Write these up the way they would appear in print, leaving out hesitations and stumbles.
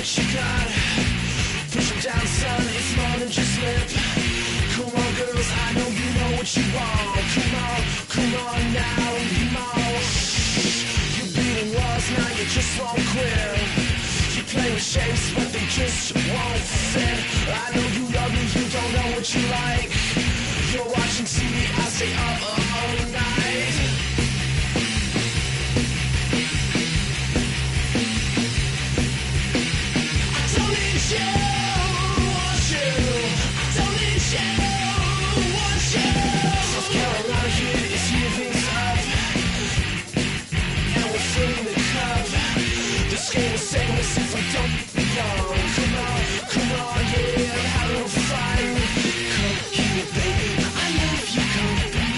what you got. Push them down, son, it's more than just lip. Come on, girls, I know you know what you want. Come on now, come on. You're beating walls, now you just won't quit. You play with shapes, but they just won't fit. I know you love me, you don't know what you like. You're watching TV, I stay up all night. I don't need you, want you. I don't need you, want you. South Carolina here is moving up, and we're filling the cup. This game will save us if we don't belong. Come on, yeah, have a little fun. Come here, baby, I love you company.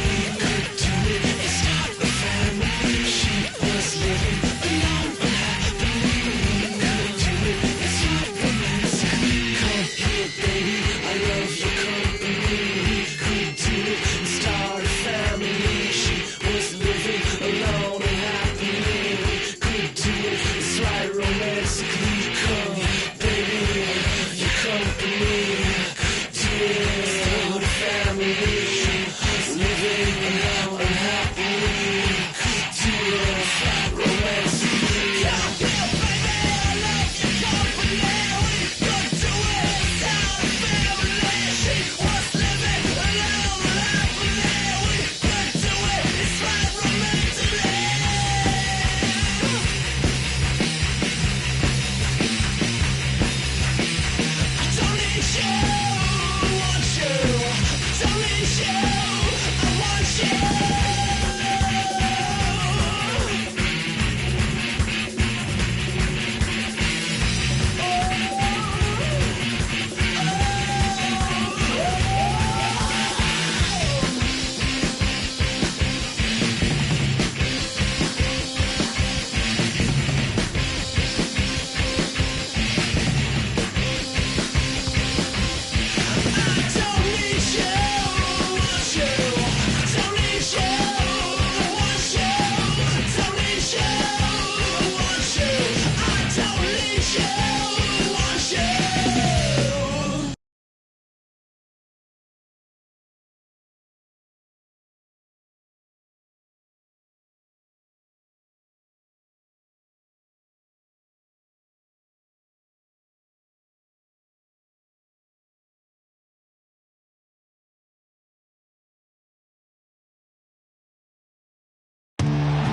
We could do it and start a family. She was living alone, unhappily. We could do it and start romancing. Come here, baby, I love your company. We could do it and start a family. She was living alone, unhappily. We could do it and start romantically. Come, baby, your company. Do it, start a family. Living alone, unhappily. Do it, start romantically. Yeah, baby, I love your company. We could do it, start a family. She was living alone, unhappily. We could do it, start romantically. I don't need you, want you. I don't need you, I want you.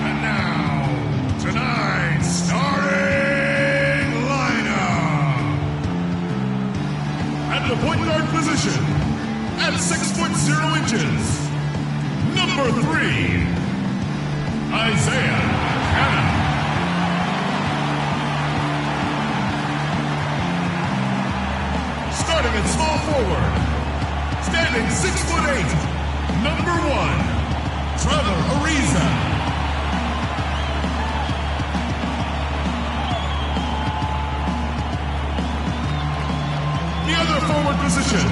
And now, tonight's starting lineup. At the point guard position, at 6'0", number 3, Isaiah Hanna. Starting at small forward, standing 6'8", number 1, Trevor Ariza. The other forward position,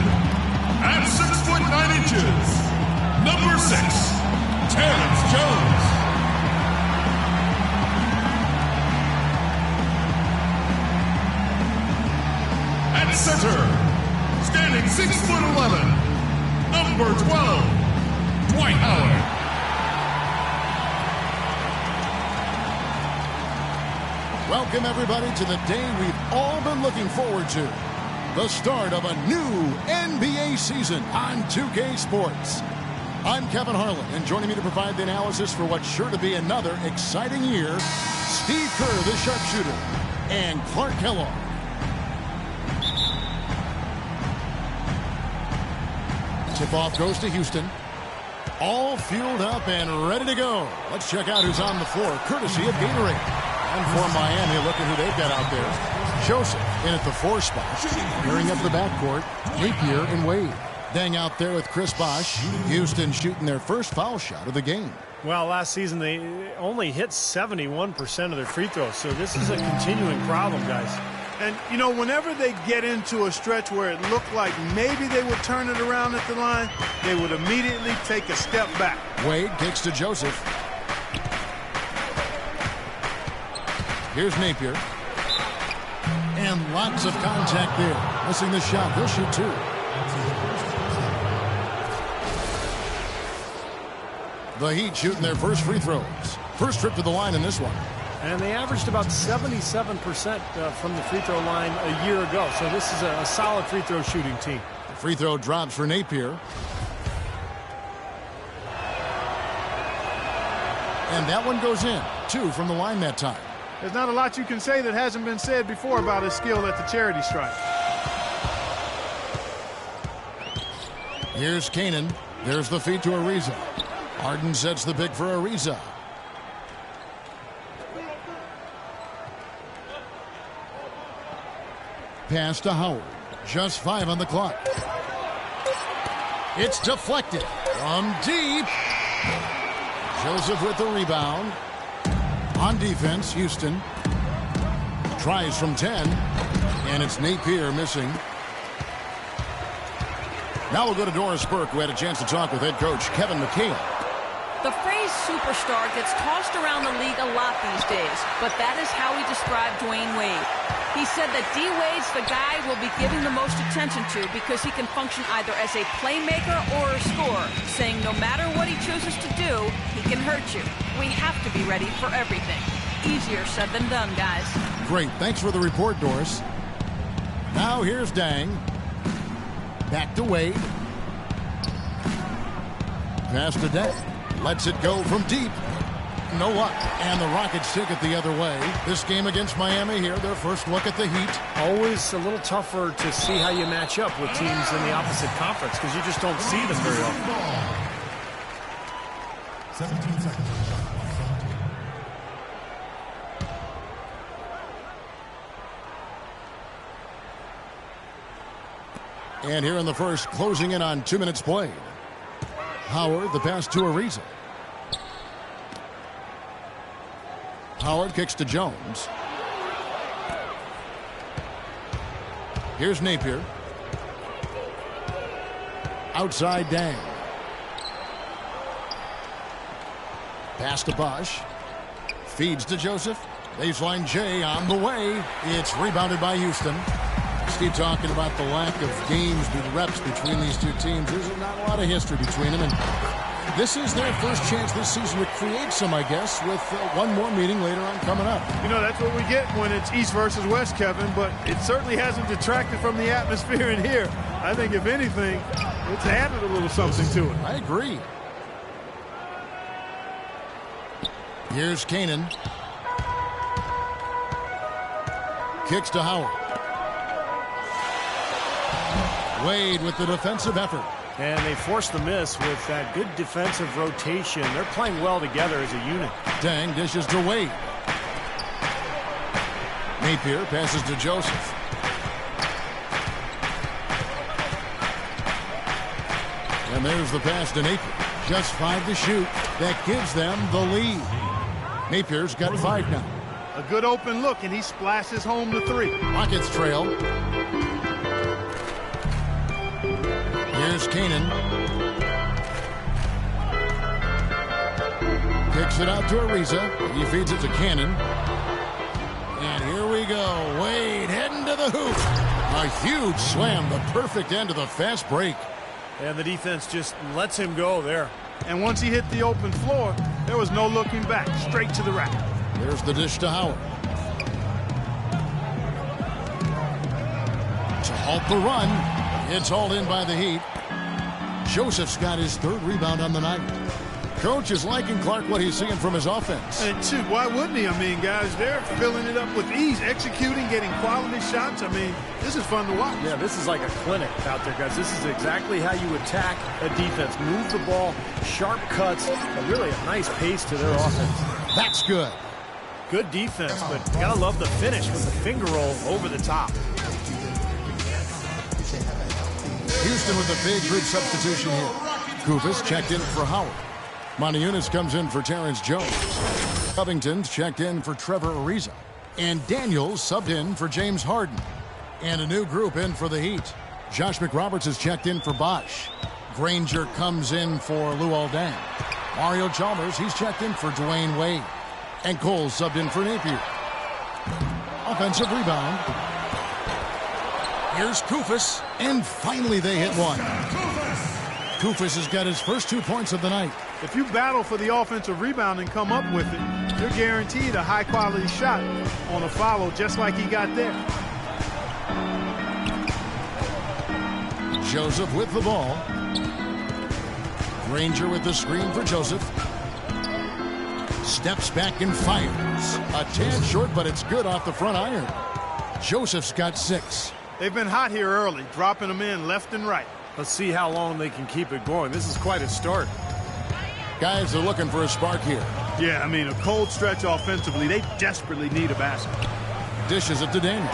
at 6'9", number 6, Terrence Jones. At center, standing 6'11", number 12, Dwight Howard. Welcome, everybody, to the day we've all been looking forward to. The start of a new NBA season on 2K Sports. I'm Kevin Harlan, and joining me to provide the analysis for what's sure to be another exciting year, Steve Kerr, the sharpshooter, and Clark Kellogg. Tip-off goes to Houston. All fueled up and ready to go. Let's check out who's on the floor, courtesy of Gatorade. And for Miami, look at who they've got out there. Joseph in at the 4 spot. Gearing up the backcourt, Napier and Wade. Dang out there with Chris Bosh. Houston shooting their first foul shot of the game. Well, last season they only hit 71% of their free throws, so this is a continuing problem, guys. And, you know, whenever they get into a stretch where it looked like maybe they would turn it around at the line, they would immediately take a step back. Wade kicks to Joseph. Here's Napier. And lots of contact there. Missing the shot. He'll shoot 2. The Heat shooting their first free throws. First trip to the line in this one. And they averaged about 77% from the free throw line a year ago. So this is a solid free throw shooting team. The free throw drops for Napier. And that one goes in. 2 from the line that time. There's not a lot you can say that hasn't been said before about his skill at the charity stripe. Here's Kanan. There's the feed to Ariza. Harden sets the pick for Ariza. Pass to Howard. Just 5 on the clock. It's deflected from deep. Joseph with the rebound. On defense, Houston. Tries from 10. And it's Napier missing. Now we'll go to Doris Burke, who had a chance to talk with head coach Kevin McHale. The phrase superstar gets tossed around the league a lot these days, but that is how he described Dwayne Wade. He said that D. Wade's the guy we'll be giving the most attention to because he can function either as a playmaker or a scorer, saying no matter what he chooses to do, he can hurt you. We have to be ready for everything. Easier said than done, guys. Great. Thanks for the report, Doris. Now here's Dang. Back to Wade. Pass to Dang. Lets it go from deep. No luck. And the Rockets take it the other way. This game against Miami here, their first look at the Heat. Always a little tougher to see how you match up with teams in the opposite conference because you just don't see them very often. 17 seconds. And here in the first, closing in on 2 minutes played. Howard, the pass to Ariza. Howard kicks to Jones. Here's Napier. Outside Dang. Pass to Bosch. Feeds to Joseph. Baseline J on the way. It's rebounded by Houston. Steve talking about the lack of games, the reps between these two teams. There's not a lot of history between them. And this is their first chance this season to create some, I guess, with one more meeting later on coming up. You know, that's what we get when it's East versus West, Kevin, but it certainly hasn't detracted from the atmosphere in here. I think, if anything, it's added a little something to it. I agree. Here's Kanan. Kicks to Howard. Wade with the defensive effort. And they forced the miss with that good defensive rotation. They're playing well together as a unit. Dang dishes to Wade. Napier passes to Joseph. And there's the pass to Napier. Just 5 to shoot. That gives them the lead. Napier's got 5 now. A good open look, and he splashes home the 3. Rockets trail. Here's Kanan. Kicks it out to Ariza. He feeds it to Cannon. And here we go. Wade heading to the hoop. A huge slam. The perfect end of the fast break. And the defense just lets him go there. And once he hit the open floor, there was no looking back. Straight to the rack. There's the dish to Howard. To halt the run. It's hauled in by the Heat. Joseph's got his 3rd rebound on the night. Coach is liking Clark what he's seeing from his offense. And shoot, why wouldn't he? I mean, guys, they're filling it up with ease, executing, getting quality shots. I mean, this is fun to watch. Yeah, this is like a clinic out there, guys. This is exactly how you attack a defense. Move the ball, sharp cuts, and really a nice pace to their offense. That's good. Good defense, but you gotta love the finish with the finger roll over the top. Houston with a big group substitution here. Kufis checked in for Howard. Montiunas comes in for Terrence Jones. Covington's checked in for Trevor Ariza. And Daniels subbed in for James Harden. And a new group in for the Heat. Josh McRoberts is checked in for Bosch. Granger comes in for Luol Deng. Mario Chalmers, he's checked in for Dwayne Wade. And Cole subbed in for Napier. Offensive rebound. Here's Kufis, and finally they hit one. Kufis has got his first 2 points of the night. If you battle for the offensive rebound and come up with it, you're guaranteed a high-quality shot on a follow just like he got there. Joseph with the ball. Granger with the screen for Joseph. Steps back and fires. A tad short, but it's good off the front iron. Joseph's got 6. They've been hot here early, dropping them in left and right. Let's see how long they can keep it going. This is quite a start. Guys are looking for a spark here. Yeah, I mean, a cold stretch offensively. They desperately need a basket. Dishes it to Daniels.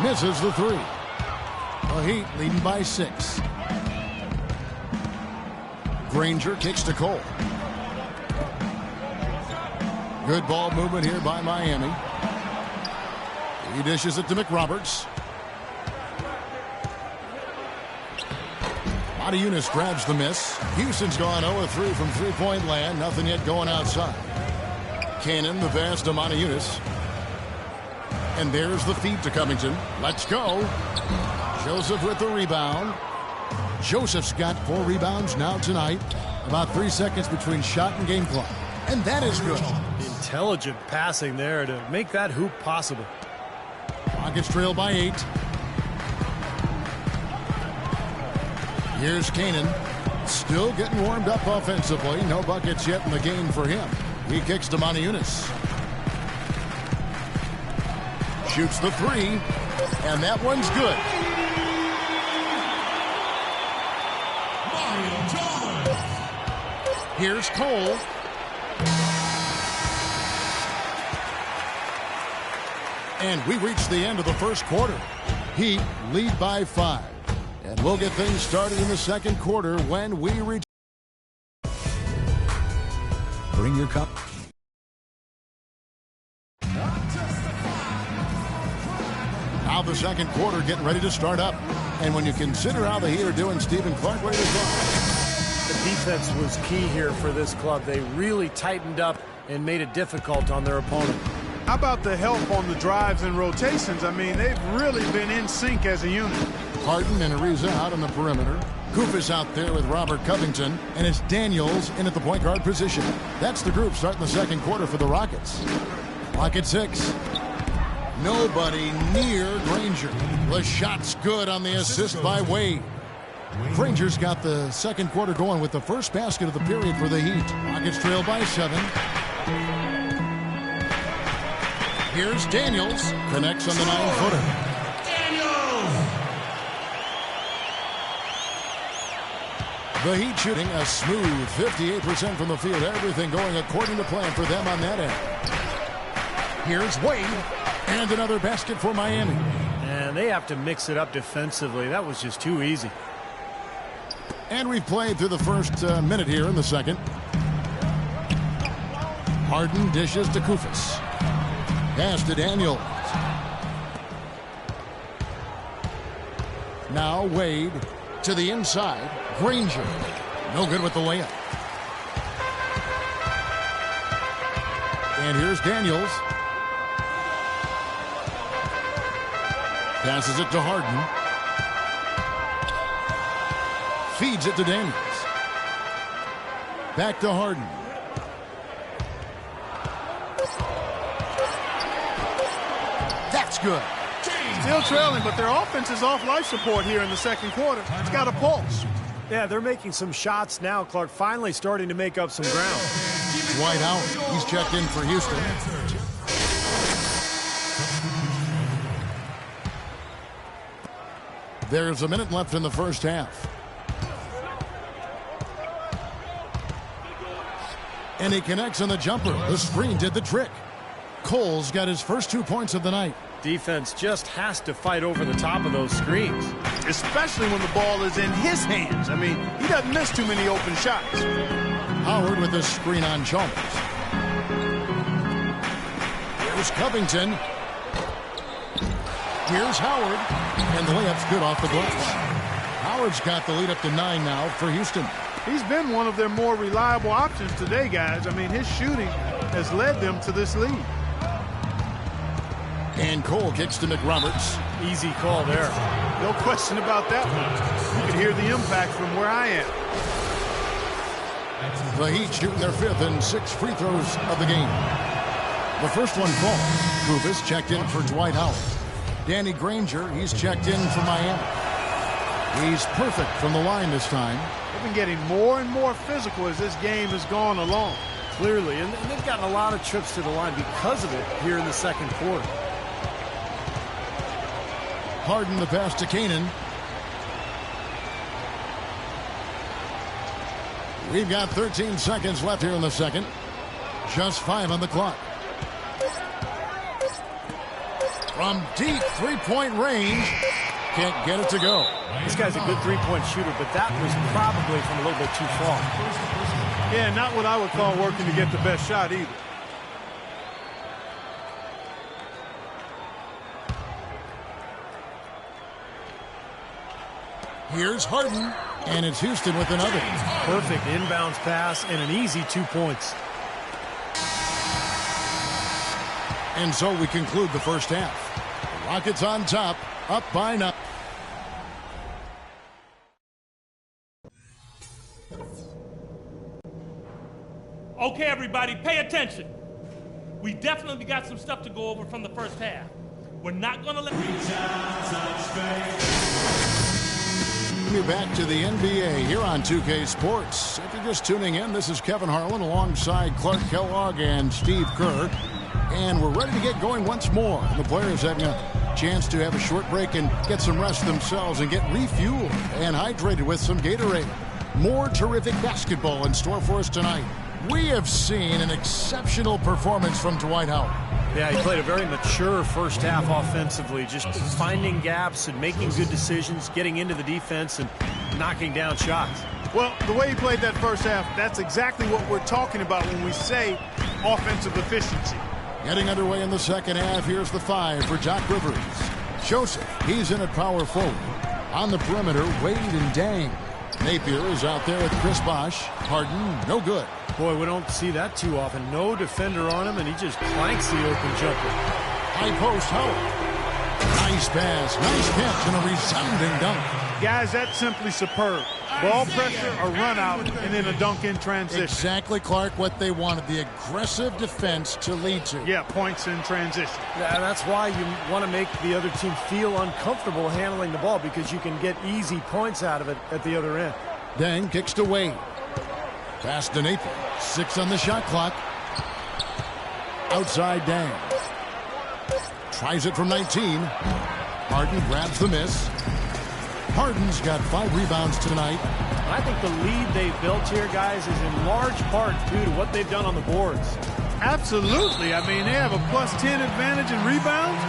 Misses the 3. The Heat leading by 6. Granger kicks to Cole. Good ball movement here by Miami. He dishes it to McRoberts. Matajunas grabs the miss. Houston's gone 0-3 from three-point land. Nothing yet going outside. Cannon, the pass to Matajunas. And there's the feed to Covington. Let's go. Joseph with the rebound. Joseph's got 4 rebounds now tonight. About 3 seconds between shot and game clock. And that is good. Intelligent passing there to make that hoop possible. Rockets trail by 8. Here's Cannon. Still getting warmed up offensively. No buckets yet in the game for him. He kicks to Matajunas. Shoots the 3. And that one's good. Here's Cole. And we reach the end of the first quarter. Heat lead by 5. And we'll get things started in the second quarter when we reach. Bring your cup. Now the second quarter getting ready to start up. And when you consider how the Heat are doing, Stephen Clark, what are your thoughts? The defense was key here for this club. They really tightened up and made it difficult on their opponent. How about the help on the drives and rotations? I mean, they've really been in sync as a unit. Harden and Ariza out on the perimeter. Kufis out there with Robert Covington. And it's Daniels in at the point guard position. That's the group starting the second quarter for the Rockets. Clock at 6. Nobody near Granger. The shot's good on the assist by Wade. Granger's got the second quarter going with the first basket of the period for the Heat. Rockets trail by 7. Here's Daniels. Connects on the 9-footer. The Heat shooting a smooth 58% from the field. Everything going according to plan for them on that end. Here's Wade. And another basket for Miami. And they have to mix it up defensively. That was just too easy. And we've played through the first minute here in the second. Harden dishes to Kufis. Pass to Daniels. Now Wade to the inside. Granger. No good with the layup. And here's Daniels. Passes it to Harden. Feeds it to Daniels. Back to Harden. That's good. Still trailing, but their offense is off life support here in the second quarter. It's got a pulse. Yeah, they're making some shots now. Clark finally starting to make up some ground. Dwight Howard. He's checked in for Houston. There's a minute left in the first half. And he connects on the jumper. The screen did the trick. Cole's got his first 2 points of the night. Defense just has to fight over the top of those screens. Especially when the ball is in his hands. I mean, he doesn't miss too many open shots. Howard with the screen on Chalmers. Here's Covington. Here's Howard. And the layup's good off the glass. Howard's got the lead up to 9 now for Houston. He's been one of their more reliable options today, guys. I mean, his shooting has led them to this lead. And Cole kicks to McRoberts. Easy call there. No question about that one. You can hear the impact from where I am. The Heat shooting their 5th and 6th free throws of the game. The first one falls. Krubis checked in for Dwight Howard. Danny Granger, he's checked in for Miami. He's perfect from the line this time. They've been getting more and more physical as this game has gone along. Clearly, and they've gotten a lot of trips to the line because of it here in the second quarter. Harden the pass to Canaan. We've got 13 seconds left here in the second. Just 5 on the clock. From deep three-point range. Can't get it to go. This guy's a good three-point shooter, but that was probably from a little bit too far. Yeah, not what I would call working to get the best shot either. Here's Harden, and it's Houston with another. Perfect inbounds pass and an easy 2 points. And so we conclude the first half. The Rockets on top, up by 9. Okay, everybody, pay attention. We definitely got some stuff to go over from the first half. We're not going to let... We're back to the NBA here on 2K Sports. If you're just tuning in, this is Kevin Harlan alongside Clark Kellogg and Steve Kerr. And we're ready to get going once more. The players having a chance to have a short break and get some rest themselves and get refueled and hydrated with some Gatorade. More terrific basketball in store for us tonight. We have seen an exceptional performance from Dwight Howard. Yeah, he played a very mature first half offensively, just finding gaps and making good decisions, getting into the defense and knocking down shots. Well, the way he played that first half, that's exactly what we're talking about when we say offensive efficiency. Getting underway in the second half, here's the 5 for Doc Rivers. Joseph, he's in at power forward. On the perimeter, Wade and Dang. Napier is out there with Chris Bosh. Harden, no good. Boy, we don't see that too often. No defender on him, and he just clanks the open jumper. High post, Howard. Nice pass, nice catch, and a resounding dunk. Guys, that's simply superb. Ball pressure, a run out, and then a dunk in transition. Exactly, Clark, what they wanted, the aggressive defense to lead to. Yeah, points in transition. Yeah, that's why you want to make the other team feel uncomfortable handling the ball, because you can get easy points out of it at the other end. Dang kicks to Wade. Pass to Napier. 6 on the shot clock. Outside Dang. Tries it from 19. Harden grabs the miss. Harden's got 5 rebounds tonight. I think the lead they've built here, guys, is in large part due to what they've done on the boards. Absolutely. I mean, they have a plus 10 advantage in rebounds,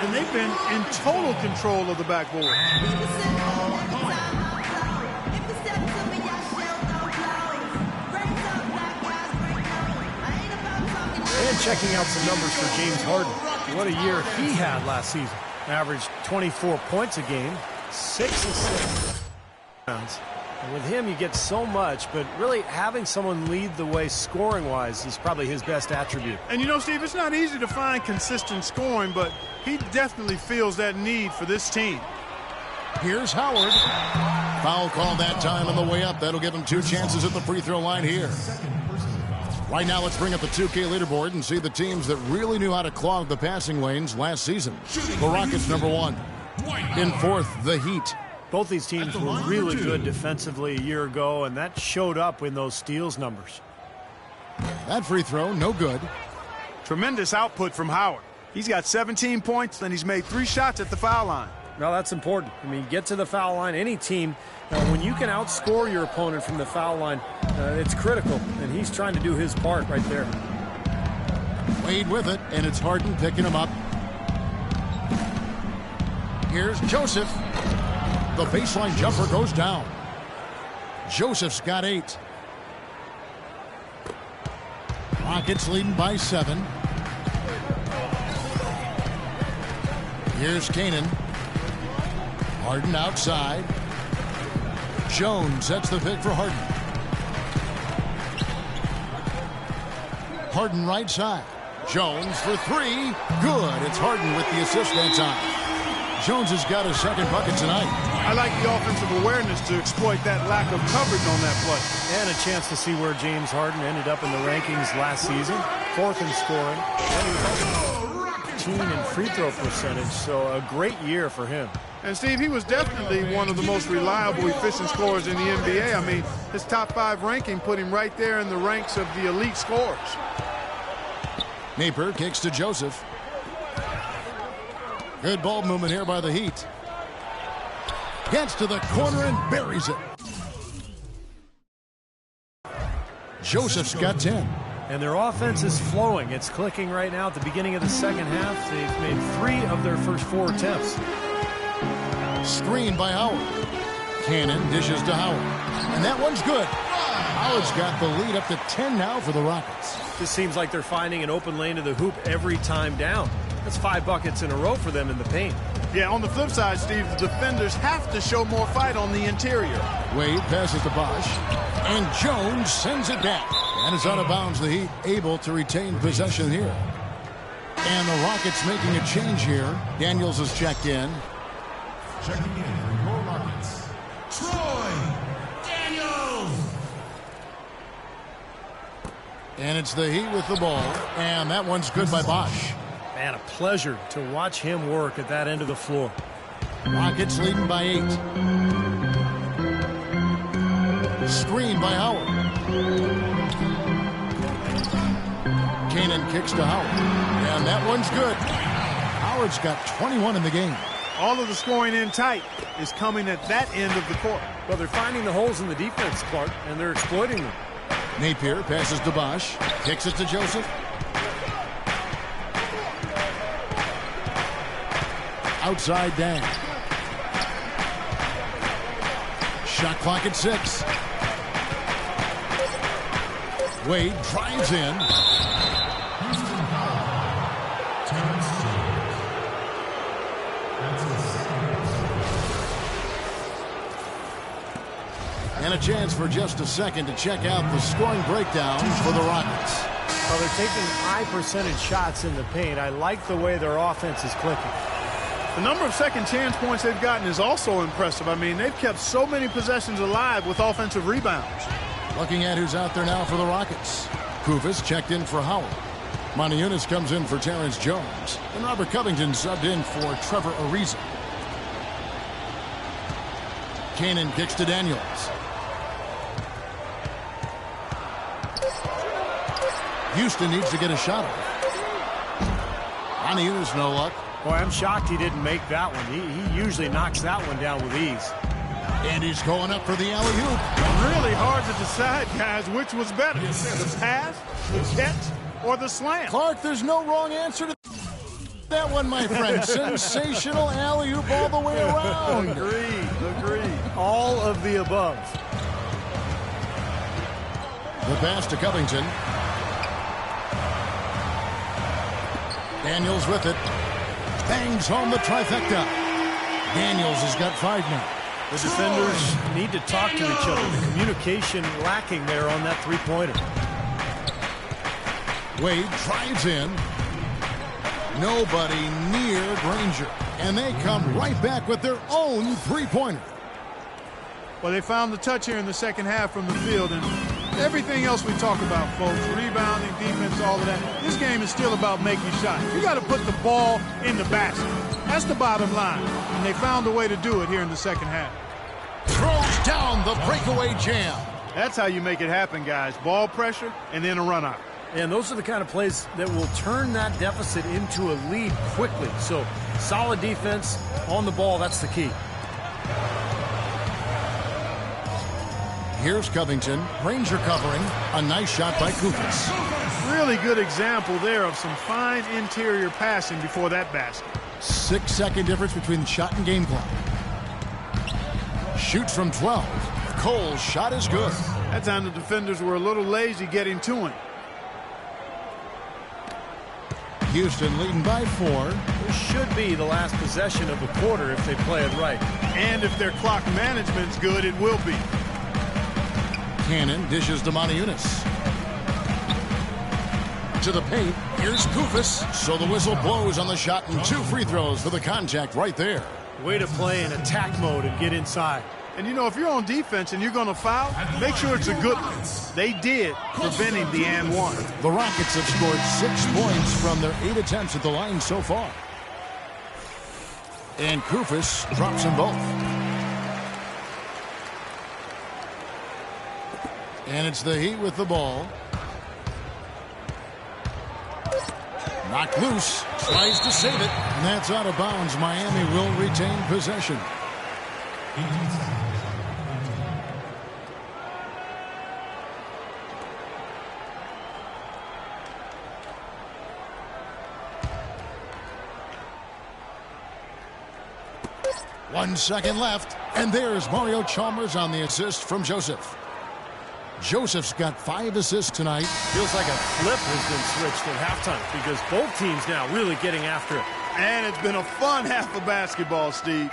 and they've been in total control of the backboard. And checking out some numbers for James Harden. What a year he had last season. Averaged 24 points a game, 6 assists. And with him, you get so much, but really having someone lead the way scoring-wise is probably his best attribute. And you know, Steve, it's not easy to find consistent scoring, but he definitely feels that need for this team. Here's Howard. Foul call that time on the way up. That'll give him 2 chances at the free throw line here. Right now, let's bring up the 2K leaderboard and see the teams that really knew how to clog the passing lanes last season. The Rockets, number 1. In 4th, the Heat. Both these teams were really good defensively a year ago, and that showed up in those steals numbers. That free throw, no good. Tremendous output from Howard. He's got 17 points, and he's made 3 shots at the foul line. Now, that's important. I mean, get to the foul line. Any team, when you can outscore your opponent from the foul line, it's critical, and he's trying to do his part right there. Wade with it, and it's Harden picking him up. Here's Joseph. The baseline jumper goes down. Joseph's got 8. Rockets leading by 7. Here's Canaan. Harden outside. Jones sets the pick for Harden. Harden right side. Jones for 3. Good. It's Harden with the assist that time. Jones has got his second bucket tonight. I like the offensive awareness to exploit that lack of coverage on that play. And a chance to see where James Harden ended up in the rankings last season. 4th in scoring. And he was also 18 in free throw percentage, so a great year for him. And, Steve, he was definitely one of the most reliable, efficient scorers in the NBA. I mean, his top 5 ranking put him right there in the ranks of the elite scorers. Napier kicks to Joseph. Good ball movement here by the Heat. Gets to the corner and buries it. Joseph's got 10. And their offense is flowing. It's clicking right now at the beginning of the second half. They've made 3 of their first 4 attempts. Screen by Howard. Cannon dishes to Howard. And that one's good. Howard's got the lead up to 10 now for the Rockets. This seems like they're finding an open lane to the hoop every time down. That's 5 buckets in a row for them in the paint. Yeah, on the flip side, Steve, the defenders have to show more fight on the interior. Wade passes to Bosch. And Jones sends it back. And it's out of bounds. The Heat able to retain possession here. And the Rockets making a change here. Daniels has checked in. Checking in for your Rockets, Troy Daniels. And it's the Heat with the ball. And that one's good by Bosch. Man, a pleasure to watch him work at that end of the floor. Rockets leading by 8. Screen by Howard. Cannon kicks to Howard. And that one's good. Howard's got 21 in the game. All of the scoring in tight is coming at that end of the court. Well, they're finding the holes in the defense, Clark, and they're exploiting them. Napier passes to Bosch. Kicks it to Joseph. Outside Dan. Shot clock at 6. Wade drives in. Houston foul. Terrence Jones. That's his second. And a chance for just a second to check out the scoring breakdown for the Rockets. Well, they're taking high percentage shots in the paint. I like the way their offense is clicking. The number of second chance points they've gotten is also impressive. I mean, they've kept so many possessions alive with offensive rebounds. Looking at who's out there now for the Rockets. Kufis checked in for Howard. Montiunas comes in for Terrence Jones. And Robert Covington subbed in for Trevor Ariza. Cannon kicks to Daniels. Houston needs to get a shot off. Montiunas no luck. Boy, I'm shocked he didn't make that one. He usually knocks that one down with ease. And he's going up for the alley-oop. Really hard to decide, guys, which was better. The pass, the catch, or the slam. Clark, there's no wrong answer to that one, my friend. Sensational alley-oop all the way around. Agreed. All of the above. The pass to Covington. Daniels with it. Bangs home the trifecta. Daniels has got 5 now. The defenders need to talk to each other. The communication lacking there on that three-pointer. Wade drives in. Nobody near Granger. And they come right back with their own three-pointer. Well, they found the touch here in the second half from the field, and everything else we talk about, folks, rebounding, defense, all of that, this game is still about making shots. You got to put the ball in the basket. That's the bottom line, and they found a way to do it here in the second half. Throws down the breakaway jam. That's how you make it happen, guys. Ball pressure and then a run out. And those are the kind of plays that will turn that deficit into a lead quickly. So solid defense on the ball, that's the key. Here's Covington. Granger covering. A nice shot by Kufis. Really good example there of some fine interior passing before that basket. 6-second difference between the shot and game clock. Shoots from 12. Cole's shot is good. That time the defenders were a little lazy getting to him. Houston leading by 4. This should be the last possession of the quarter if they play it right. And if their clock management's good, it will be. Cannon dishes to Montiunas. into the paint. Here's Kufis. So the whistle blows on the shot and 2 free throws for the contact right there. Way to play in attack mode and get inside. And, you know, if you're on defense and you're going to foul, make sure it's a good one. They did, preventing the and one. The Rockets have scored 6 points from their 8 attempts at the line so far. And Kufis drops them both. And it's the Heat with the ball. Knocked loose. Tries to save it. And that's out of bounds. Miami will retain possession. One second left, and there's Mario Chalmers on the assist from Joseph. Joseph's got 5 assists tonight. Feels like a flip has been switched at halftime because both teams now really getting after it. And it's been a fun half of basketball, Steve.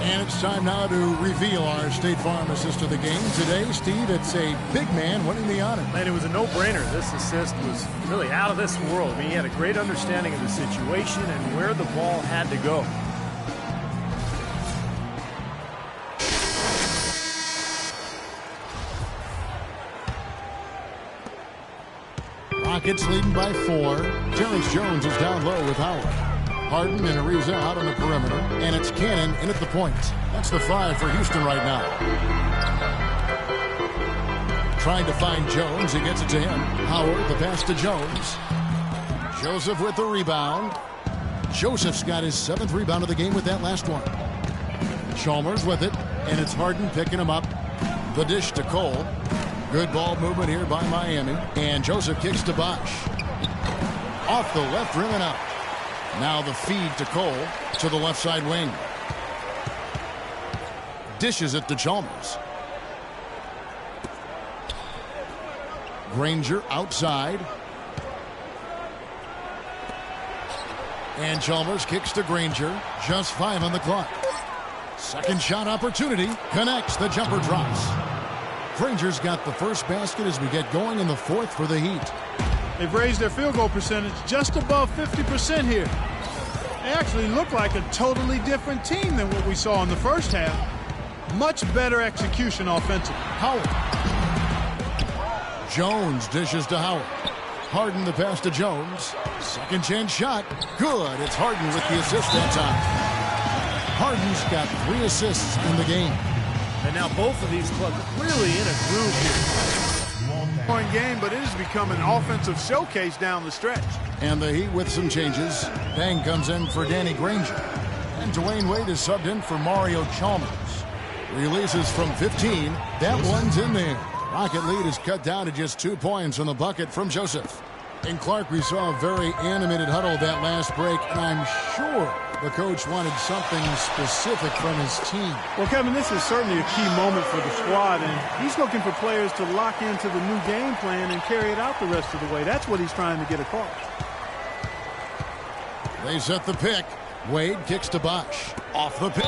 And it's time now to reveal our State Farm assist of the game. Today, Steve, it's a big man winning the honor. And it was a no-brainer. This assist was really out of this world. I mean, he had a great understanding of the situation and where the ball had to go. Rockets leading by 4. Terrence Jones is down low with Howard. Harden and Ariza out on the perimeter, and it's Cannon in at the point. That's the 5 for Houston right now. Trying to find Jones. He gets it to him. Howard, the pass to Jones. Joseph with the rebound. Joseph's got his 7th rebound of the game with that last one. Chalmers with it, and it's Harden picking him up. The dish to Cole. Good ball movement here by Miami. And Joseph kicks to Bosch. Off the left rim and out. Now the feed to Cole to the left side wing. Dishes it to Chalmers. Granger outside. And Chalmers kicks to Granger. Just 5 on the clock. Second shot opportunity. Connects. The jumper drops. Granger's got the first basket as we get going in the 4th for the Heat. They've raised their field goal percentage just above 50% here. They actually look like a totally different team than what we saw in the first half. Much better execution offensively. Howard. Jones dishes to Howard. Harden the pass to Jones. Second chance shot. Good. It's Harden with the assist that time. Harden's got 3 assists in the game. And now both of these clubs really in a groove here. Point game, but it has become an offensive showcase down the stretch. And the Heat with some changes. Bang comes in for Danny Granger. And Dwayne Wade is subbed in for Mario Chalmers. Releases from 15. That one's in there. Rocket lead is cut down to just 2 points on the bucket from Joseph. And Clark, we saw a very animated huddle that last break, and I'm sure the coach wanted something specific from his team. Well, Kevin, this is certainly a key moment for the squad, and he's looking for players to lock into the new game plan and carry it out the rest of the way. That's what he's trying to get across. They set the pick. Wade kicks to Bosch. Off the pick.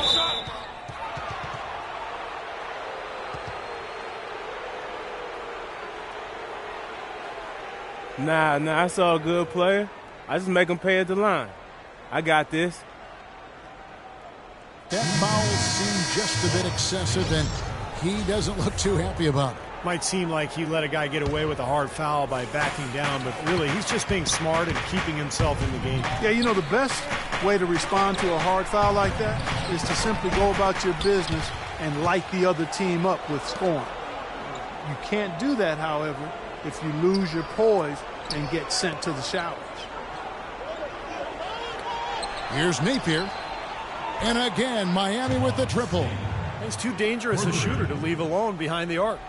Nah, I saw a good player. I just make him pay at the line. I got this. That foul seemed just a bit excessive, and he doesn't look too happy about it. Might seem like he let a guy get away with a hard foul by backing down, but really he's just being smart and keeping himself in the game. Yeah, you know, the best way to respond to a hard foul like that is to simply go about your business and light the other team up with scoring. You can't do that, however, if you lose your poise and get sent to the showers. Here's Napier. And again, Miami with the triple. He's too dangerous a shooter to leave alone behind the arc.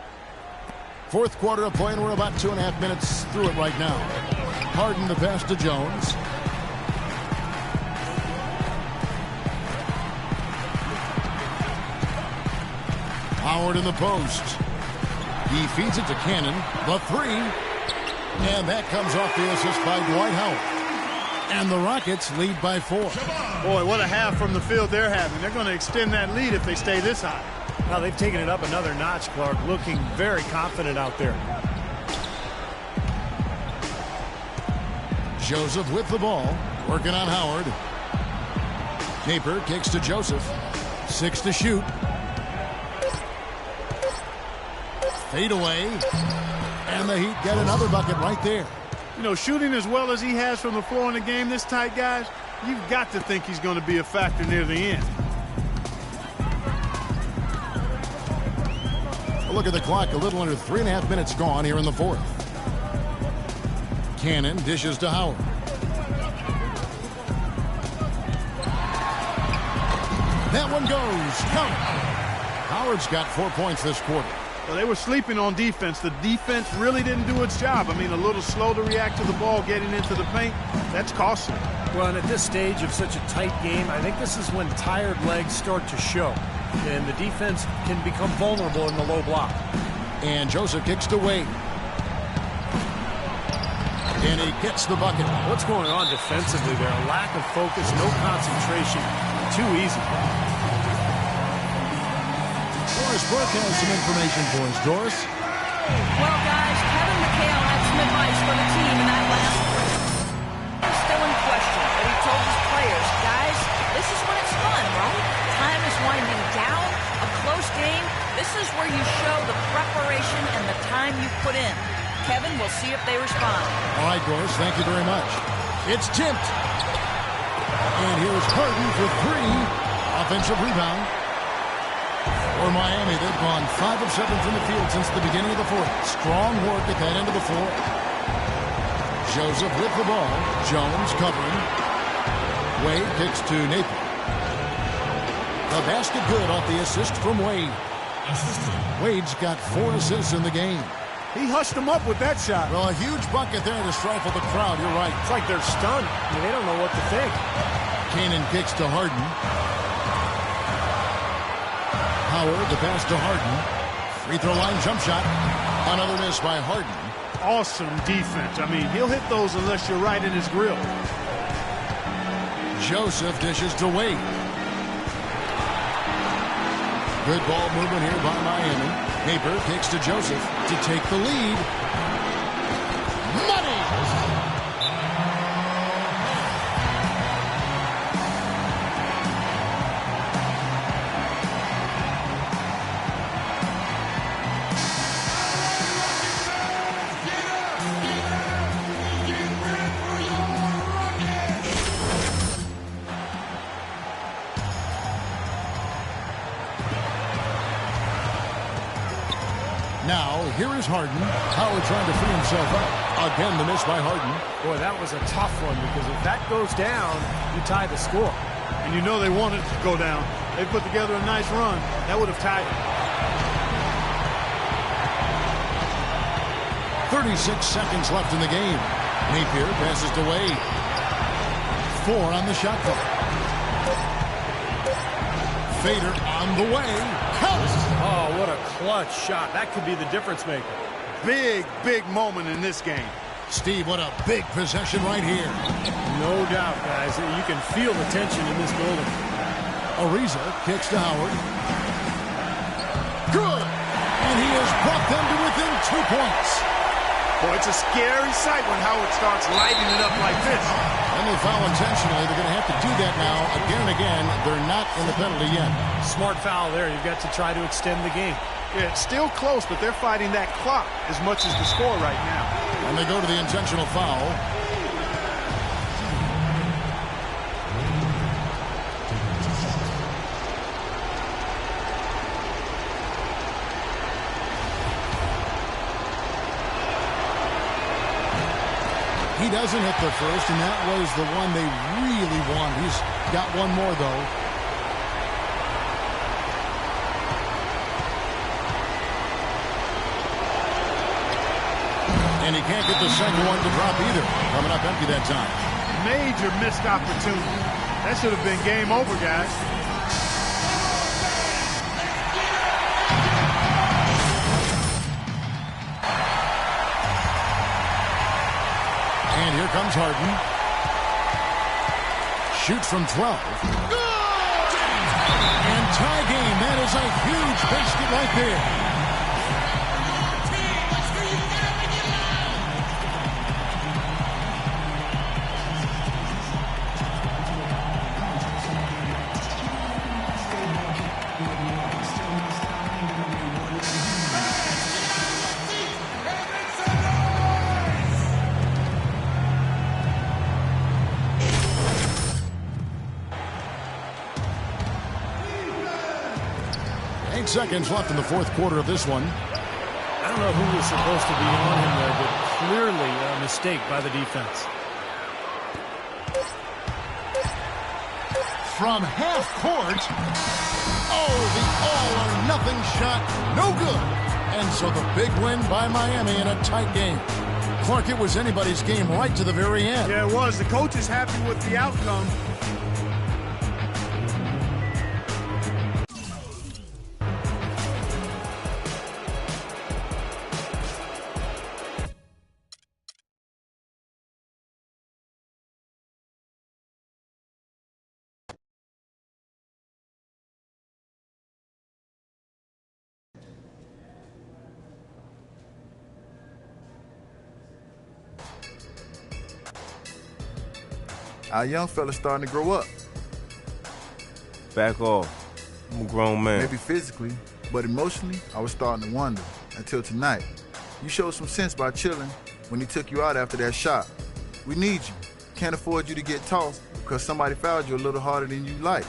4th quarter of play, and we're about 2.5 minutes through it right now. Harden the pass to Jones. Howard in the post. He feeds it to Cannon. The 3. And that comes off the assist by Dwight Howard. And the Rockets lead by 4. Boy, what a half from the field they're having. They're going to extend that lead if they stay this high. Now they've taken it up another notch, Clark, looking very confident out there. Joseph with the ball, working on Howard. Napier kicks to Joseph. 6 to shoot. Fade away. And the Heat get another bucket right there. You know, shooting as well as he has from the floor in the game this tight, guys, you've got to think he's going to be a factor near the end. A look at the clock, a little under 3.5 minutes gone here in the fourth. Cannon dishes to Howard. That one goes. Count. Howard's got 4 points this quarter. Well, they were sleeping on defense. The defense really didn't do its job. I mean, a little slow to react to the ball getting into the paint. That's costly. Well, and at this stage of such a tight game, I think this is when tired legs start to show. And the defense can become vulnerable in the low block. And Joseph kicks to Wade. And he gets the bucket. What's going on defensively there? A lack of focus, no concentration. Too easy. Doris Burke has some information for us. Doris? Well, guys, Kevin McHale had some advice for the team in that last break. He's still in question, but he told his players, guys, this is when it's fun, right? Time is winding down. A close game. This is where you show the preparation and the time you put in. Kevin, we'll see if they respond. All right, Doris, thank you very much. It's tipped. And here's Harden for 3. Offensive rebound. For Miami, they've gone 5 of 7 from the field since the beginning of the fourth. Strong work at that end of the floor. Joseph with the ball. Jones covering. Wade kicks to Napier. The basket good off the assist from Wade. Wade's got 4 assists in the game. He hushed them up with that shot. Well, a huge bucket there to stifle the crowd. You're right. It's like they're stunned. I mean, they don't know what to think. Cannon kicks to Harden. Howard, the pass to Harden. Free throw line jump shot. Another miss by Harden. Awesome defense. I mean, he'll hit those unless you're right in his grill. Joseph dishes to Wade. Good ball movement here by Miami. Napier kicks to Joseph to take the lead. Money! Now, here is Harden. Howard trying to free himself up. Again, the miss by Harden. Boy, that was a tough one because if that goes down, you tie the score. And you know they wanted it to go down. They put together a nice run. That would have tied it. 36 seconds left in the game. Napier passes to Wade. 4 on the shot clock. Fader on the way. Count! Oh, what a clutch shot. That could be the difference maker. Big, big moment in this game. Steve, what a big possession right here. No doubt, guys. You can feel the tension in this building. Ariza kicks to Howard. Good! And he has brought them to within 2 points. Boy, it's a scary sight when Howard starts lighting it up like this. And they foul intentionally. They're going to have to do that now again and again. They're not in the penalty yet. Smart foul there. You've got to try to extend the game. Yeah, it's still close, but they're fighting that clock as much as the score right now. And they go to the intentional foul. He doesn't hit the first, and that was the one they really want. He's got one more, though. And he can't get the second one to drop either. Coming up empty that time. Major missed opportunity. That should have been game over, guys. And here comes Harden. Shoots from 12. And tie game. That is a huge benched it right there. Seconds left in the fourth quarter of this one. I don't know who was supposed to be on him there, but clearly a mistake by the defense. From half court. Oh, the all-or-nothing shot. No good. And so the big win by Miami in a tight game. Clark, it was anybody's game right to the very end. Yeah, it was. The coach is happy with the outcome. Our young fella's starting to grow up. Back off. I'm a grown man. Maybe physically, but emotionally, I was starting to wonder. Until tonight. You showed some sense by chilling when he took you out after that shot. We need you. Can't afford you to get tossed because somebody fouled you a little harder than you like.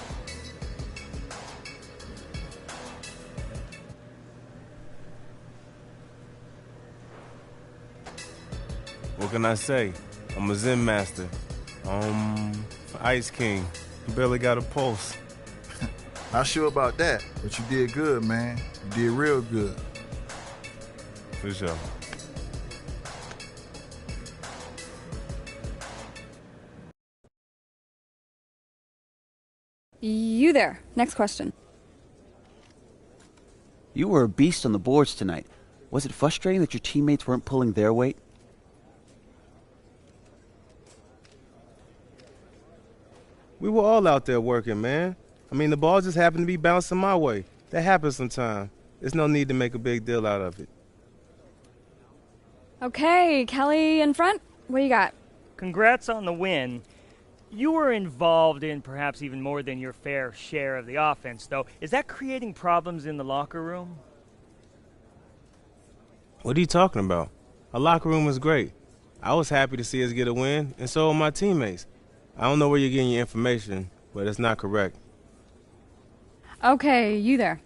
What can I say? I'm a Zen master. Ice King. You barely got a pulse. Not sure about that, but you did good, man. You did real good. For sure. You there. Next question. You were a beast on the boards tonight. Was it frustrating that your teammates weren't pulling their weight? We were all out there working, man. I mean, the ball just happened to be bouncing my way. That happens sometimes. There's no need to make a big deal out of it. Okay, Kelly in front. What do you got? Congrats on the win. You were involved in perhaps even more than your fair share of the offense, though. Is that creating problems in the locker room? What are you talking about? Our locker room was great. I was happy to see us get a win, and so were my teammates. I don't know where you're getting your information, but it's not correct. Okay, you there.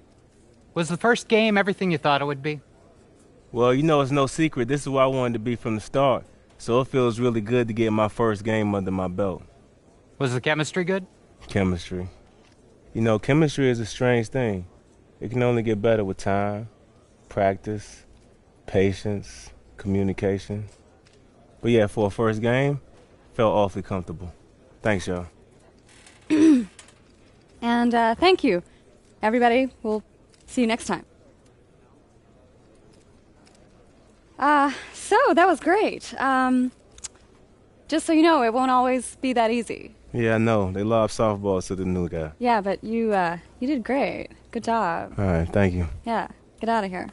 Was the first game everything you thought it would be? Well, you know, it's no secret. This is where I wanted to be from the start, so it feels really good to get my first game under my belt. Was the chemistry good? Chemistry. You know, chemistry is a strange thing. It can only get better with time, practice, patience, communication. But yeah, for a first game, felt awfully comfortable. Thanks, y'all. And thank you, everybody. We'll see you next time. So that was great. Just so you know, it won't always be that easy. Yeah, I know. They lob softballs to the new guy. Yeah, but you did great. Good job. All right, thank you. Yeah, get out of here.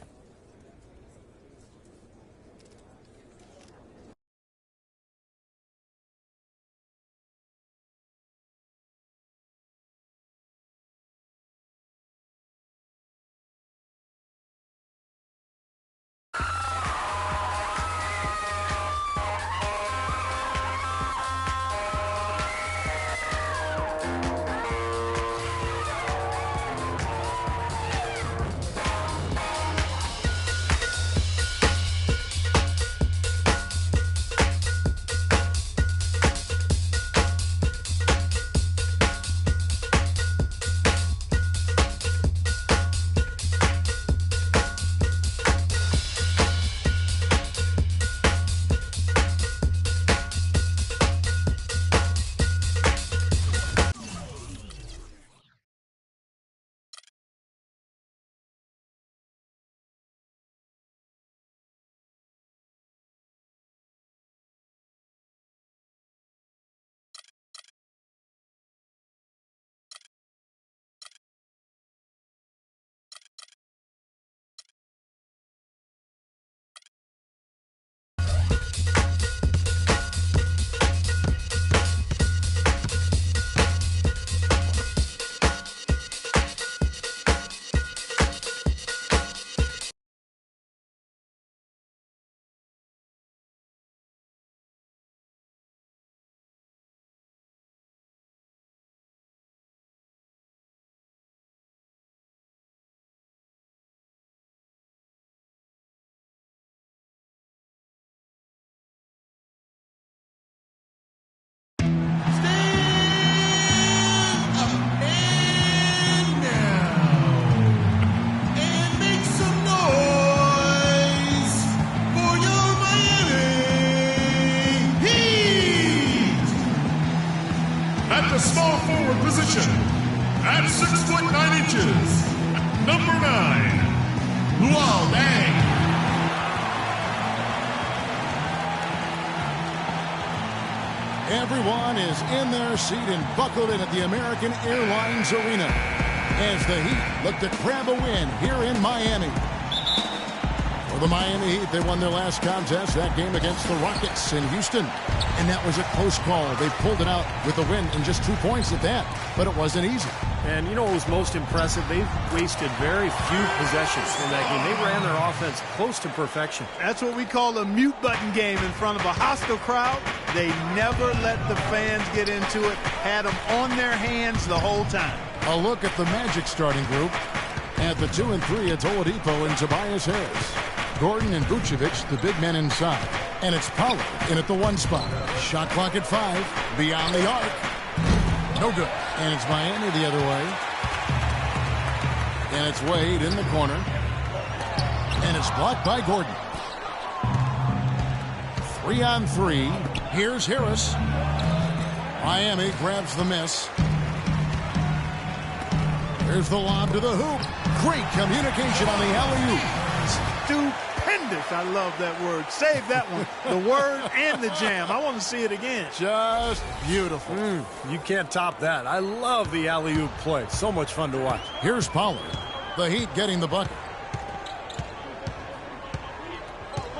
9 inches, number 9, Luol Deng. Everyone is in their seat and buckled in at the American Airlines Arena as the Heat look to grab a win here in Miami. For the Miami Heat, they won their last contest, that game against the Rockets in Houston. And that was a close call. They pulled it out with a win and just 2 points at that. But it wasn't easy. And you know what was most impressive? They wasted very few possessions in that game. They ran their offense close to perfection. That's what we call a mute button game in front of a hostile crowd. They never let the fans get into it. Had them on their hands the whole time. A look at the Magic starting group. At the 2 and 3, it's Oladipo and Tobias Harris. Gordon and Vucevic, the big men inside. And it's Pollard in at the 1 spot. Shot clock at 5. Beyond the arc. No good. And it's Miami the other way. And it's Wade in the corner. And it's blocked by Gordon. 3 on 3. Here's Harris. Miami grabs the miss. Here's the lob to the hoop. Great communication on the alley-oop. Stupendous. I love that word. Save that one. The word and the jam. I want to see it again. Just beautiful. You can't top that. I love the alley-oop play. So much fun to watch. Here's Pollard. The Heat getting the bucket.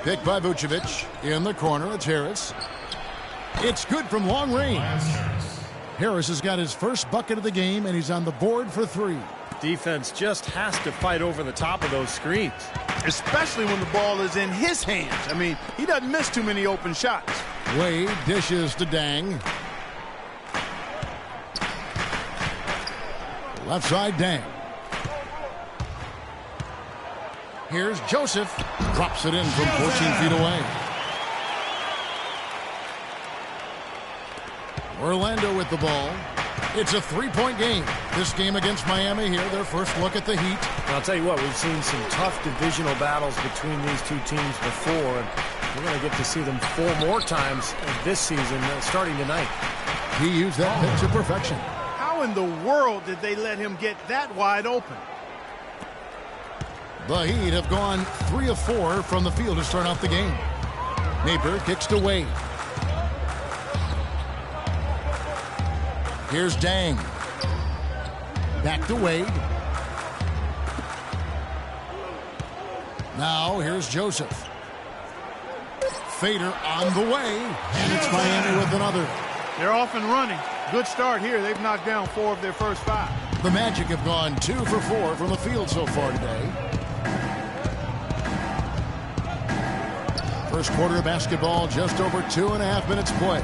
Picked by Vucevic. In the corner, it's Harris. It's good from long range. Harris has got his first bucket of the game, and he's on the board for 3. Defense just has to fight over the top of those screens. Especially when the ball is in his hands. I mean, he doesn't miss too many open shots. Wade dishes to Deng. Left side, Deng. Here's Joseph. Drops it in from 14 feet away. Orlando with the ball. It's a 3-point game. This game against Miami here, their first look at the Heat. I'll tell you what, we've seen some tough divisional battles between these two teams before, and we're going to get to see them 4 more times this season, starting tonight. He used that pitch to perfection. How in the world did they let him get that wide open? The Heat have gone 3 of 4 from the field to start out the game. Napier kicks to Wade. Here's Deng. Back to Wade. Now here's Joseph. Fader on the way. And it's Miami with another. They're off and running. Good start here. They've knocked down 4 of their first 5. The Magic have gone 2 for 4 from the field so far today. First quarter of basketball, just over 2.5 minutes play.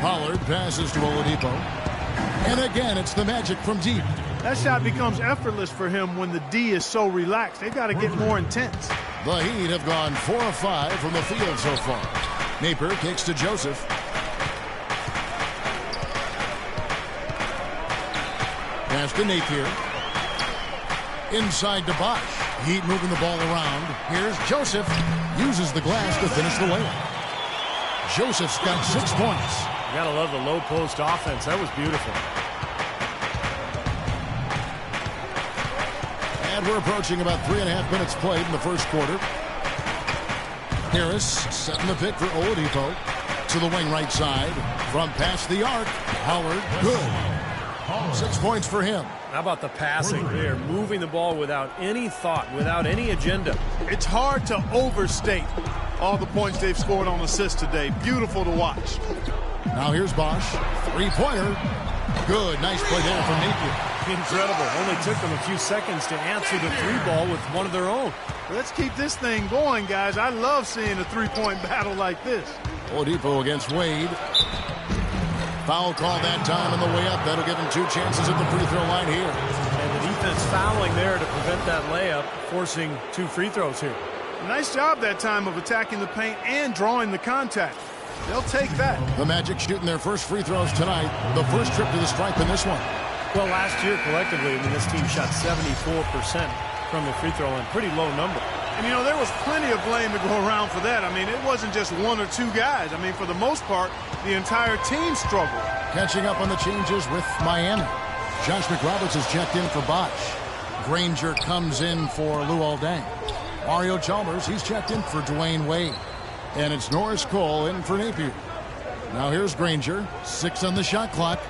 Pollard passes to Oladipo. And again, it's the Magic from deep. That shot becomes effortless for him when the D is so relaxed. They've got to get more intense. The Heat have gone 4 of 5 from the field so far. Napier kicks to Joseph. Pass to Napier. Inside to Bosch. Heat moving the ball around. Here's Joseph. Uses the glass to finish the layup. Joseph's got 6 points. You gotta love the low post offense. That was beautiful. And we're approaching about 3.5 minutes played in the first quarter. Harris setting the pick for Oladipo. To the wing right side. From past the arc. Howard, good. 6 points for him. How about the passing? They're moving the ball without any thought, without any agenda. It's hard to overstate all the points they've scored on assists today. Beautiful to watch. Now here's Bosch. 3-pointer. Good. Nice play there from Napier. Incredible. Only took them a few seconds to answer the 3-ball with one of their own. Let's keep this thing going, guys. I love seeing a 3-point battle like this. Oladipo against Wade. Foul call that time on the way up. That'll give him 2 chances at the free throw line here. And the defense fouling there to prevent that layup, forcing 2 free throws here. Nice job that time of attacking the paint and drawing the contact. They'll take that. The Magic shooting their first free throws tonight. The first trip to the stripe in this one. Well, last year collectively, this team shot 74% from the free throw line. Pretty low number. And, you know, there was plenty of blame to go around for that. I mean, it wasn't just 1 or 2 guys. I mean, for the most part, the entire team struggled. Catching up on the changes with Miami. Josh McRoberts is checked in for Bosch. Granger comes in for Luol Deng. Mario Chalmers, he's checked in for Dwayne Wade. And it's Norris Cole in for Napier. Now here's Granger, 6 on the shot clock.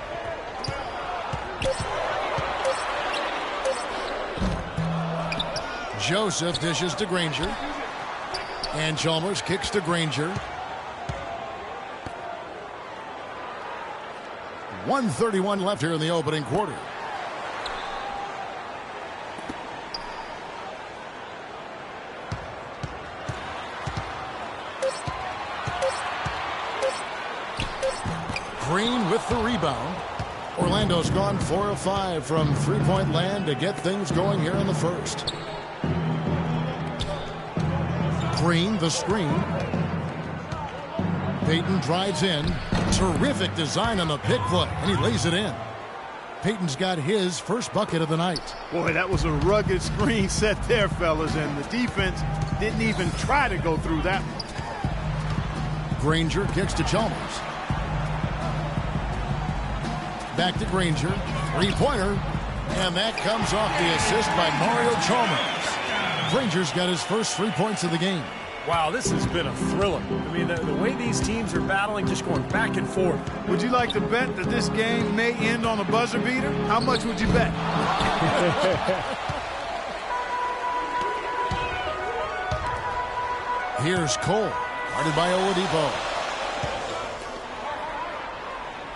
Joseph dishes to Granger. And Chalmers kicks to Granger. 1:31 left here in the opening quarter. Green with the rebound. Orlando's gone 4 of 5 from three-point land to get things going here in the first. Green, the screen. Payton drives in. Terrific design on the pick play, and he lays it in. Payton's got his first bucket of the night. Boy, that was a rugged screen set there, fellas, and the defense didn't even try to go through that one. Granger kicks to Chalmers. Back to Granger. Three-pointer. And that comes off the assist by Mario Chalmers. Granger's got his first 3 points of the game. Wow, this has been a thriller. I mean, the way these teams are battling, just going back and forth. Would you like to bet that this game may end on a buzzer beater? How much would you bet? Here's Cole, guarded by Oladipo.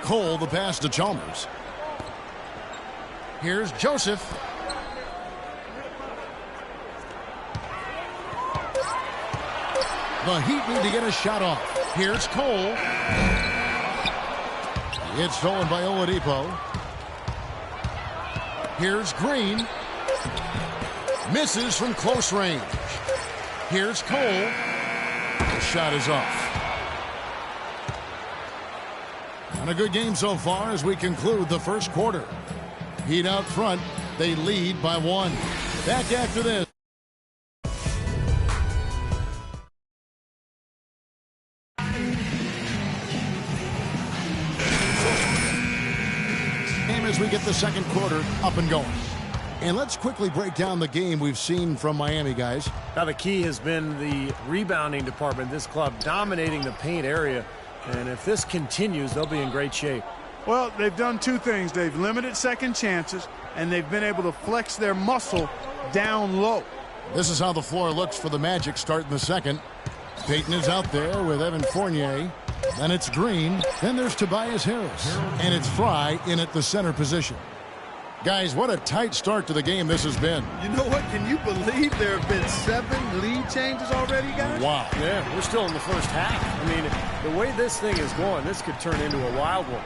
Cole, the pass to Chalmers. Here's Joseph. The Heat need to get a shot off. Here's Cole. It's stolen by Oladipo. Here's Green. Misses from close range. Here's Cole. The shot is off. And a good game so far as we conclude the first quarter. Heat out front. They lead by 1. Back after this. As we get the second quarter up and going. And let's quickly break down the game we've seen from Miami, guys. Now the key has been the rebounding department. This club dominating the paint area. And if this continues, they'll be in great shape. Well, they've done two things. They've limited second chances, and they've been able to flex their muscle down low. This is how the floor looks for the Magic starting the second. Payton is out there with Evan Fournier. Then it's Green. Then there's Tobias Harris. And it's Fry in at the center position. Guys, what a tight start to the game this has been. You know what? Can you believe there have been 7 lead changes already, guys? Wow. Yeah, we're still in the first half. I mean, the way this thing is going, this could turn into a wild one.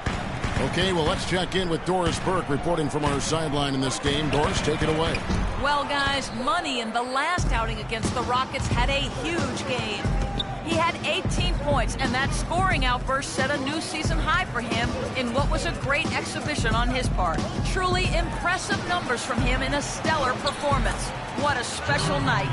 Okay, well, let's check in with Doris Burke reporting from our sideline in this game. Doris, take it away. Well, guys, Money in the last outing against the Rockets had a huge game. He had 18 points, and that scoring outburst set a new season high for him in what was a great exhibition on his part. Truly impressive numbers from him in a stellar performance. What a special night.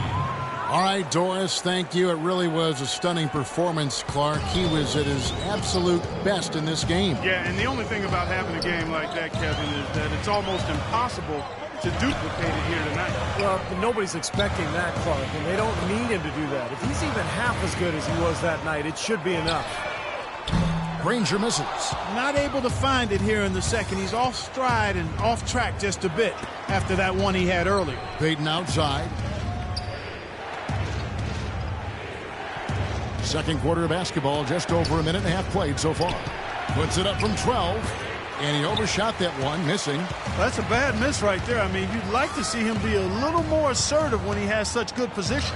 All right, Doris, thank you. It really was a stunning performance, Clark. He was at his absolute best in this game. Yeah, and the only thing about having a game like that, Kevin, is that it's almost impossible to duplicate it here tonight. Well, nobody's expecting that, Clark, and they don't need him to do that. If he's even half as good as he was that night, it should be enough. Granger misses. Not able to find it here in the second. He's off stride and off track just a bit after that one he had earlier. Payton outside. Second quarter of basketball, just over a minute and a half played so far. Puts it up from 12. And he overshot that one, missing. That's a bad miss right there. I mean, you'd like to see him be a little more assertive when he has such good position.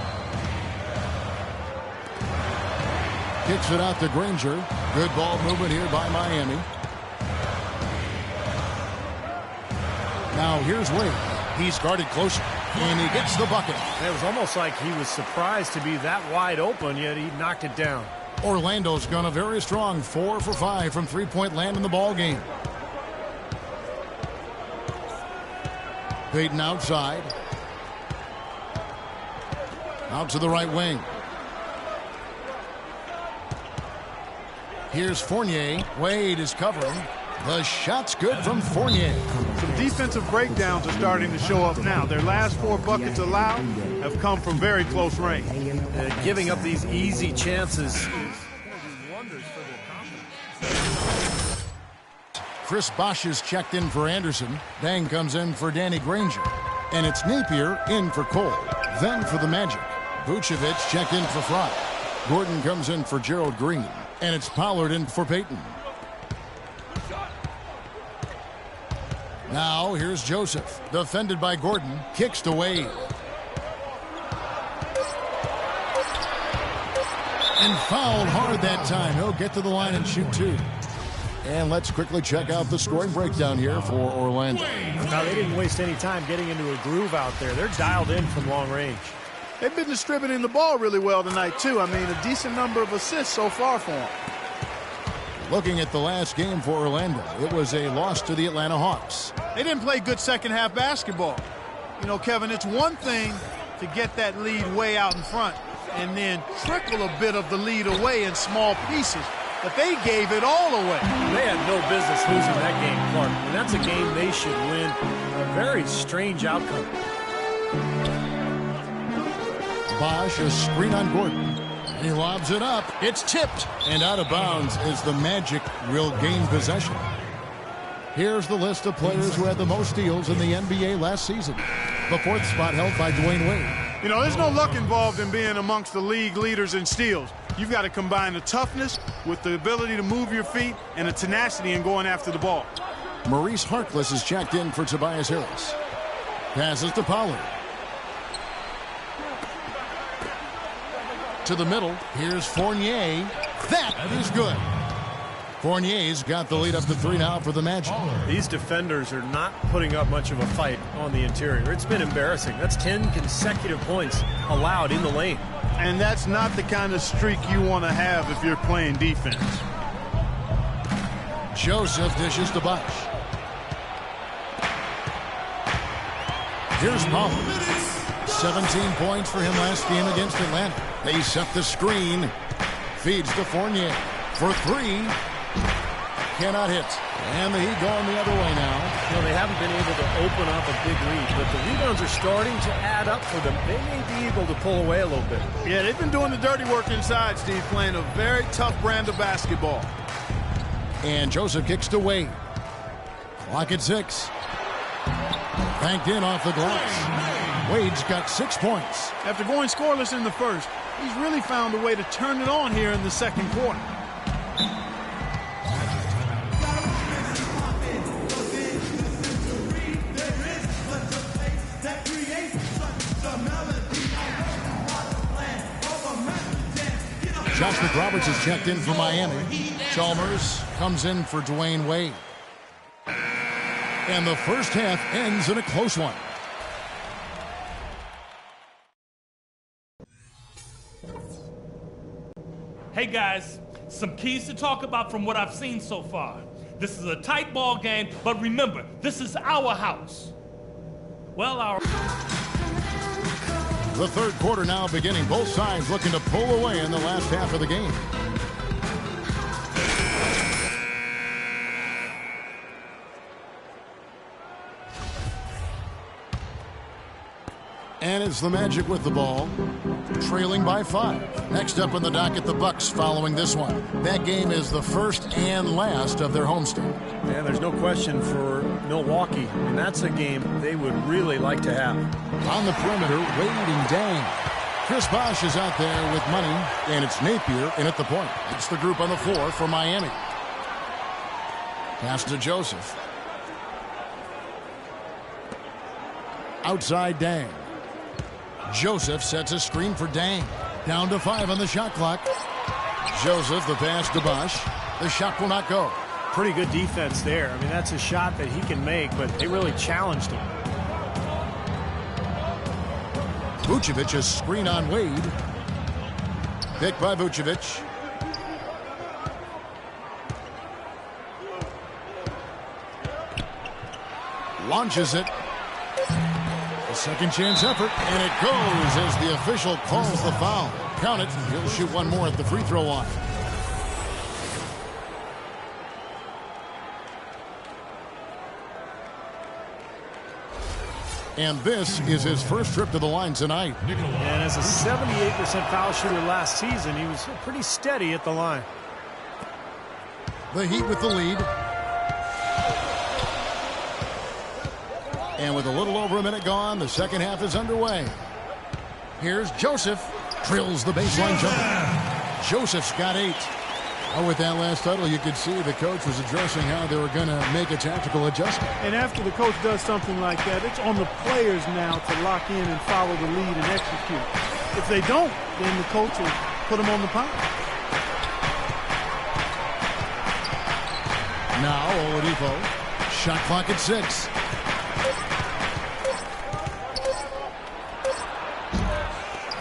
Kicks it out to Granger. Good ball movement here by Miami. Now here's Wade. He's guarded closer, and he gets the bucket. It was almost like he was surprised to be that wide open, yet he knocked it down. Orlando's gone a very strong 4 for 5 from three-point land in the ball game. Payton outside. Out to the right wing. Here's Fournier. Wade is covering. The shot's good from Fournier. Some defensive breakdowns are starting to show up now. Their last 4 buckets allowed have come from very close range. Giving up these easy chances. Chris Bosh is checked in for Anderson. Dang comes in for Danny Granger. And it's Napier in for Cole. Then for the Magic, Vucevic checked in for Fry. Gordon comes in for Gerald Green. And it's Pollard in for Payton. Now here's Joseph. Defended by Gordon. Kicks to Wade. And fouled hard that time. He'll get to the line and shoot 2. And let's quickly check out the scoring breakdown here for Orlando. Now, they didn't waste any time getting into a groove out there. They're dialed in from long range. They've been distributing the ball really well tonight, too. I mean, a decent number of assists so far for them. Looking at the last game for Orlando, it was a loss to the Atlanta Hawks. They didn't play good second-half basketball. You know, Kevin, it's one thing to get that lead way out in front and then trickle a bit of the lead away in small pieces. But they gave it all away. They had no business losing that game, Clark. And that's a game they should win. A very strange outcome. Bosh, a screen on Gordon. And he lobs it up. It's tipped. And out of bounds as the Magic will gain possession. Here's the list of players who had the most steals in the NBA last season. The 4th spot held by Dwayne Wade. You know, there's no luck involved in being amongst the league leaders in steals. You've got to combine the toughness with the ability to move your feet and the tenacity in going after the ball. Maurice Harkless is checked in for Tobias Harris. Passes to Pollard. To the middle. Here's Fournier. That is good. Fournier's got the lead up to 3 now for the Magic. These defenders are not putting up much of a fight on the interior. It's been embarrassing. That's 10 consecutive points allowed in the lane. And that's not the kind of streak you want to have if you're playing defense. Joseph dishes to Bosh. Here's Pollard. 17 points for him last game against Atlanta. They set the screen. Feeds to Fournier for 3. Cannot hit. And the Heat going the other way now. You know, they haven't been able to open up a big lead, but the rebounds are starting to add up for them. They may be able to pull away a little bit. Yeah, they've been doing the dirty work inside, Steve, playing a very tough brand of basketball. And Joseph kicks to Wade. Clock at 6. Banked in off the glass. Wade's got 6 points. After going scoreless in the first, he's really found a way to turn it on here in the second quarter. Josh McRoberts is checked in for Miami. Chalmers comes in for Dwayne Wade. And the first half ends in a close one. Hey guys, some keys to talk about from what I've seen so far. This is a tight ball game, but remember, this is our house. Well, our... The third quarter now beginning. Both sides looking to pull away in the last half of the game. And it's the Magic with the ball, trailing by 5. Next up on the docket, the Bucks following this one. That game is the first and last of their homestand. Yeah, there's no question for Milwaukee. And that's a game they would really like to have. On the perimeter, Wade and Dang. Chris Bosh is out there with money, and it's Napier in at the point. It's the group on the floor for Miami. Pass to Joseph. Outside Dang. Joseph sets a screen for Dang. Down to 5 on the shot clock. Joseph, the pass to Bosh. The shot will not go. Pretty good defense there. I mean, that's a shot that he can make, but they really challenged him. Vucevic, a screen on Wade. Picked by Vucevic. Launches it. A second chance effort, and it goes as the official calls the foul. Count it. He'll shoot one more at the free throw line. And this is his first trip to the line tonight. And as a 78% foul shooter last season, he was pretty steady at the line. The Heat with the lead. And with a little over a minute gone, the second half is underway. Here's Joseph. Drills the baseline jumper. Joseph's got 8. Oh, with that last huddle, you could see the coach was addressing how they were going to make a tactical adjustment. And after the coach does something like that, it's on the players now to lock in and follow the lead and execute. If they don't, then the coach will put them on the pound. Now, Oladipo. Shot clock at 6.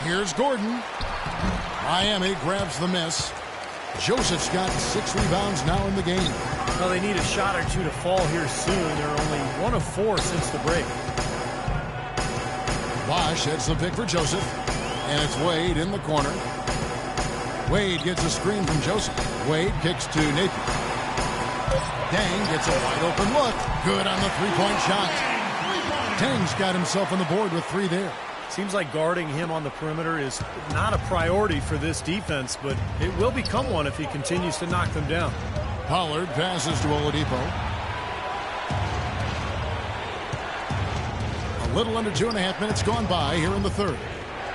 Here's Gordon. Miami grabs the miss. Joseph's got 6 rebounds now in the game. Well, they need a shot or two to fall here soon. They're only 1 of 4 since the break. Bosch heads the pick for Joseph. And it's Wade in the corner. Wade gets a screen from Joseph. Wade kicks to Napier. Dang gets a wide open look. Good on the three-point shot. Dang's got himself on the board with 3 there. Seems like guarding him on the perimeter is not a priority for this defense, but it will become one if he continues to knock them down. Pollard passes to Oladipo. A little under 2.5 minutes gone by here in the third.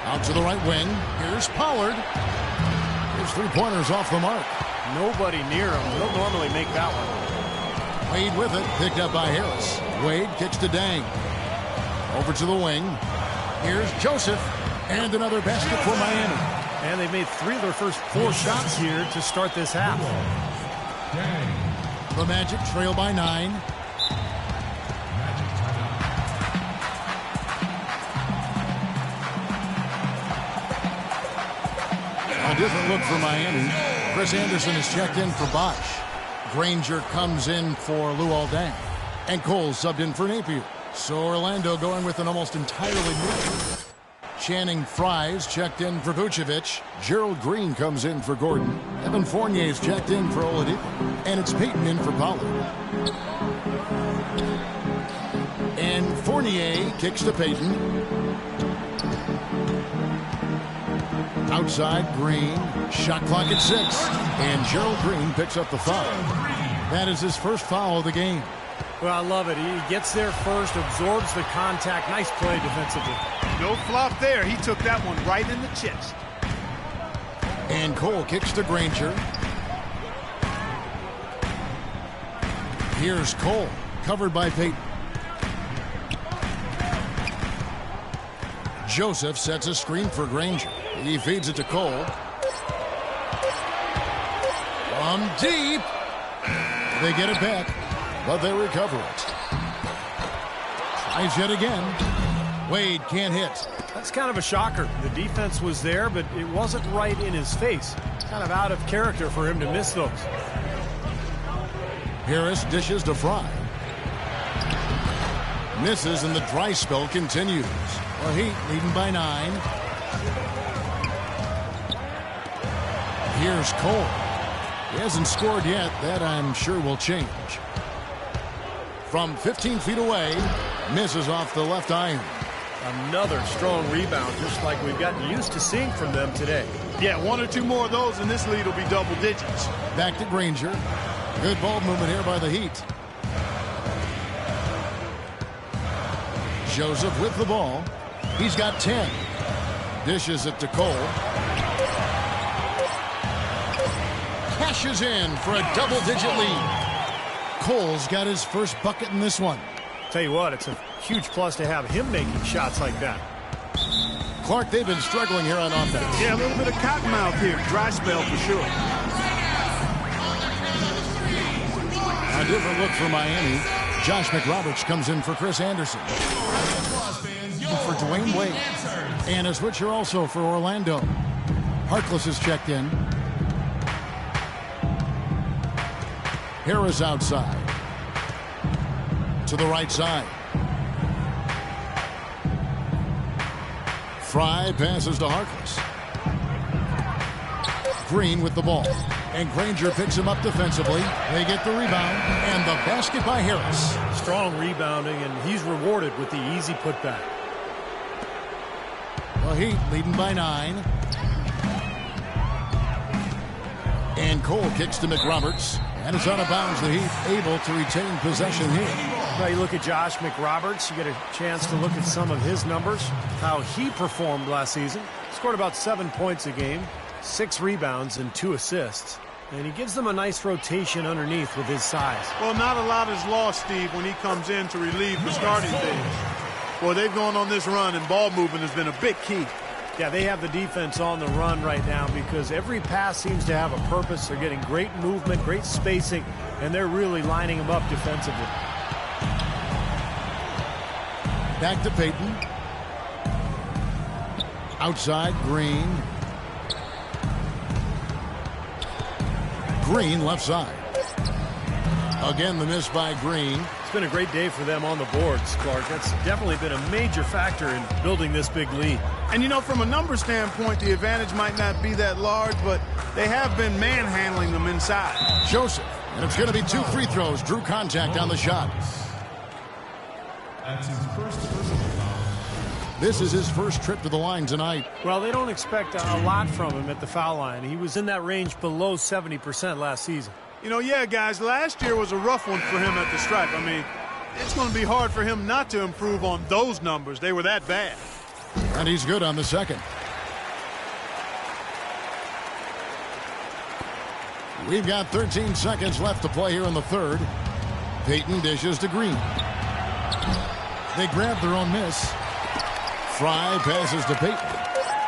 Out to the right wing. Here's Pollard. His 3-pointers off the mark. Nobody near him. He'll normally make that one. Wade with it. Picked up by Harris. Wade kicks to Dang. Over to the wing. Here's Joseph, and another basket for Miami. And they've made 3 of their first 4 shots here to start this half. The Magic trail by 9. A different look for Miami. Chris Anderson is checked in for Bosch. Granger comes in for Luol Deng. And Cole subbed in for Napier. So Orlando going with an almost entirely new. Channing Fries checked in for Vucevic. Gerald Green comes in for Gordon. Evan Fournier's checked in for Oladipo. And it's Peyton in for Pollard. And Fournier kicks to Peyton. Outside Green. Shot clock at 6. And Gerald Green picks up the foul. That is his first foul of the game. Well, I love it. He gets there first, absorbs the contact. Nice play defensively. No flop there. He took that one right in the chest. And Cole kicks to Granger. Here's Cole, covered by Peyton. Joseph sets a screen for Granger. He feeds it to Cole. From deep. They get it back, but they recover it. Tries yet again. Wade can't hit. That's kind of a shocker. The defense was there, but it wasn't right in his face. Kind of out of character for him to miss those. Harris dishes to Fry. Misses, and the dry spell continues. The Heat leading by 9. Here's Cole. He hasn't scored yet. That, I'm sure, will change. From 15 feet away, misses off the left iron. Another strong rebound, just like we've gotten used to seeing from them today. Yeah, 1 or 2 more of those, and this lead will be double digits. Back to Granger. Good ball movement here by the Heat. Joseph with the ball. He's got 10. Dishes it to Cole. Cashes in for a double-digit lead. Cole's got his first bucket in this one. Tell you what, it's a huge plus to have him making shots like that. Clark, they've been struggling here on offense. Yeah, a little bit of cottonmouth here. Dry spell for sure. A different look for Miami. Josh McRoberts comes in for Chris Anderson. For Dwayne Wade. And a switcher also for Orlando. Harkless is checked in. Harris outside. To the right side. Fry passes to Harkless. Green with the ball. And Granger picks him up defensively. They get the rebound, and the basket by Harris. Strong rebounding, and he's rewarded with the easy putback. The Heat leading by 9. And Cole kicks to McRoberts. And it's out of bounds. The Heat able to retain possession here. Now you look at Josh McRoberts. You get a chance to look at some of his numbers, how he performed last season. Scored about 7 points a game, 6 rebounds, and 2 assists. And he gives them a nice rotation underneath with his size. Well, not a lot is lost, Steve, when he comes in to relieve the starting bench. Well, they've gone on this run, and ball movement has been a big key. Yeah, they have the defense on the run right now because every pass seems to have a purpose. They're getting great movement, great spacing, and they're really lining them up defensively. Back to Payton. Outside, Green. Green left side. Again, the miss by Green. It's been a great day for them on the boards, Clark. That's definitely been a major factor in building this big lead. And, you know, from a number standpoint, the advantage might not be that large, but they have been manhandling them inside. Joseph, and it's going to be 2 free throws. Drew contact on the shot. That's his first personal foul. This is his first trip to the line tonight. Well, they don't expect a lot from him at the foul line. He was in that range below 70% last season. You know, yeah, guys, last year was a rough one for him at the stripe. I mean, it's going to be hard for him not to improve on those numbers. They were that bad. And he's good on the second. We've got 13 seconds left to play here in the third. Payton dishes to Green. They grab their own miss. Fry passes to Payton.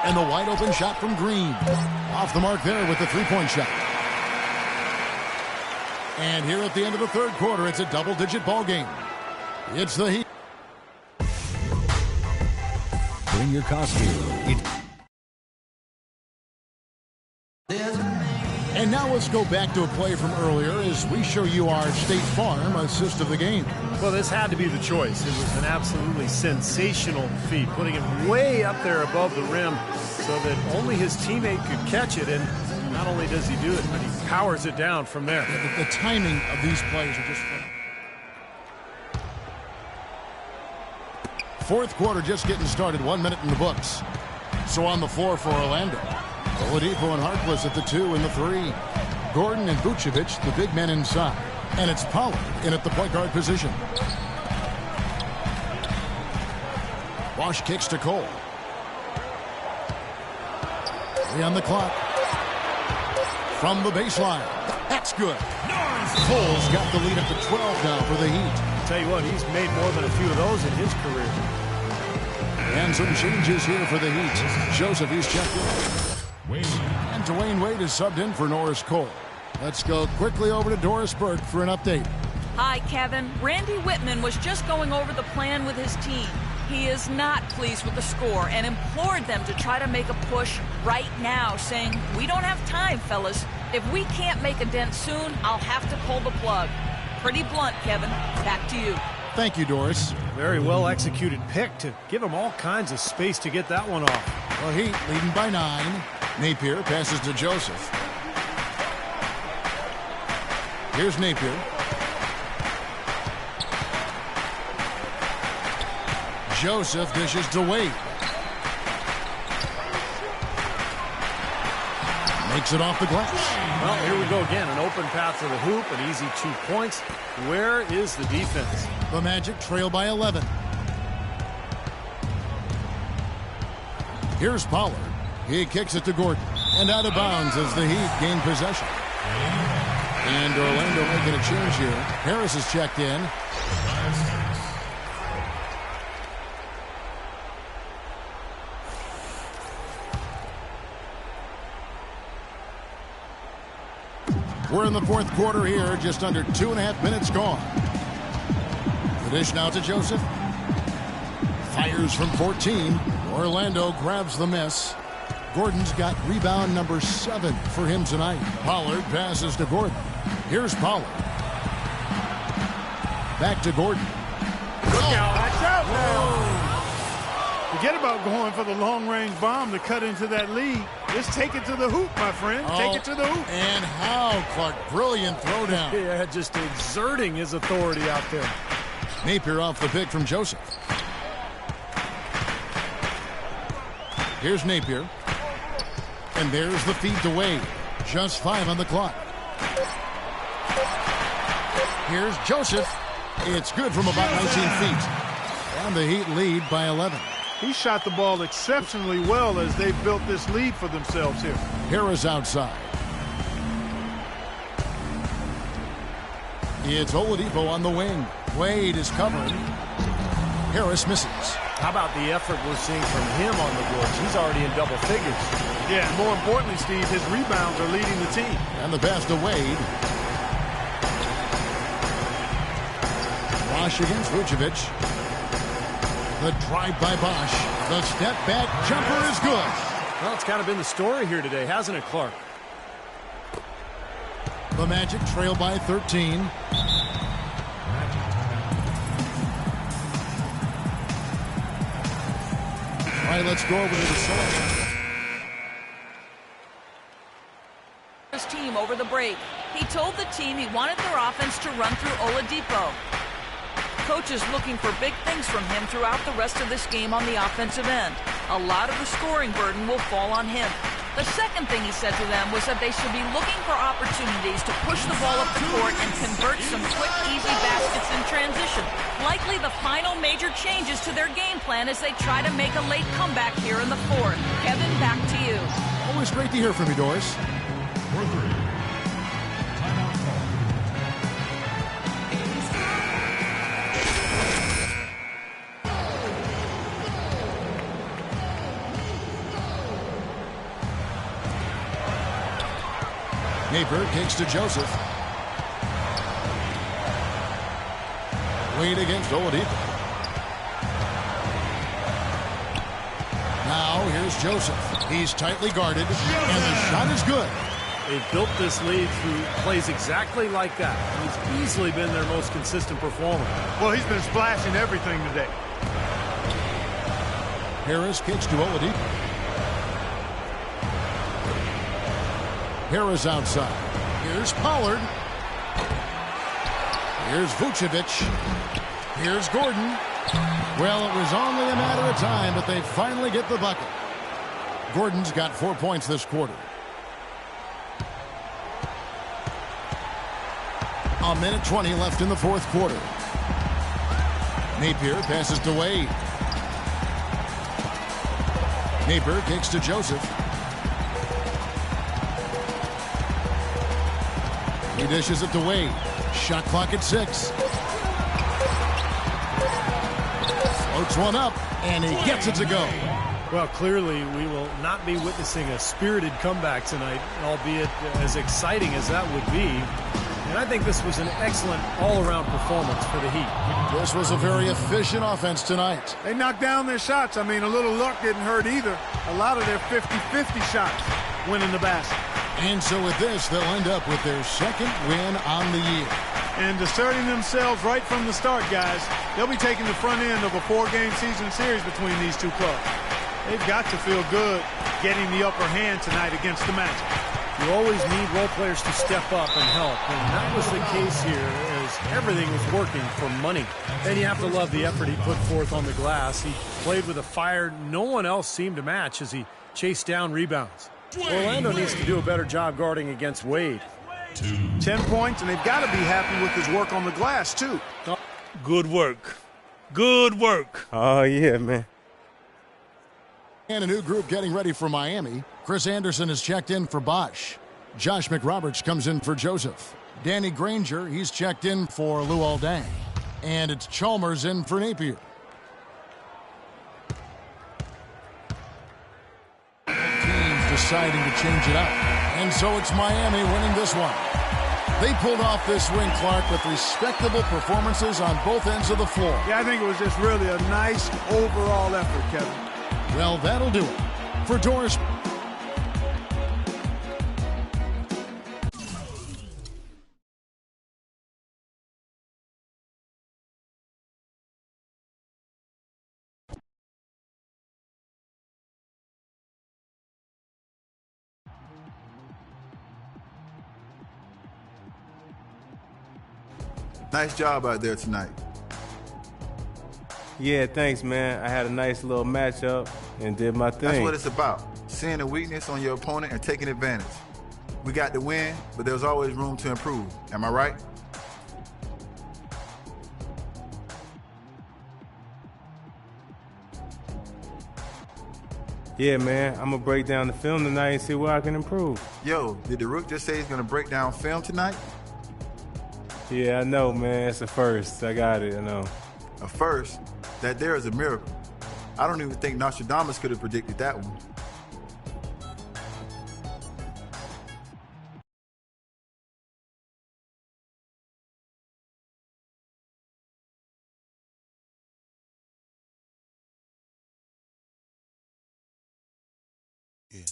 And the wide open shot from Green. Off the mark there with the three-point shot. And here at the end of the third quarter, it's a double-digit ball game. It's the Heat. Bring your costume. And now let's go back to a play from earlier as we show you our State Farm assist of the game. Well, this had to be the choice. It was an absolutely sensational feat, putting it way up there above the rim so that only his teammate could catch it. And not only does he do it, but he powers it down from there. The timing of these plays are just fun. Fourth quarter just getting started. 1 minute in the books. So on the floor for Orlando. Oladipo and Harkless at the 2 and the 3. Gordon and Vucevic, the big men inside. And it's Pollard in at the point guard position. Wash kicks to Cole. 3 on the clock. From the baseline. That's good. Cole's got the lead up to 12 now for the Heat. I'll tell you what, he's made more than a few of those in his career. And some changes here for the Heat. Joseph, he's checked in. And Dwayne Wade is subbed in for Norris Cole. Let's go quickly over to Doris Burke for an update. Hi, Kevin. Randy Whitman was just going over the plan with his team. He is not pleased with the score and implored them to try to make a push right now, saying, "We don't have time, fellas. If we can't make a dent soon, I'll have to pull the plug." Pretty blunt, Kevin. Back to you. Thank you, Doris. Very well executed pick to give him all kinds of space to get that one off. The Heat leading by 9. Napier passes to Joseph. Here's Napier. Joseph dishes to Wade. Makes it off the glass. Well, here we go again. An open path to the hoop, an easy 2 points. Where is the defense? The Magic trail by 11. Here's Pollard. He kicks it to Gordon. And out of bounds as the Heat gain possession. And Orlando making a change here. Harris is checked in. We're in the fourth quarter here, just under 2.5 minutes gone. The dish now to Joseph. Fires from 14. Orlando grabs the miss. Gordon's got rebound number 7 for him tonight. Pollard passes to Gordon. Here's Pollard. Back to Gordon. Look out. Watch out now. Forget about going for the long-range bomb to cut into that lead. Just take it to the hoop, my friend. Take it to the hoop. And how, Clark. Brilliant throwdown. Yeah, just exerting his authority out there. Napier off the pick from Joseph. Here's Napier. And there's the feed to Wade. Just 5 on the clock. Here's Joseph. It's good from about 19 feet. And the Heat lead by 11. He shot the ball exceptionally well as they've built this lead for themselves here. Harris outside. It's Oladipo on the wing. Wade is covering. Harris misses. How about the effort we're seeing from him on the boards? He's already in double figures. Yeah, and more importantly, Steve, his rebounds are leading the team. And the pass to Wade. Bosch against Vucevic. The drive by Bosch. The step back jumper is good. Well, it's kind of been the story here today, hasn't it, Clark? The Magic trail by 13. All right, let's go over to the side. His team over the break. He told the team he wanted their offense to run through Oladipo. Coach is looking for big things from him throughout the rest of this game on the offensive end. A lot of the scoring burden will fall on him. The second thing he said to them was that they should be looking for opportunities to push the ball up the court and convert some quick, easy baskets in transition. Likely the final major changes to their game plan as they try to make a late comeback here in the fourth. Kevin, back to you. Always great to hear from you, Doris. For 3. Timeout call. Napier kicks to Joseph. Wade against Oladipo. Now here's Joseph. He's tightly guarded, and the shot is good. They've built this lead through plays exactly like that. He's easily been their most consistent performer. Well, he's been splashing everything today. Harris kicks to Oladipo. Harris outside. Here's Pollard. Here's Vucevic. Here's Gordon. Well, it was only a matter of time, but they finally get the bucket. Gordon's got 4 points this quarter. A minute 20 left in the fourth quarter. Napier passes to Wade. Napier kicks to Joseph. He dishes it to Wade. Shot clock at 6. Floats one up, and he gets it to go. Well, clearly we will not be witnessing a spirited comeback tonight, albeit as exciting as that would be. And I think this was an excellent all-around performance for the Heat. This was a very efficient offense tonight. They knocked down their shots. I mean, a little luck didn't hurt either. A lot of their 50-50 shots went in the basket. And so with this, they'll end up with their second win on the year. And asserting themselves right from the start, guys. They'll be taking the front end of a 4-game season series between these two clubs. They've got to feel good getting the upper hand tonight against the Magic. You always need role players to step up and help, and that was the case here as everything was working for money. And you have to love the effort he put forth on the glass. He played with a fire no one else seemed to match as he chased down rebounds. Orlando needs to do a better job guarding against Wade. 10 points, and they've got to be happy with his work on the glass, too. Good work. Good work. Oh, yeah, man. And a new group getting ready for Miami. Chris Anderson has checked in for Bosch. Josh McRoberts comes in for Joseph. Danny Granger, he's checked in for Luol Deng. And it's Chalmers in for Napier. Teams deciding to change it up. And so it's Miami winning this one. They pulled off this win, Clark, with respectable performances on both ends of the floor. Yeah, I think it was just really a nice overall effort, Kevin. Well, that'll do it. For Doris Nice job out there tonight. Yeah, thanks, man. I had a nice little matchup and did my thing. That's what it's about. Seeing a weakness on your opponent and taking advantage. We got the win, but there's always room to improve. Am I right? Yeah, man. I'm going to break down the film tonight and see where I can improve. Yo, did the Rook just say he's going to break down film tonight? Yeah, I know, man. It's a first. I got it, I know. A first? That there is a miracle. I don't even think Nostradamus could have predicted that one. Yeah,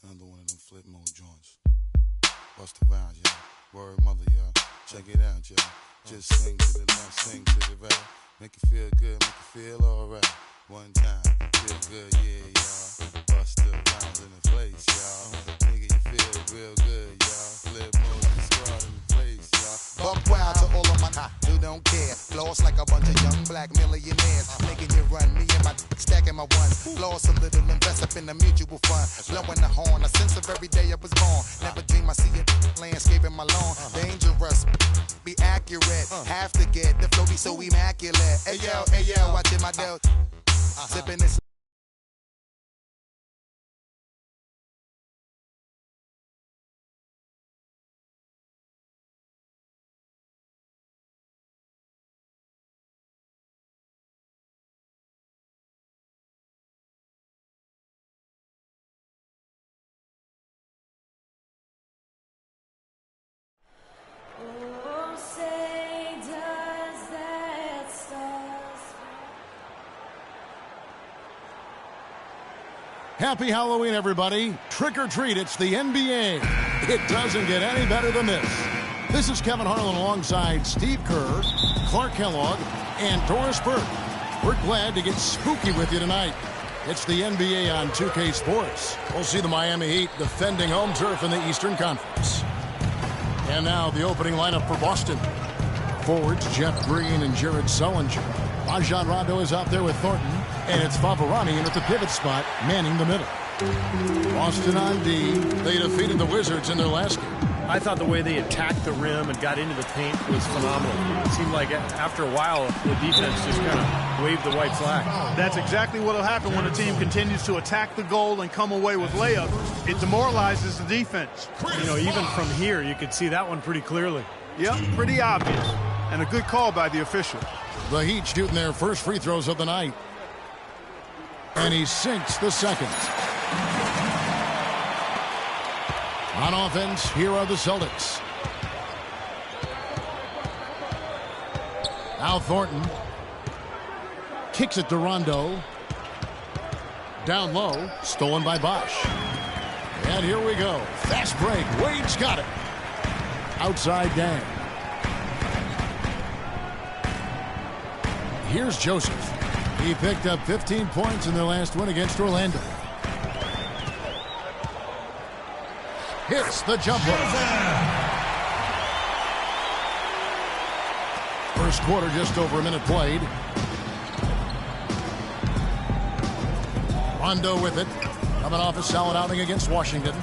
another one of them flip mode joints. Bust around, y'all. Word mother, y'all. Check it out, y'all. Just swing to the left, swing to the right. Make you feel good, make you feel alright. One time, feel good, yeah, y'all. Bust the rounds in the place, y'all. Nigga, you feel real good, y'all. Flip mode, the squad in the place, y'all. Buck wild to all of my who don't care. Floss like a bunch of young black millionaires. Making you run, me and my stacking my ones. Floss a little, invest up in the mutual fund. Blowing the horn, a sense of every day I was born. Never dream I see it landscaping my lawn. Dangerous, be accurate. Have to get the flow be so immaculate. Hey yo, watching my deal. Sipping this. Happy Halloween, everybody. Trick or treat, it's the NBA. It doesn't get any better than this. This is Kevin Harlan alongside Steve Kerr, Clark Kellogg, and Doris Burke. We're glad to get spooky with you tonight. It's the NBA on 2K Sports. We'll see the Miami Heat defending home turf in the Eastern Conference. And now the opening lineup for Boston. Forwards Jeff Green and Jared Sullinger. Rajon Rondo is out there with Thornton, and it's Favorani in at the pivot spot, manning the middle. Boston on D. They defeated the Wizards in their last game. I thought the way they attacked the rim and got into the paint was phenomenal. It seemed like after a while, the defense just kind of waved the white flag. That's exactly what will happen when a team continues to attack the goal and come away with layups. It demoralizes the defense. You know, even from here, you could see that one pretty clearly. Yep, pretty obvious. And a good call by the official. The Heat shooting their first free throws of the night. And he sinks the second. On offense, here are the Celtics. Now Thornton. Kicks it to Rondo. Down low, stolen by Bosch. And here we go. Fast break. Wade's got it. Outside Dang. Here's Joseph. He picked up 15 points in their last win against Orlando. Hits the jumper. First quarter, just over a minute played. Rondo with it. Coming off a solid outing against Washington.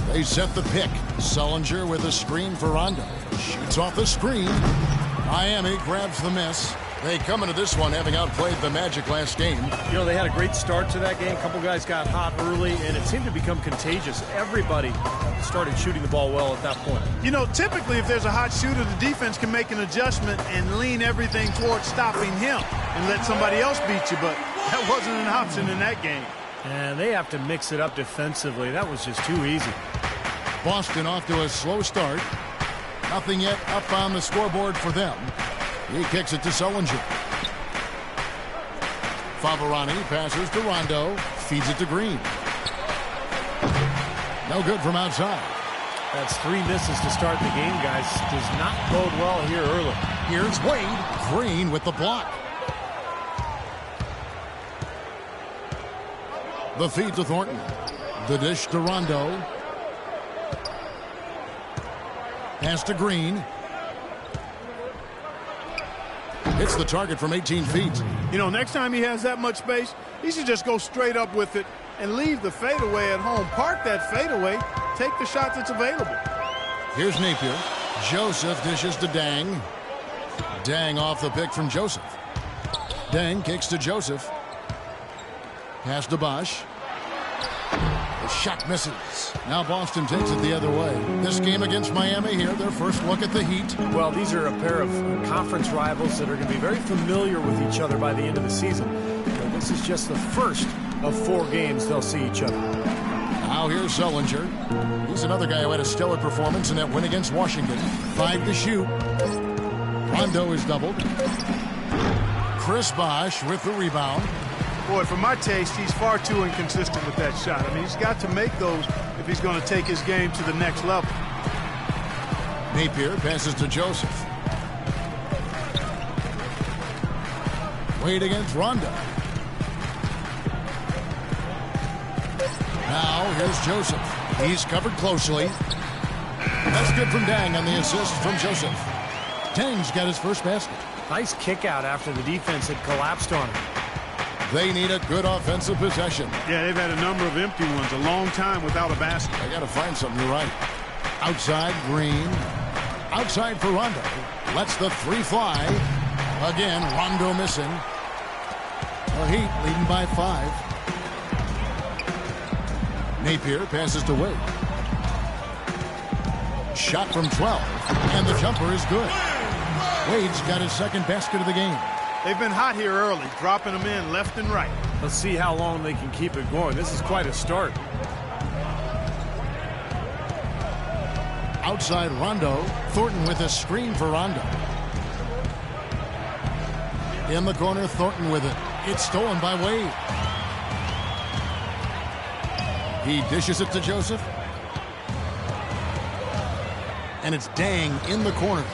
They set the pick. Sullinger with a screen for Rondo. Shoots off the screen. Miami grabs the miss. They come into this one having outplayed the Magic last game. You know, they had a great start to that game. A couple guys got hot early, and it seemed to become contagious. Everybody started shooting the ball well at that point. You know, typically if there's a hot shooter, the defense can make an adjustment and lean everything towards stopping him and let somebody else beat you, but that wasn't an option in that game. And they have to mix it up defensively. That was just too easy. Boston off to a slow start. Nothing yet up on the scoreboard for them. He kicks it to Sullinger. Favorani passes to Rondo. Feeds it to Green. No good from outside. That's 3 misses to start the game, guys. Does not bode well here early. Here's Wade. Green with the block. The feed to Thornton. The dish to Rondo. Pass to Green. hits the target from 18 feet. You know, next time he has that much space, he should just go straight up with it and leave the fadeaway at home. Park that fadeaway, take the shot that's available. Here's Napier. Joseph dishes to Dang. Dang off the pick from Joseph. Dang kicks to Joseph. Pass to Bosch. The shot misses. Now Boston takes it the other way. This game against Miami here, their first look at the Heat. Well, these are a pair of conference rivals that are going to be very familiar with each other by the end of the season. But this is just the first of 4 games they'll see each other. Now here's Sullinger. He's another guy who had a stellar performance in that win against Washington. 5 to shoot. Rondo is doubled. Chris Bosh with the rebound. Boy, for my taste, he's far too inconsistent with that shot. I mean, he's got to make those if he's going to take his game to the next level. Napier passes to Joseph. Wade against Rondo. Now here's Joseph. He's covered closely. That's good from Dang on the assist from Joseph. Dang's got his first basket. Nice kick out after the defense had collapsed on him. They need a good offensive possession. Yeah, they've had a number of empty ones, a long time without a basket. They got to find something. You're right. Outside, Green. Outside for Rondo. Lets the 3 fly. Again, Rondo missing. The Heat leading by 5. Napier passes to Wade. Shot from 12. And the jumper is good. Wade's got his second basket of the game. They've been hot here early, dropping them in left and right. Let's see how long they can keep it going. This is quite a start. Outside Rondo. Thornton with a screen for Rondo. In the corner, Thornton with it. It's stolen by Wade. He dishes it to Joseph. And it's Dang in the corner.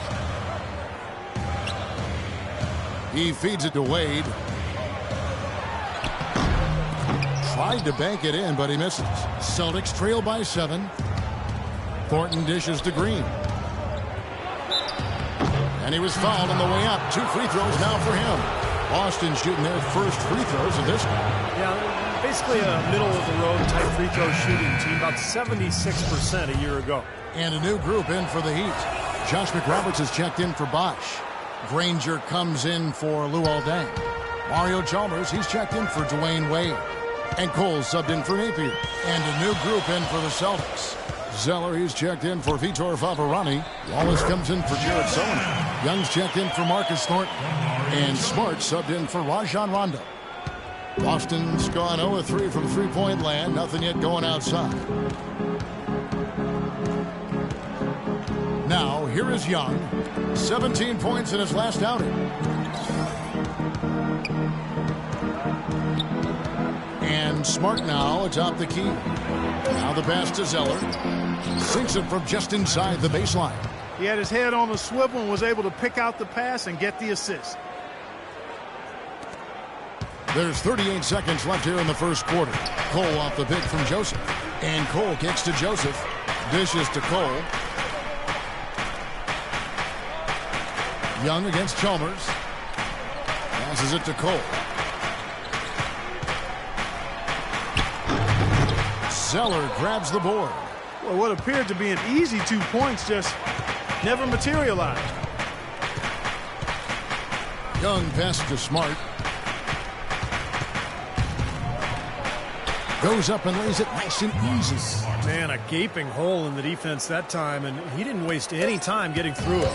He feeds it to Wade. Tried to bank it in, but he misses. Celtics trail by 7. Thornton dishes to Green. And he was fouled on the way up. 2 free throws now for him. Boston shooting their first free throws of this game. Yeah, basically a middle-of-the-road type free throw shooting team, about 76% a year ago. And a new group in for the Heat. Josh McRoberts has checked in for Bosch. Granger comes in for Luol Deng. Mario Chalmers, he's checked in for Dwayne Wade. And Cole subbed in for Napier. And a new group in for the Celtics. Zeller, he's checked in for Vitor Favarani. Wallace comes in for Jared Sullivan. Young's checked in for Marcus Thornton. And Smart subbed in for Rajon Rondo. Boston's gone 0-3 from three-point land. Nothing yet going outside. Now, here is Young. 17 points in his last outing. And Smart now atop the key. Now the pass to Zeller. Sinks it from just inside the baseline. He had his head on the swivel and was able to pick out the pass and get the assist. There's 38 seconds left here in the first quarter. Cole off the pick from Joseph. And Cole kicks to Joseph. Dishes to Cole. Young against Chalmers. Passes it to Cole. Zeller grabs the board. Well, what appeared to be an easy 2 points just never materialized. Young passes to Smart. Goes up and lays it nice and easy. Man, a gaping hole in the defense that time, and he didn't waste any time getting through it.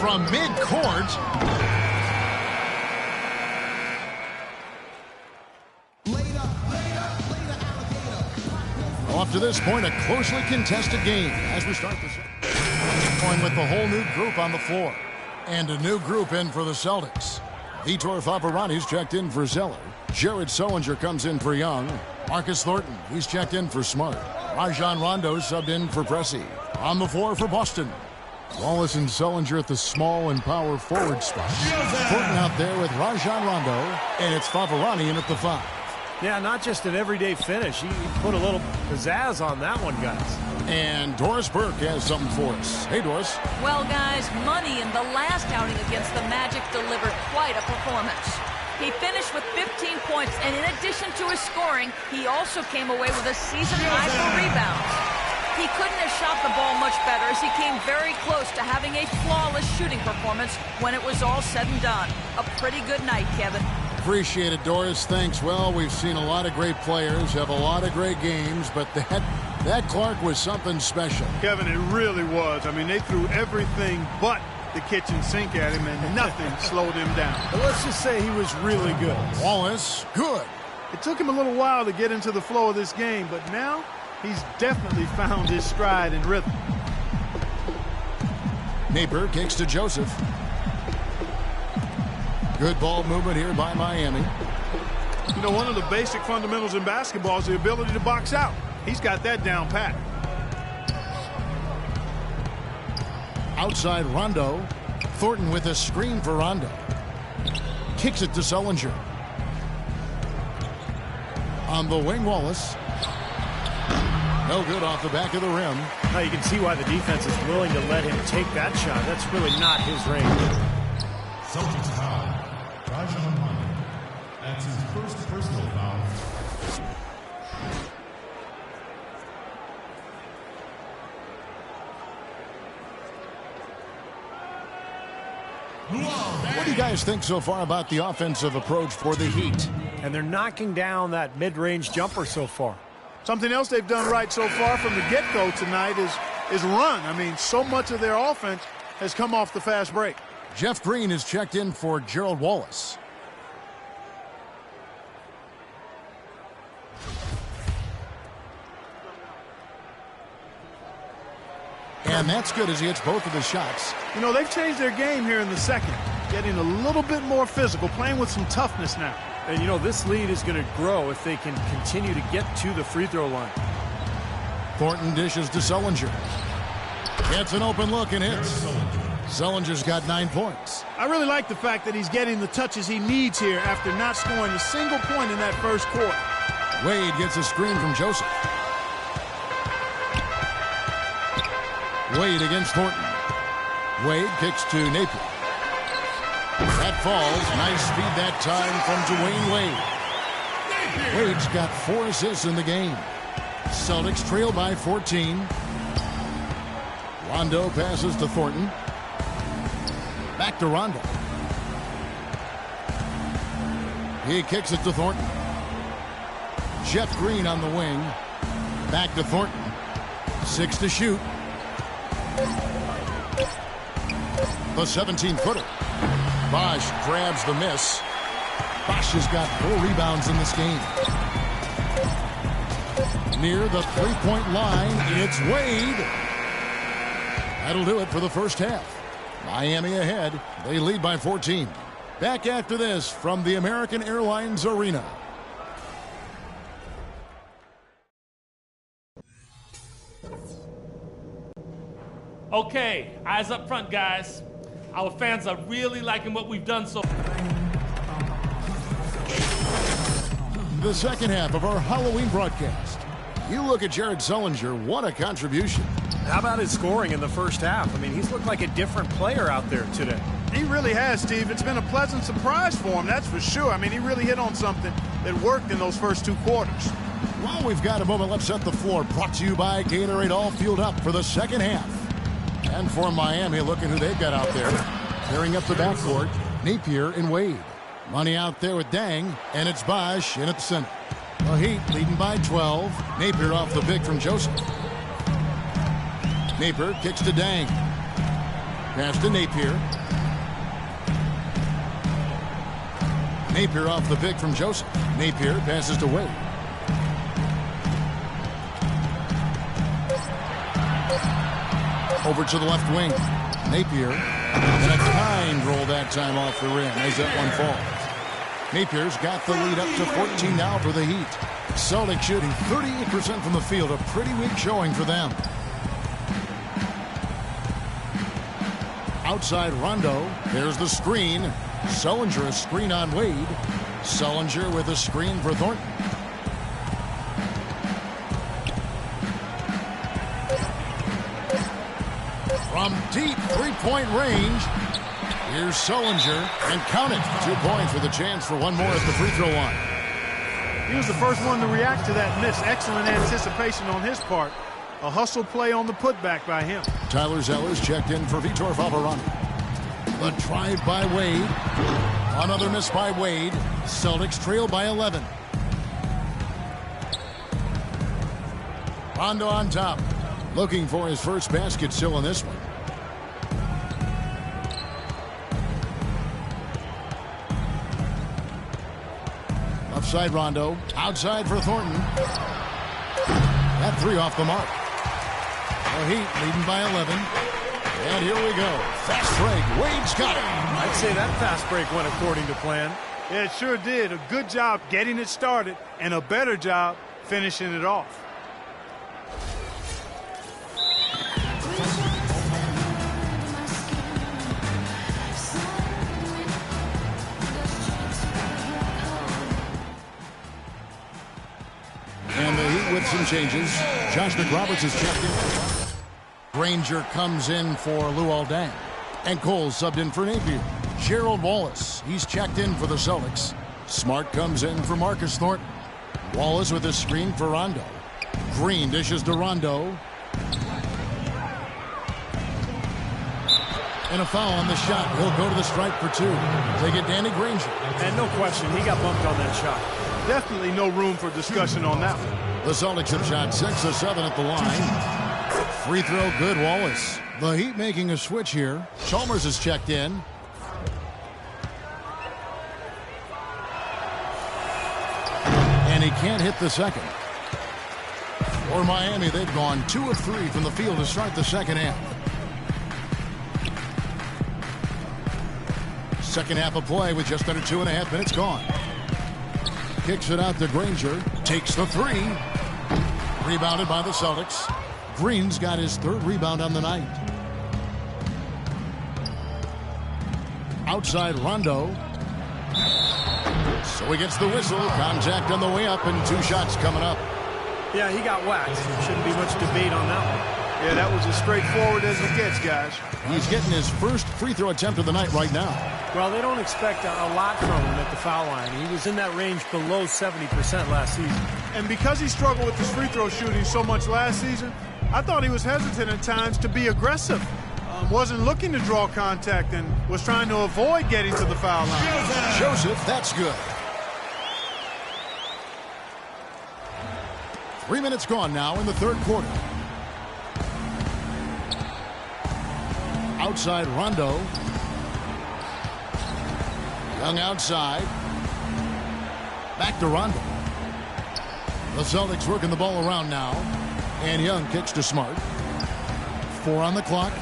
From midcourt. Up to this point, a closely contested game as we start this. Going with the whole new group on the floor. And a new group in for the Celtics. Vitor Favarani's checked in for Zeller. Jared Sullinger comes in for Young. Marcus Thornton, he's checked in for Smart. Rajon Rondo subbed in for Pressey. On the floor for Boston. Wallace and Sullinger at the small and power forward spot. Thornton out there with Rajon Rondo. And it's Favarani in at the 5. Yeah, not just an everyday finish. He put a little pizzazz on that one, guys. And Doris Burke has something for us. Hey, Doris. Well, guys, Money in the last outing against the Magic delivered quite a performance. He finished with 15 points, and in addition to his scoring, he also came away with a season high for rebounds. He couldn't have shot the ball much better as he came very close to having a flawless shooting performance when it was all said and done. A pretty good night, Kevin. Appreciate it, Doris. Thanks. Well, we've seen a lot of great players have a lot of great games, but that Clark was something special. Kevin, it really was. I mean, they threw everything but the kitchen sink at him, and nothing slowed him down. But let's just say he was really good. Wallace, good. It took him a little while to get into the flow of this game, but now he's definitely found his stride and rhythm. Napier kicks to Joseph. Good ball movement here by Miami. You know, one of the basic fundamentals in basketball is the ability to box out. He's got that down pat. Outside Rondo. Thornton with a screen for Rondo. Kicks it to Sullinger. On the wing, Wallace. No good off the back of the rim. Now you can see why the defense is willing to let him take that shot. That's really not his range. Celtics foul. Rajon Rondo. That's his first personal foul. What do you guys think so far about the offensive approach for the Heat? And they're knocking down that mid-range jumper so far. Something else they've done right so far from the get-go tonight is run. I mean, so much of their offense has come off the fast break. Jeff Green is checked in for Gerald Wallace. And that's good as he hits both of his shots. You know, they've changed their game here in the second, getting a little bit more physical, playing with some toughness now. And, you know, this lead is going to grow if they can continue to get to the free throw line. Thornton dishes to Sullinger. Gets an open look and hits. Sullinger's got 9 points. I really like the fact that he's getting the touches he needs here after not scoring a single point in that first quarter. Wade gets a screen from Joseph. Wade against Thornton. Wade kicks to Napier. That falls. Nice speed that time from Dwayne Wade. Wade's got 4 assists in the game. Celtics trail by 14. Rondo passes to Thornton. Back to Rondo. He kicks it to Thornton. Jeff Green on the wing. Back to Thornton. 6 to shoot. The 17-footer. Bosch grabs the miss. Bosch has got 4 rebounds in this game. Near the three-point line, it's Wade. That'll do it for the first half. Miami ahead. They lead by 14. Back after this from the American Airlines Arena. Okay, eyes up front, guys. Our fans are really liking what we've done so far. The second half of our Halloween broadcast. You look at Jared Sullinger, what a contribution. How about his scoring in the first half? I mean, he's looked like a different player out there today. He really has, Steve. It's been a pleasant surprise for him, that's for sure. I mean, he really hit on something that worked in those first 2 quarters. Well, we've got a moment. Let's set the floor. Brought to you by Gatorade, all fueled up for the second half. And for Miami, look at who they've got out there. Tearing up the backcourt, Napier and Wade. Money out there with Dang, and it's Bosch in at the center. The Heat leading by 12. Napier off the pick from Joseph. Napier kicks to Dang. Pass to Napier. Napier off the pick from Joseph. Napier passes to Wade. Over to the left wing. Napier. And a kind roll that time off the rim as that one falls. Napier's got the lead up to 14 now for the Heat. Celtics shooting 38% from the field. A pretty weak showing for them. Outside Rondo. There's the screen. Sullinger a screen on Wade. Sullinger with a screen for Thornton. From deep three-point range, here's Sullinger, and count it. 2 points with a chance for one more at the free throw line. He was the first one to react to that miss. Excellent anticipation on his part. A hustle play on the putback by him. Tyler Zeller's checked in for Vitor Favarani. The drive by Wade. Another miss by Wade. Celtics trail by 11. Rondo on top. Looking for his first basket still in this one. Side Rondo, outside for Thornton. That three off the mark. The Heat leading by 11. And here we go. Fast break. Wade's got it. I'd say that fast break went according to plan. Yeah, it sure did. A good job getting it started and a better job finishing it off. And the Heat with some changes. Josh McRoberts is checked in. Granger comes in for Lou Aldang. And Cole subbed in for Napier. Gerald Wallace, he's checked in for the Celtics. Smart comes in for Marcus Thornton. Wallace with a screen for Rondo. Green dishes to Rondo. And a foul on the shot. He'll go to the stripe for two. They get Danny Granger. And no question, he got bumped on that shot. Definitely no room for discussion on that one. The Celtics have shot 6 of 7 at the line. Free throw good, Wallace. The Heat making a switch here. Chalmers is checked in. And he can't hit the second. For Miami, they've gone 2 of 3 from the field to start the second half. Second half of play with just under 2.5 minutes gone. Kicks it out to Granger. Takes the three. Rebounded by the Celtics. Green's got his 3rd rebound on the night. Outside Rondo. So he gets the whistle. Contact on the way up and 2 shots coming up. Yeah, he got whacked. Shouldn't be much debate on that one. Yeah, that was as straightforward as it gets, guys. He's getting his first free throw attempt of the night right now. Well, they don't expect a lot from him at the foul line. He was in that range below 70% last season. And because he struggled with his free throw shooting so much last season, I thought he was hesitant at times to be aggressive. Wasn't looking to draw contact and was trying to avoid getting to the foul line. Joseph, that's good. 3 minutes gone now in the 3rd quarter. Outside Rondo. Young outside. Back to Rondo. The Celtics working the ball around now. And Young kicks to Smart. 4 on the clock.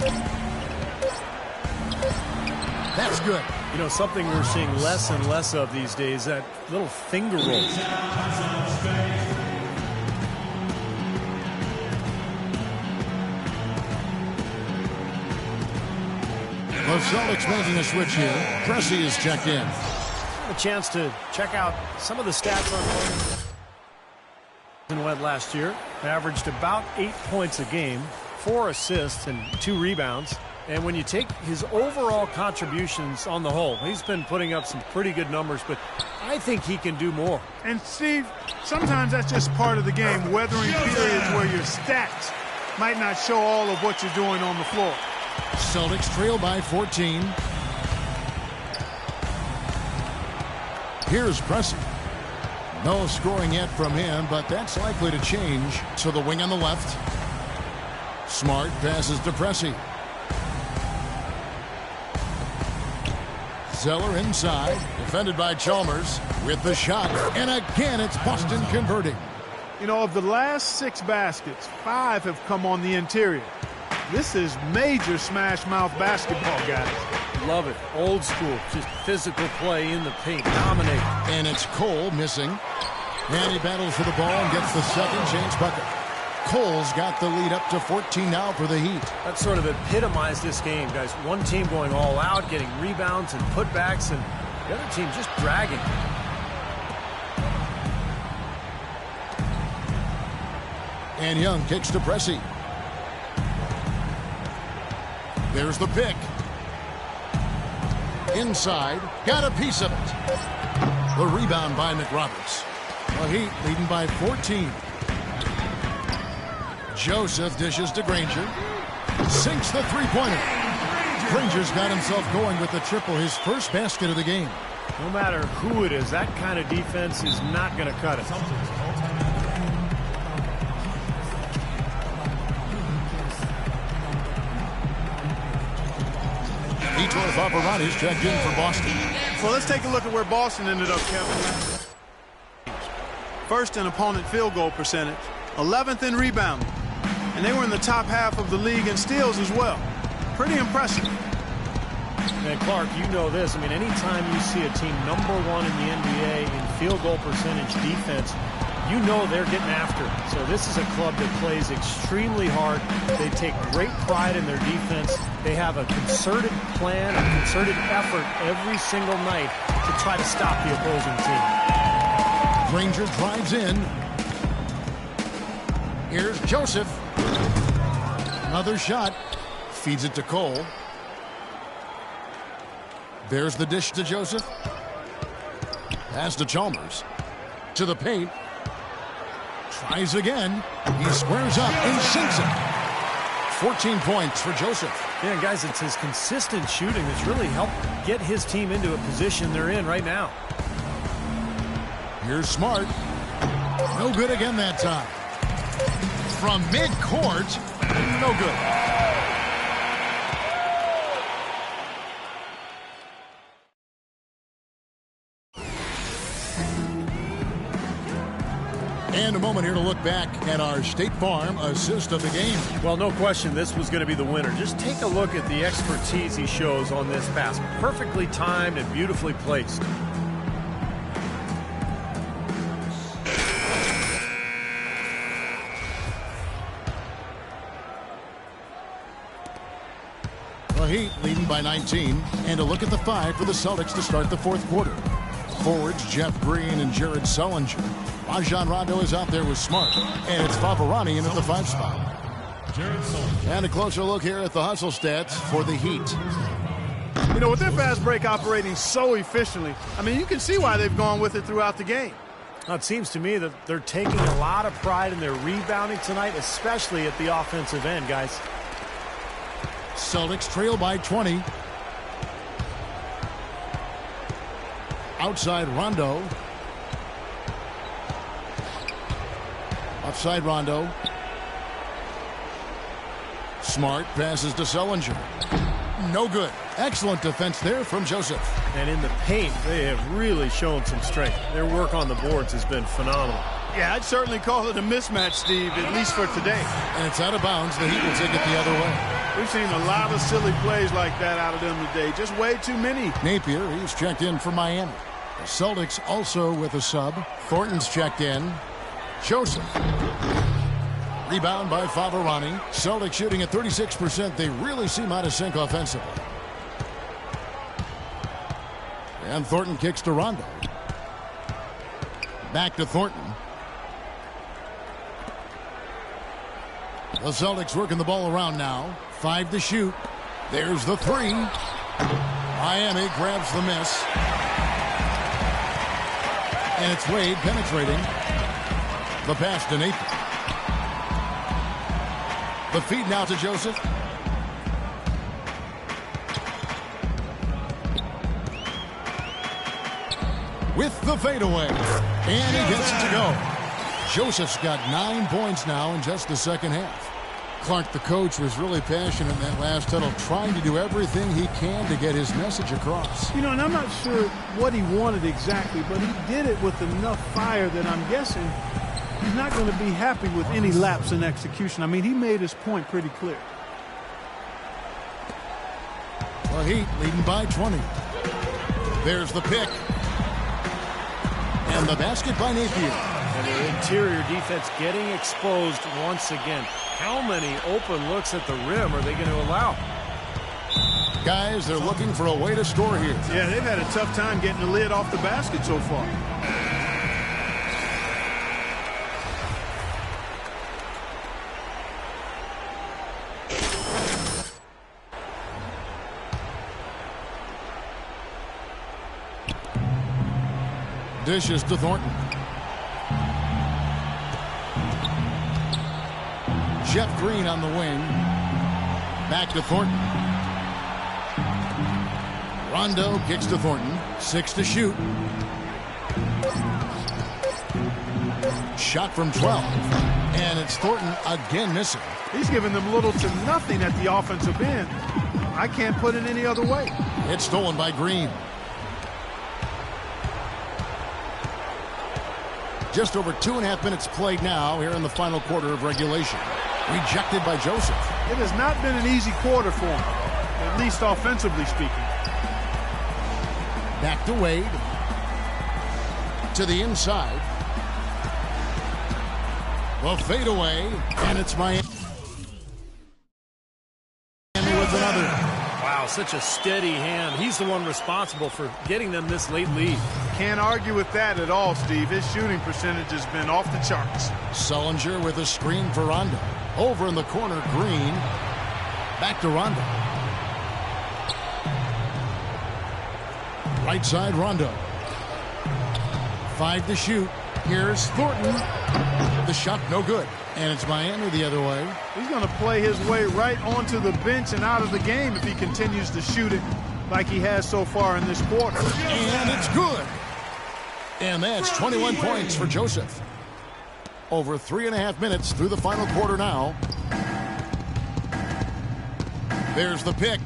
That's good. You know, something we're seeing less and less of these days, that little finger roll. The Celtics making a switch here. Pressey is checked in. A chance to check out some of the stats on went last year. Averaged about 8 points a game, 4 assists and 2 rebounds. And when you take his overall contributions on the whole, he's been putting up some pretty good numbers, but I think he can do more. And Steve, sometimes that's just part of the game, weathering periods where your stats might not show all of what you're doing on the floor. Celtics trail by 14. Here's Pressey. No scoring yet from him, but that's likely to change. To the wing on the left. Smart passes to Pressey. Zeller inside, defended by Chalmers with the shot. And again, it's Boston converting. You know, of the last 6 baskets, 5 have come on the interior. This is major smash mouth basketball, guys. Love it. Old school. Just physical play in the paint. Dominate. And it's Cole missing. And he battles for the ball and gets the second chance bucket. Cole's got the lead up to 14 now for the Heat. That sort of epitomized this game, guys. One team going all out, getting rebounds and putbacks, and the other team just dragging. And Young kicks to Pressey. There's the pick. Inside, got a piece of it. The rebound by McRoberts. The Heat leading by 14. Joseph dishes to Granger. Sinks the three-pointer. Granger's got himself going with the triple, his first basket of the game. No matter who it is, that kind of defense is not going to cut it. Ettore Favarani's checked in for Boston. So let's take a look at where Boston ended up, Kevin. First in opponent field goal percentage, 11th in rebounding, and they were in the top half of the league in steals as well. Pretty impressive. And Clark, you know this. I mean, anytime you see a team #1 in the NBA in field goal percentage defense, you know they're getting after it. So this is a club that plays extremely hard. They take great pride in their defense. They have a concerted plan, a concerted effort every single night to try to stop the opposing team. Granger drives in. Here's Joseph. Another shot. Feeds it to Cole. There's the dish to Joseph. Pass to Chalmers. To the paint. Tries again. He squares up and sinks it. 14 points for Joseph. Yeah, guys, it's his consistent shooting that's really helped get his team into a position they're in right now. Here's Smart. No good again that time. From midcourt, no good. And a moment here to look back at our State Farm assist of the game. Well, no question this was going to be the winner. Just take a look at the expertise he shows on this pass. Perfectly timed and beautifully placed. The Heat leading by 19. And a look at the 5 for the Celtics to start the fourth quarter. Forwards Jeff Green and Jared Sullinger. Rajon Rondo is out there with Smart. And it's Favarani in at the 5 spot. And a closer look here at the hustle stats for the Heat. You know, with their fast break operating so efficiently, I mean, you can see why they've gone with it throughout the game. Now, it seems to me that they're taking a lot of pride in their rebounding tonight, especially at the offensive end, guys. Celtics trail by 20. Outside Rondo. Offside Rondo. Smart passes to Sullinger. No good. Excellent defense there from Joseph. And in the paint, they have really shown some strength. Their work on the boards has been phenomenal. Yeah, I'd certainly call it a mismatch, Steve, at least for today. And it's out of bounds. The Heat will take it the other way. We've seen a lot of silly plays like that out of them today. Just way too many. Napier, he's checked in for Miami. The Celtics also with a sub. Thornton's checked in. Joseph. Rebound by Favarani. Celtics shooting at 36%. They really seem out of sync offensively. And Thornton kicks to Rondo. Back to Thornton. The Celtics working the ball around now. 5 to shoot. There's the 3. Miami grabs the miss. And it's Wade penetrating. The pass to Napier. The feed now to Joseph. With the fadeaway. And he gets it to go. Joseph's got 9 points now in just the second half. Clark, the coach, was really passionate in that last huddle, trying to do everything he can to get his message across. You know, and I'm not sure what he wanted exactly, but he did it with enough fire that I'm guessing he's not going to be happy with any lapse in execution. I mean, he made his point pretty clear. The Heat leading by 20. There's the pick. And the basket by Napier. And their interior defense getting exposed once again. How many open looks at the rim are they going to allow? Guys, they're looking for a way to score here. Yeah, they've had a tough time getting the lid off the basket so far. Dishes to Thornton. Jeff Green on the wing. Back to Thornton. Rondo kicks to Thornton. 6 to shoot. Shot from 12. And it's Thornton again missing. He's giving them little to nothing at the offensive end. I can't put it any other way. It's stolen by Green. Just over 2.5 minutes played now here in the final quarter of regulation. Rejected by Joseph. It has not been an easy quarter for him, at least offensively speaking. Back to Wade. To the inside. The fadeaway, and it's Miami with another. Wow, such a steady hand. He's the one responsible for getting them this late lead. Can't argue with that at all, Steve. His shooting percentage has been off the charts. Sullinger with a screen for Rondo. Over in the corner, Green. Back to Rondo. Right side, Rondo. 5 to shoot. Here's Thornton. The shot no good. And it's Miami the other way. He's going to play his way right onto the bench and out of the game if he continues to shoot it like he has so far in this quarter. And it's good. And that's 21 points for Joseph. Over 3.5 minutes through the final quarter now. There's the pick.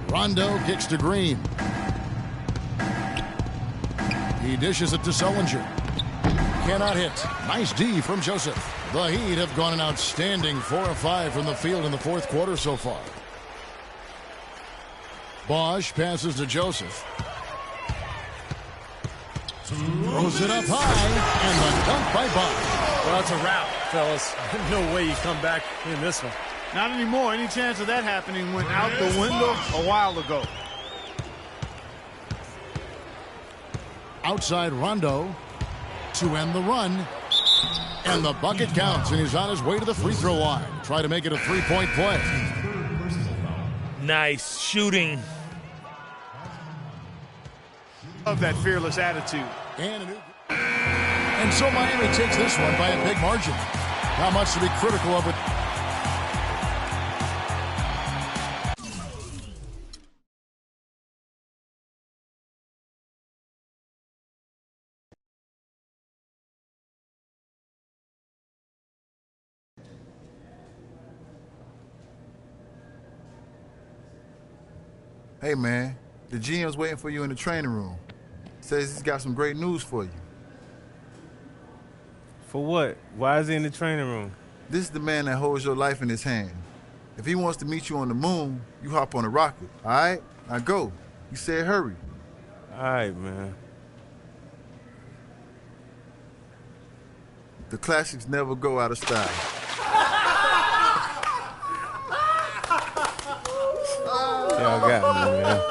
Rondo kicks to Green. He dishes it to Sullinger. Cannot hit. Nice D from Joseph. The Heat have gone an outstanding 4 of 5 from the field in the fourth quarter so far. Bosch passes to Joseph. Throws it up high, and the dunk by Bosch. Well, it's a wrap, fellas. No way you come back in this one. Not anymore. Any chance of that happening went out the window a while ago. Outside Rondo to end the run. And the bucket counts, and he's on his way to the free throw line. Try to make it a three-point play. Nice shooting. Of that fearless attitude. And so Miami takes this one by a big margin. Not much to be critical of it. Hey, man, the GM's waiting for you in the training room. Says he's got some great news for you. For what? Why is he in the training room? This is the man that holds your life in his hand. If he wants to meet you on the moon, you hop on a rocket, all right? Now go. He said hurry. All right, man. The classics never go out of style. Y'all got me, man.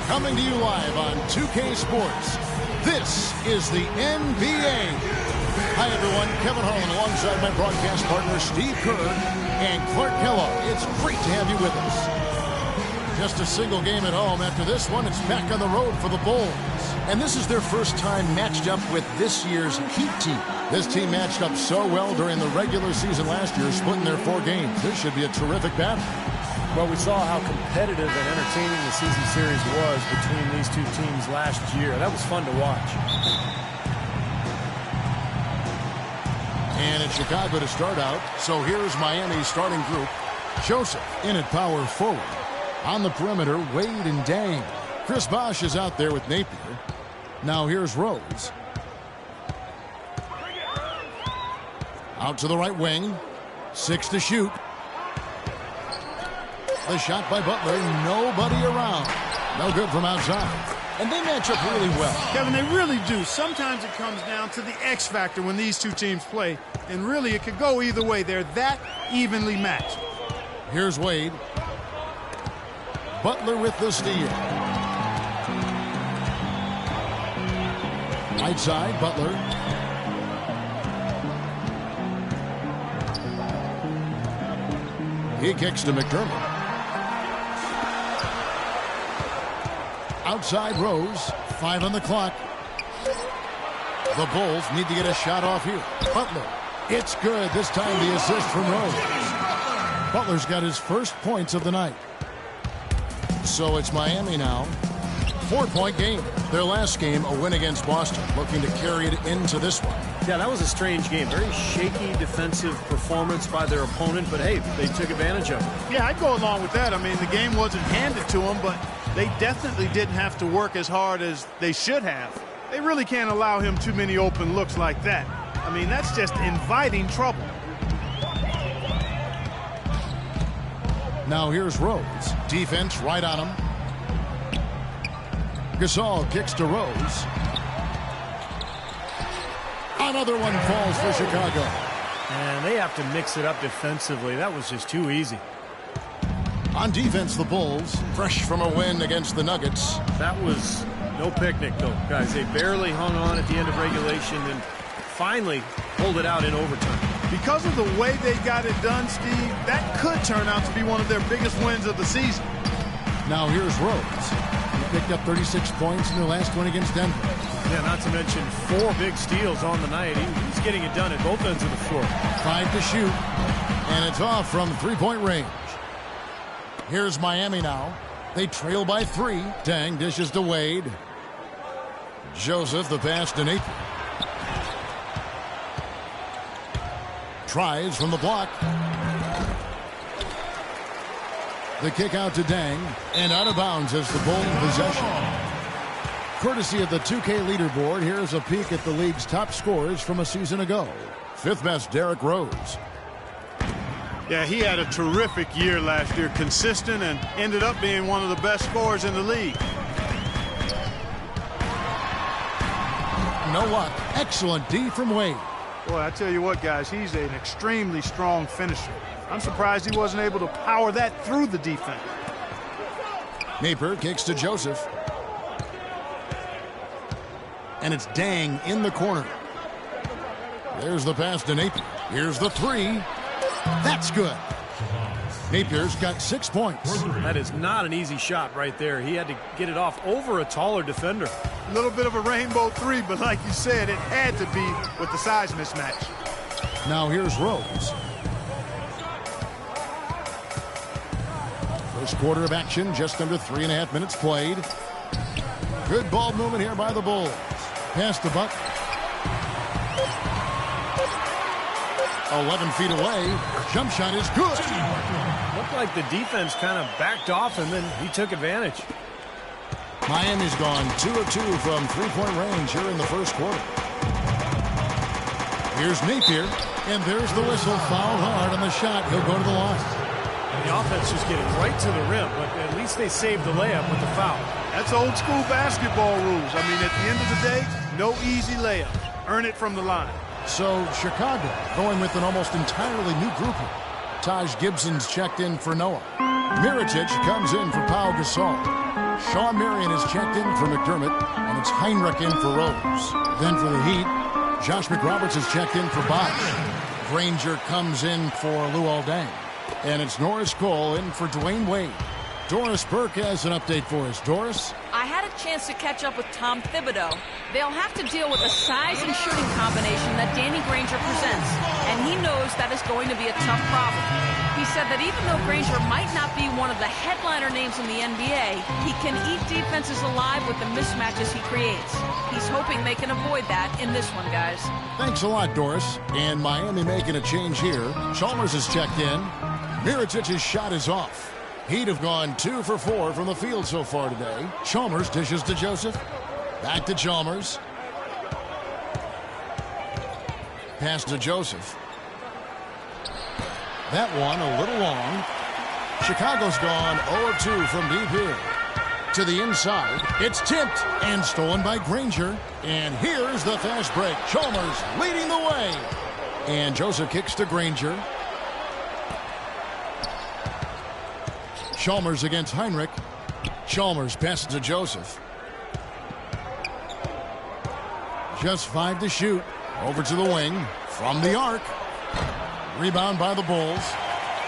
Coming to you live on 2K Sports, this is the NBA. Hi, everyone. Kevin Harlan alongside my broadcast partner, Steve Kerr and Clark Kellogg. It's great to have you with us. Just a single game at home. After this one, it's back on the road for the Bulls. And this is their first time matched up with this year's Heat team. This team matched up so well during the regular season last year, splitting their 4 games. This should be a terrific battle. Well, we saw how competitive and entertaining the season series was between these two teams last year. That was fun to watch. And it's Chicago to start out. So here's Miami's starting group. Joseph in at power forward. On the perimeter, Wade and Dang. Chris Bosh is out there with Napier. Now here's Rose. Out to the right wing. 6 to shoot. The shot by Butler. Nobody around. No good from outside. And they match up really well. Kevin, they really do. Sometimes it comes down to the X factor when these two teams play. And really, it could go either way. They're that evenly matched. Here's Wade. Butler with the steal. Right side, Butler. He kicks to McDermott. Outside Rose. 5 on the clock. The Bulls need to get a shot off here. Butler. It's good. This time the assist from Rose. Butler's got his first points of the night. So it's Miami now. 4-point game. Their last game, a win against Boston. Looking to carry it into this one. Yeah, that was a strange game. Very shaky defensive performance by their opponent, but hey, they took advantage of it. Yeah, I'd go along with that. I mean, the game wasn't handed to them, but they definitely didn't have to work as hard as they should have. They really can't allow him too many open looks like that. I mean, that's just inviting trouble. Now here's Rose. Defense right on him. Gasol kicks to Rose. Another one falls for Chicago. And they have to mix it up defensively. That was just too easy. On defense, the Bulls, fresh from a win against the Nuggets. That was no picnic, though, guys. They barely hung on at the end of regulation and finally pulled it out in overtime. Because of the way they got it done, Steve, that could turn out to be one of their biggest wins of the season. Now here's Rose. He picked up 36 points in their last win against Denver. Yeah, not to mention 4 big steals on the night. He's getting it done at both ends of the floor. 5 to shoot, and it's off from 3-point range. Here's Miami now. They trail by 3. Dang dishes to Wade. Joseph, the pass to Napier. Tries from the block. The kick out to Dang, and out of bounds as the Bull in possession. Courtesy of the 2K leaderboard, here's a peek at the league's top scorers from a season ago. 5th best, Derrick Rose. Yeah, he had a terrific year last year, consistent, and ended up being one of the best scorers in the league. No luck. Excellent D from Wade. Boy, I tell you what, guys, he's an extremely strong finisher. I'm surprised he wasn't able to power that through the defense. Napier kicks to Joseph. And it's Dang in the corner. There's the pass to Napier. Here's the 3. That's good. Napier's got 6 points. That is not an easy shot right there. He had to get it off over a taller defender. A little bit of a rainbow 3, but like you said, it had to be with the size mismatch. Now here's Rose. First quarter of action, just under 3.5 minutes played. Good ball movement here by the Bulls. Pass to Buck. 11 feet away. Jump shot is good. Looked like the defense kind of backed off, and then he took advantage. Miami's gone 2 of 2 from 3-point range here in the first quarter. Here's Napier, and there's the whistle. Fouled hard on the shot. He'll go to the line. And the offense just getting right to the rim, but at least they saved the layup with the foul. That's old school basketball rules. I mean, at the end of the day, no easy layup. Earn it from the line. So Chicago going with an almost entirely new group here. Taj Gibson's checked in for Noah. Mirotic comes in for Pau Gasol. Sean Marion is checked in for McDermott, and it's Heinrich in for Rose. Then for the Heat, Josh McRoberts is checked in for Bosch. Granger comes in for Luol Deng. And it's Norris Cole in for Dwayne Wade. Doris Burke has an update for us. Doris? I had a chance to catch up with Tom Thibodeau. They'll have to deal with the size and shooting combination that Danny Granger presents, and he knows that is going to be a tough problem. He said that even though Granger might not be one of the headliner names in the NBA, he can eat defenses alive with the mismatches he creates. He's hoping they can avoid that in this one, guys. Thanks a lot, Doris. And Miami making a change here. Chalmers is checked in. Mirotic's shot is off. He'd have gone 2 for 4 from the field so far today. Chalmers dishes to Joseph. Back to Chalmers. Pass to Joseph. That one a little long. Chicago's gone 0-2 from deep here. To the inside. It's tipped and stolen by Granger. And here's the fast break. Chalmers leading the way. And Joseph kicks to Granger. Chalmers against Heinrich. Chalmers passes to Joseph. Just 5 to shoot. Over to the wing. From the arc. Rebound by the Bulls.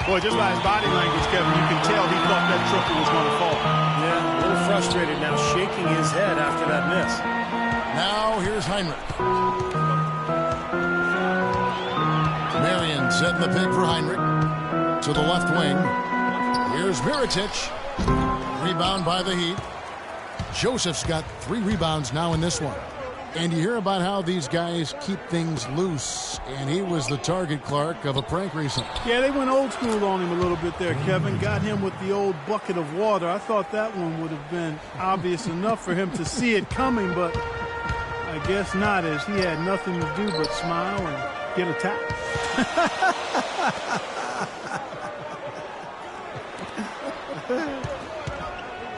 Boy, just by his body language, Kevin, you can tell he thought that triple was going to fall. Yeah, a little frustrated now, shaking his head after that miss. Now here's Heinrich. Marion setting the pick for Heinrich. To the left wing. Here's Mirotic. Rebound by the Heat. Joseph's got 3 rebounds now in this one. And you hear about how these guys keep things loose. And he was the target, Clark, of a prank recently. Yeah, they went old school on him a little bit there, Kevin. Got him with the old bucket of water. I thought that one would have been obvious enough for him to see it coming, but I guess not, as he had nothing to do but smile and get a tap.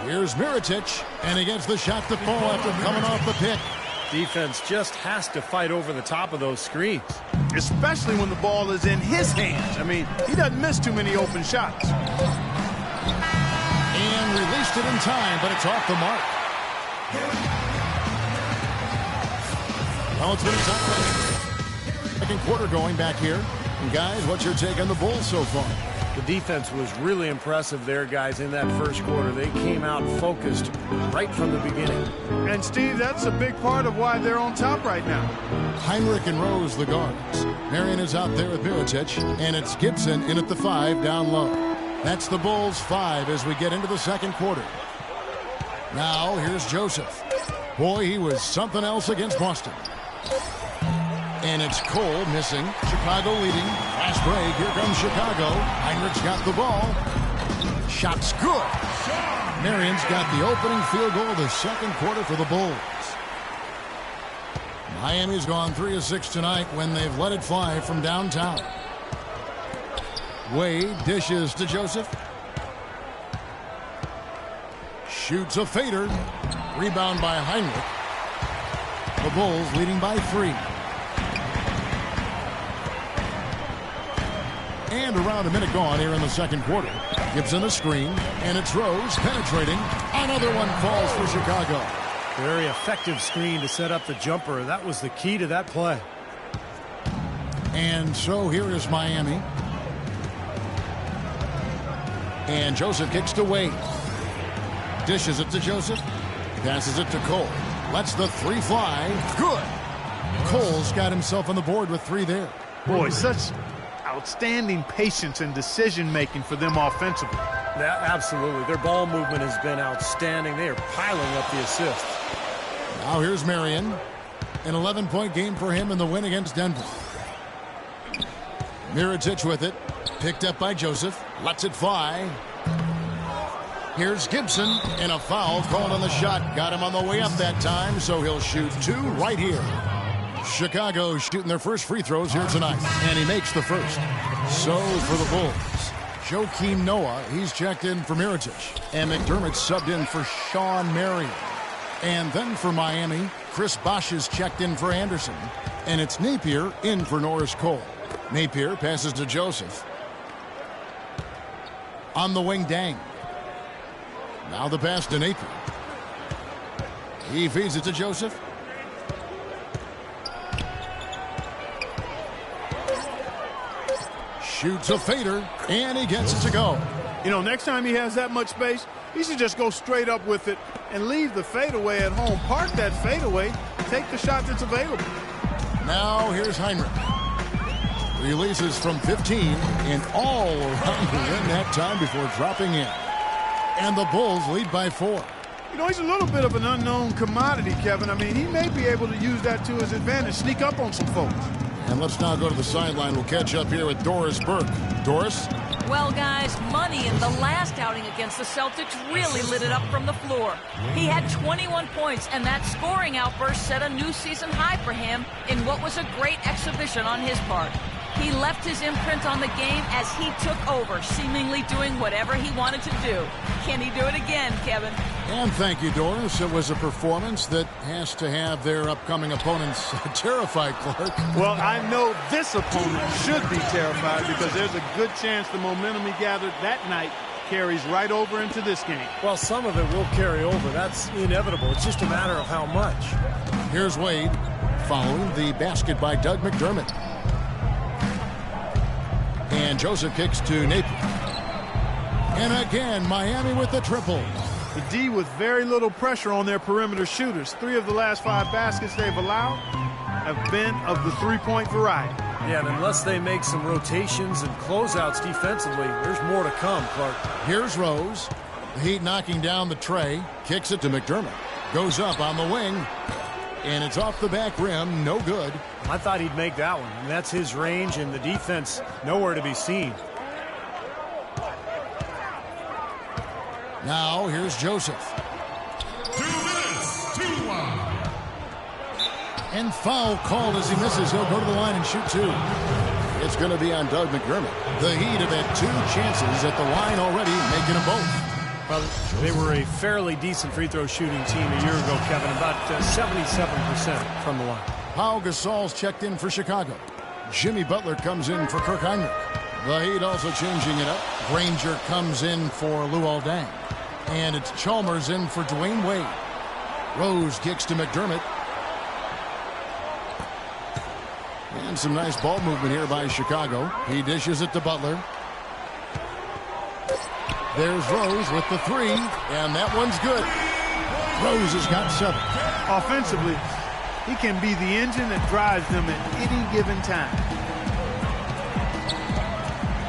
Here's Mirotic, and he gets the shot to fall after coming off the pick. Defense just has to fight over the top of those screens. Especially when the ball is in his hands. I mean, he doesn't miss too many open shots. And released it in time, but it's off the mark. Well, it's been a time. Second quarter going back here. And guys, what's your take on the Bulls so far? The defense was really impressive there, guys, in that first quarter. They came out focused right from the beginning. And, Steve, that's a big part of why they're on top right now. Heinrich and Rose, the guards. Marion is out there with Mirotic, and it's Gibson in at the 5 down low. That's the Bulls' 5 as we get into the second quarter. Now, here's Joseph. Boy, he was something else against Boston. And it's Cole missing. Chicago leading. Fast break. Here comes Chicago. Heinrich's got the ball. Shot's good. Marion's got the opening field goal of the second quarter for the Bulls. Miami's gone 3 of 6 tonight when they've let it fly from downtown. Wade dishes to Joseph. Shoots a fader. Rebound by Heinrich. The Bulls leading by 3. And around a minute gone here in the second quarter. Gibson a screen, and it's Rose penetrating. Another one falls for Chicago. Very effective screen to set up the jumper. That was the key to that play. And so here is Miami. And Joseph kicks to Wade. Dishes it to Joseph. Passes it to Cole. Lets the 3 fly. Good. Cole's got himself on the board with 3 there. Boy, such outstanding patience and decision-making for them offensively. Yeah, absolutely. Their ball movement has been outstanding. They are piling up the assists. Now here's Marion. An 11-point game for him in the win against Denver. Mirotic with it. Picked up by Joseph. Lets it fly. Here's Gibson, and a foul called on the shot. Got him on the way up that time, so he'll shoot 2 right here. Chicago shooting their first free throws here tonight, and he makes the first. So for the Bulls, Joakim Noah, he's checked in for Mirotic, and McDermott subbed in for Sean Marion. And then for Miami, Chris Bosh is checked in for Anderson, and it's Napier in for Norris Cole. Napier passes to Joseph. On the wing, Deng. Now the pass to Napier. He feeds it to Joseph. Shoots a fader, and he gets it to go. You know, next time he has that much space, he should just go straight up with it and leave the fadeaway at home. Park that fadeaway, take the shot that's available. Now here's Heinrich. Releases from 15 and all around the rim that time before dropping in. And the Bulls lead by 4. You know, he's a little bit of an unknown commodity, Kevin. I mean, he may be able to use that to his advantage, sneak up on some folks. And let's now go to the sideline. We'll catch up here with Doris Burke. Doris? Well, guys, Money in the last outing against the Celtics really lit it up from the floor. He had 21 points, and that scoring outburst set a new season high for him in what was a great exhibition on his part. He left his imprint on the game as he took over, seemingly doing whatever he wanted to do. Can he do it again, Kevin? And thank you, Doris. It was a performance that has to have their upcoming opponents terrified, Clark. Well, I know this opponent should be terrified because there's a good chance the momentum he gathered that night carries right over into this game. Well, some of it will carry over. That's inevitable. It's just a matter of how much. Here's Wade following the basket by Doug McDermott. And Joseph kicks to Napier. And again, Miami with the triple. The D with very little pressure on their perimeter shooters. 3 of the last 5 baskets they've allowed have been of the three-point variety. Yeah, and unless they make some rotations and closeouts defensively, there's more to come, Clark. Here's Rose. The Heat knocking down the tray. Kicks it to McDermott. Goes up on the wing. And it's off the back rim. No good. I thought he'd make that one. And that's his range, and the defense nowhere to be seen. Now here's Joseph. 2 minutes, 2-1. And foul called as he misses. He'll go to the line and shoot 2. It's going to be on Doug McDermott. The Heat have had 2 chances at the line already, making them both. Well, they were a fairly decent free throw shooting team a year ago, Kevin, about 77% from the line. Pau Gasol's checked in for Chicago. Jimmy Butler comes in for Kirk Heinrich. The Heat also changing it up. Granger comes in for Luol Deng. And it's Chalmers in for Dwayne Wade. Rose kicks to McDermott. And some nice ball movement here by Chicago. He dishes it to Butler. There's Rose with the 3, and that one's good. Rose has got 7. Offensively, he can be the engine that drives them at any given time.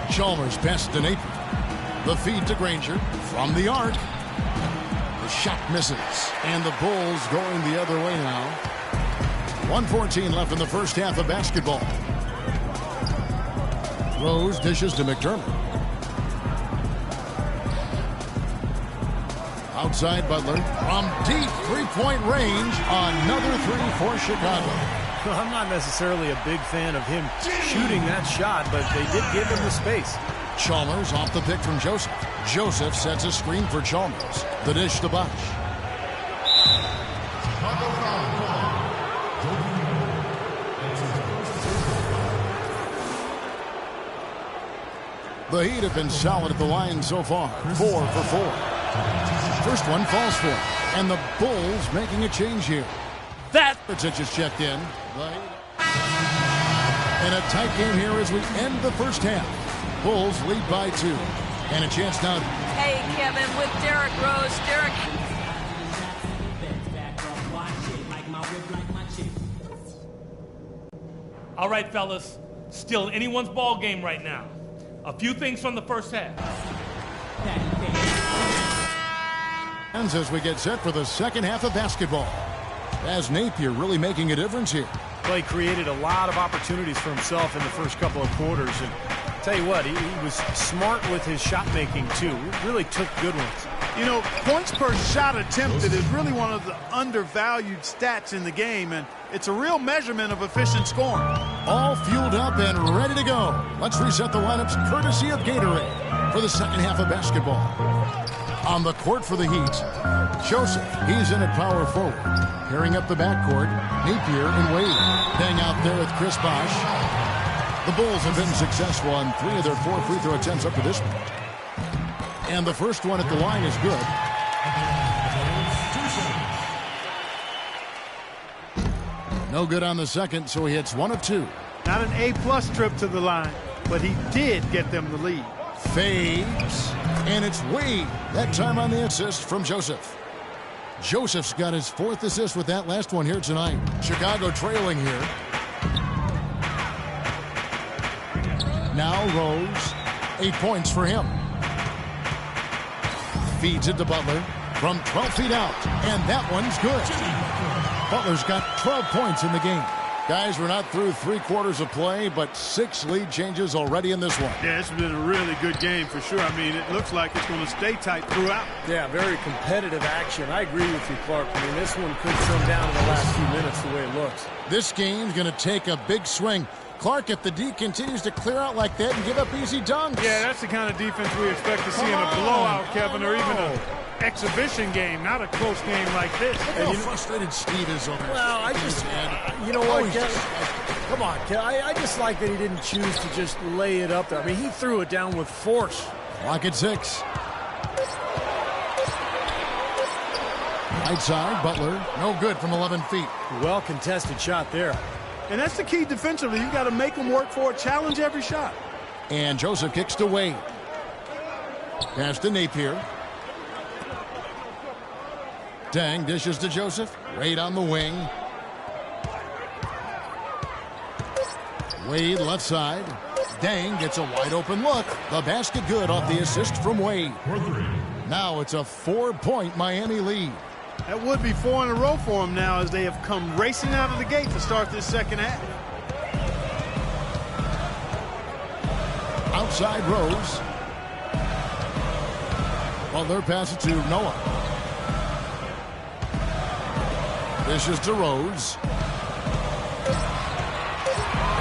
Chalmers passes to Napier. The feed to Granger from the arc. The shot misses, and the Bulls going the other way now. 1:14 left in the first half of basketball. Rose dishes to McDermott. Outside Butler from deep three-point range. Another 3 for Chicago. Well, I'm not necessarily a big fan of him shooting that shot, but they did give him the space. Chalmers off the pick from Joseph. Joseph sets a screen for Chalmers. The dish to Bosch. The Heat have been solid at the line so far. 4 for 4. First one falls for it. And the Bulls making a change here. That just checked in. And a tight game here as we end the first half. Bulls lead by 2. And a chance now. Hey, Kevin, with Derrick Rose. Derrick. All right, fellas. Still anyone's ball game right now. A few things from the first half. As we get set for the second half of basketball. As Napier really making a difference here. Clay created a lot of opportunities for himself in the first couple of quarters. And I'll tell you what, he was smart with his shot making too. He really took good ones. You know, points per shot attempted is really one of the undervalued stats in the game, and it's a real measurement of efficient scoring. All fueled up and ready to go. Let's reset the lineups courtesy of Gatorade for the second half of basketball. On the court for the Heat, Joseph, he's in at power forward. Pairing up the backcourt, Napier and Wade. Hang out there with Chris Bosh. The Bulls have been successful on 3 of their 4 free throw attempts up to this point. And the first one at the line is good. No good on the second, so he hits 1 of 2. Not an A-plus trip to the line, but he did get them the lead. Fades, and it's Wade. That time on the assist from Joseph. Joseph's got his 4th assist with that last one here tonight. Chicago trailing here. Now Rose, 8 points for him. Feeds it to Butler from 12 feet out, and that one's good. Butler's got 12 points in the game. Guys, we're not through 3 quarters of play, but 6 lead changes already in this one. Yeah, it's been a really good game for sure. I mean, it looks like it's going to stay tight throughout. Yeah, very competitive action. I agree with you, Clark. I mean, this one could come down to the last few minutes the way it looks. This game's going to take a big swing. Clark, if the D continues to clear out like that and give up easy dunks. Yeah, that's the kind of defense we expect to see in a blowout, Kevin, or even an exhibition game, not a close game like this. Look how frustrated Steve is over. Well, I just, you know what, come on, I just like that he didn't choose to just lay it up there. I mean, he threw it down with force. Clock at 6. Right side, Butler, no good from 11 feet. Well contested shot there. And that's the key defensively. You got to make them work for it, challenge every shot. And Joseph kicks to Wade. Pass to Napier. Dang dishes to Joseph. Wade on the wing. Wade left side. Dang gets a wide open look. The basket good off the assist from Wade. Now it's a 4-point Miami lead. That would be 4 in a row for them now as they have come racing out of the gate to start this second half. Outside Rose. Butler passes to Noah. Dishes to Rose.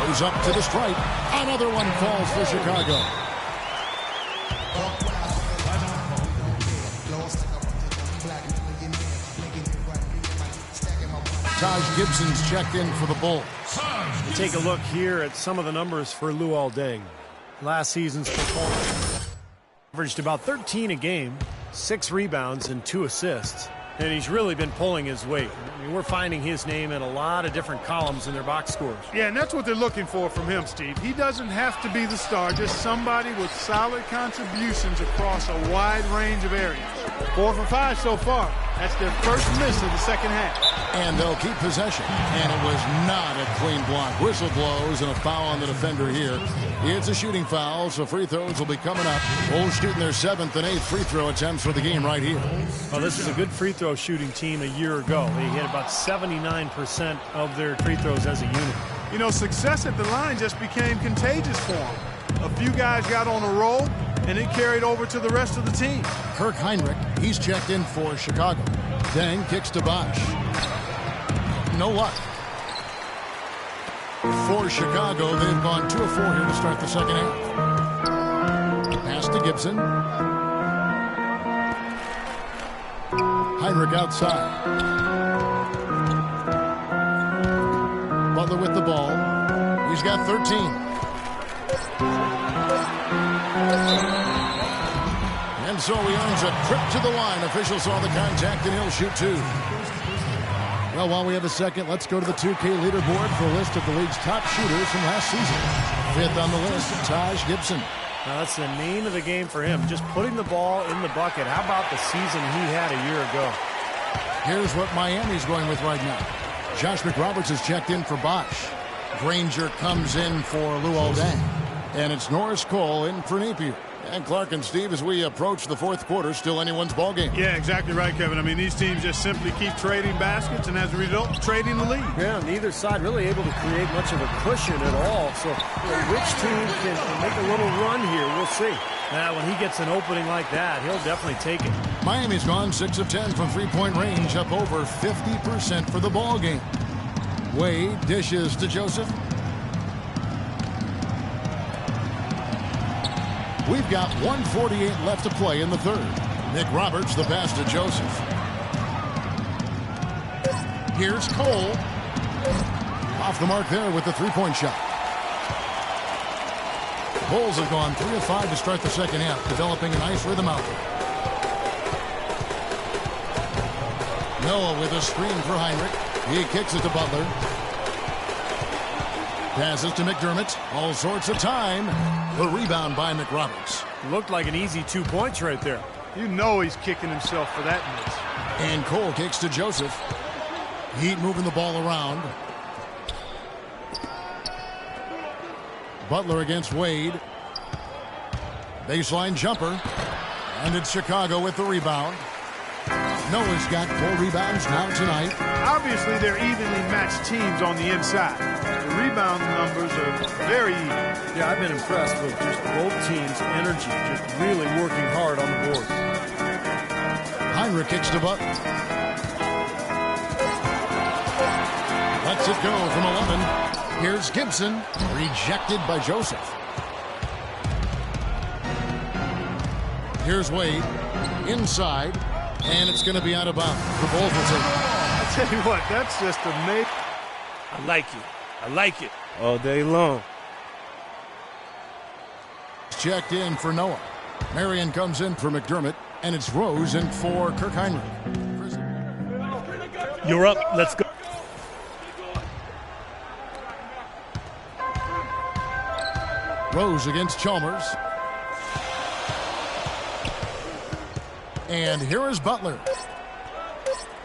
Goes up to the stripe. Another one falls for Chicago. Taj Gibson's checked in for the Bulls. Take a look here at some of the numbers for Luol Deng. Last season's performance averaged about 13 a game, 6 rebounds, and 2 assists. And he's really been pulling his weight. I mean, we're finding his name in a lot of different columns in their box scores. Yeah, and that's what they're looking for from him, Steve. He doesn't have to be the star, just somebody with solid contributions across a wide range of areas. 4 for 5 so far. That's their first miss of the second half. And they'll keep possession. And it was not a clean block. Whistle blows and a foul on the defender here. It's a shooting foul, so free throws will be coming up. Bulls shooting their 7th and 8th free throw attempts for the game right here. Well, this is a good free throw shooting team a year ago. They hit about 79% of their free throws as a unit. You know, success at the line just became contagious for them. A few guys got on a roll, and it carried over to the rest of the team. Kirk Heinrich, he's checked in for Chicago. Deng kicks to Bosch. No luck. For Chicago, they've gone 2 of 4 here to start the second half. Pass to Gibson. Heinrich outside. Butler with the ball. He's got 13. And so he earns a trip to the line. Officials saw the contact, and he'll shoot 2. Well, while we have a second, let's go to the 2K leaderboard for a list of the league's top shooters from last season. 5th on the list, Taj Gibson. Now, that's the name of the game for him, just putting the ball in the bucket. How about the season he had a year ago? Here's what Miami's going with right now. Josh McRoberts has checked in for Bosch. Granger comes in for Luol Deng. And it's Norris Cole in for Napier. And Clark and Steve, as we approach the 4th quarter, still anyone's ball game. Yeah, exactly right, Kevin. I mean, these teams just simply keep trading baskets, and as a result, trading the lead. Yeah, neither side really able to create much of a cushion at all. So which team can make a little run here? We'll see. Now, when he gets an opening like that, he'll definitely take it. Miami's gone 6 of 10 from three-point range, up over 50% for the ball game. Wade dishes to Joseph. We've got 1:48 left to play in the 3rd. Nick Roberts, the pass to Joseph. Here's Cole. Off the mark there with the 3-point shot. Bulls have gone 3 of 5 to start the second half, developing a nice rhythm out there. Noah with a screen for Heinrich. He kicks it to Butler. Passes to McDermott. All sorts of time. The rebound by McRoberts. Looked like an easy 2 points right there. You know he's kicking himself for that miss. And Cole kicks to Joseph. Heat moving the ball around. Butler against Wade. Baseline jumper. And it's Chicago with the rebound. Noah's got 4 rebounds now tonight. Obviously, they're evenly matched teams on the inside. The rebound numbers are very even. Yeah, I've been impressed with just both teams' energy, just really working hard on the board. Heinrich kicks to Butler. Lets it go from 11. Here's Gibson, rejected by Joseph. Here's Wade, inside, and it's going to be out of bounds. The Bulls will take it. I tell you what, that's just amazing. I like it. I like it. All day long. Checked in for Noah. Marion comes in for McDermott, and it's Rose in for Kirk Heinrich. You're up. Let's go. Rose against Chalmers. And here is Butler.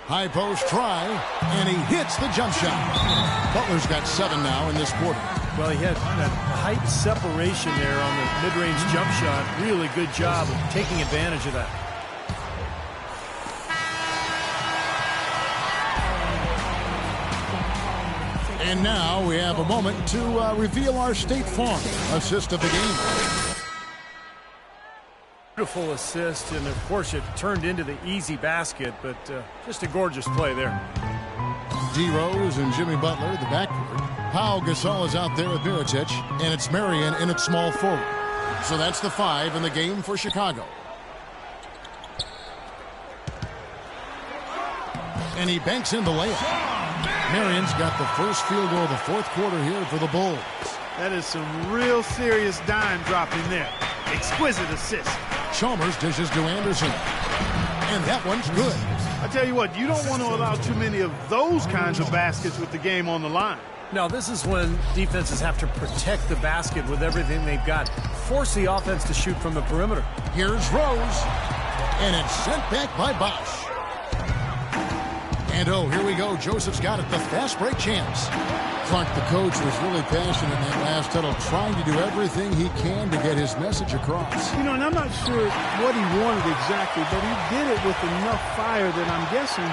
High post try, and he hits the jump shot. Butler's got 7 now in this quarter. Well, he had that height separation there on the mid-range jump shot. Really good job of taking advantage of that. And now we have a moment to reveal our State Farm assist of the game. Beautiful assist, and of course it turned into the easy basket, but just a gorgeous play there. D. Rose and Jimmy Butler, the backcourt. Pau Gasol is out there with Mirotic, and it's Marion in its small forward. So that's the 5 in the game for Chicago. And he banks in the layup. Marion's got the first field goal of the 4th quarter here for the Bulls. That is some real serious dime dropping there. Exquisite assist. Chalmers dishes to Anderson. And that one's good. I tell you what, you don't want to allow too many of those kinds of baskets with the game on the line. Now, this is when defenses have to protect the basket with everything they've got. Force the offense to shoot from the perimeter. Here's Rose. And it's sent back by Bosch. And oh, here we go. Joseph's got it. The fast break chance. Clark, the coach, was really passionate in that last huddle, trying to do everything he can to get his message across. You know, and I'm not sure what he wanted exactly, but he did it with enough fire that I'm guessing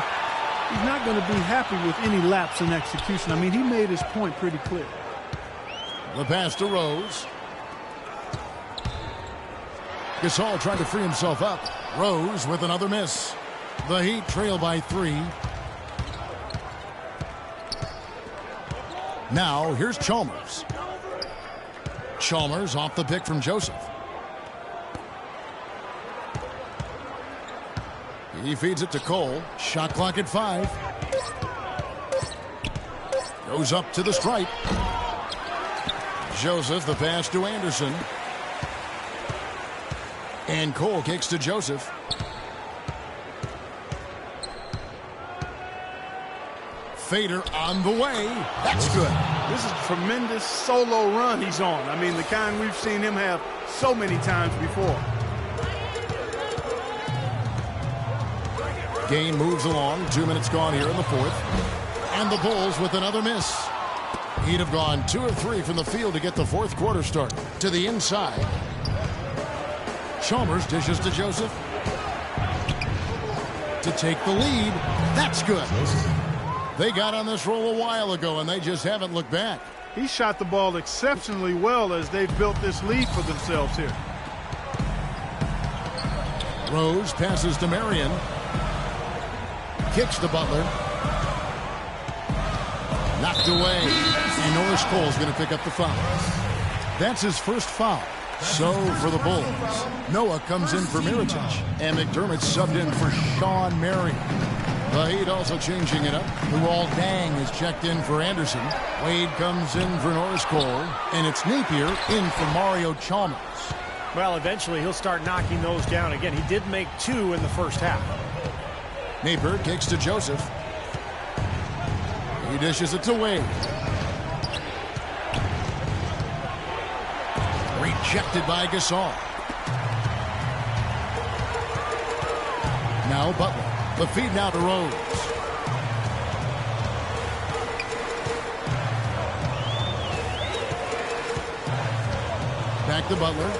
he's not going to be happy with any lapse in execution. I mean, he made his point pretty clear. The pass to Rose. Gasol trying to free himself up. Rose with another miss. The Heat trail by 3. Now, here's Chalmers. Chalmers off the pick from Joseph. He feeds it to Cole. Shot clock at 5. Goes up to the stripe. Joseph, the pass to Anderson. And Cole kicks to Joseph. Fader on the way. That's good. This is a tremendous solo run he's on. I mean, the kind we've seen him have so many times before. Game moves along. 2 minutes gone here in the 4th. And the Bulls with another miss. He'd have gone 2 of 3 from the field to get the 4th quarter started. To the inside. Chalmers dishes to Joseph. To take the lead. That's good. They got on this roll a while ago, and they just haven't looked back. He shot the ball exceptionally well as they've built this lead for themselves here. Rose passes to Marion. Kicks to Butler. Knocked away. And Norris Cole's going to pick up the foul. That's his first foul. So for the Bulls, Noah comes in for Mirotic, and McDermott subbed in for Sean Marion. The Heat also changing it up. Luol Deng is checked in for Anderson. Wade comes in for Norris Cole, and it's Napier in for Mario Chalmers. Well, eventually he'll start knocking those down again. He did make 2 in the first half. Napier kicks to Joseph. He dishes it to Wade. Rejected by Gasol. Now Butler. The feed now to Rose. Back to Butler.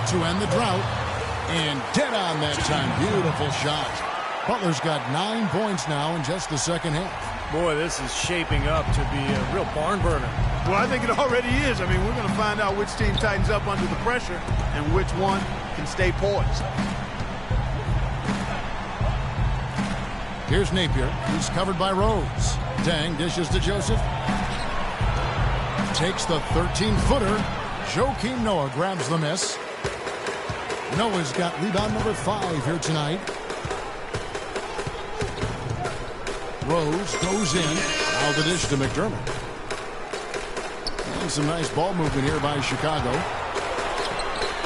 To end the drought. And dead on that time. Beautiful shot. Butler's got 9 points now in just the second half. Boy, this is shaping up to be a real barn burner. Well, I think it already is. I mean, we're going to find out which team tightens up under the pressure and which one can stay poised. Here's Napier. He's covered by Rose. Dang dishes to Joseph. Takes the 13-footer. Joakim Noah grabs the miss. Noah's got rebound number 5 here tonight. Rose goes in. Now the dish to McDermott. And some nice ball movement here by Chicago.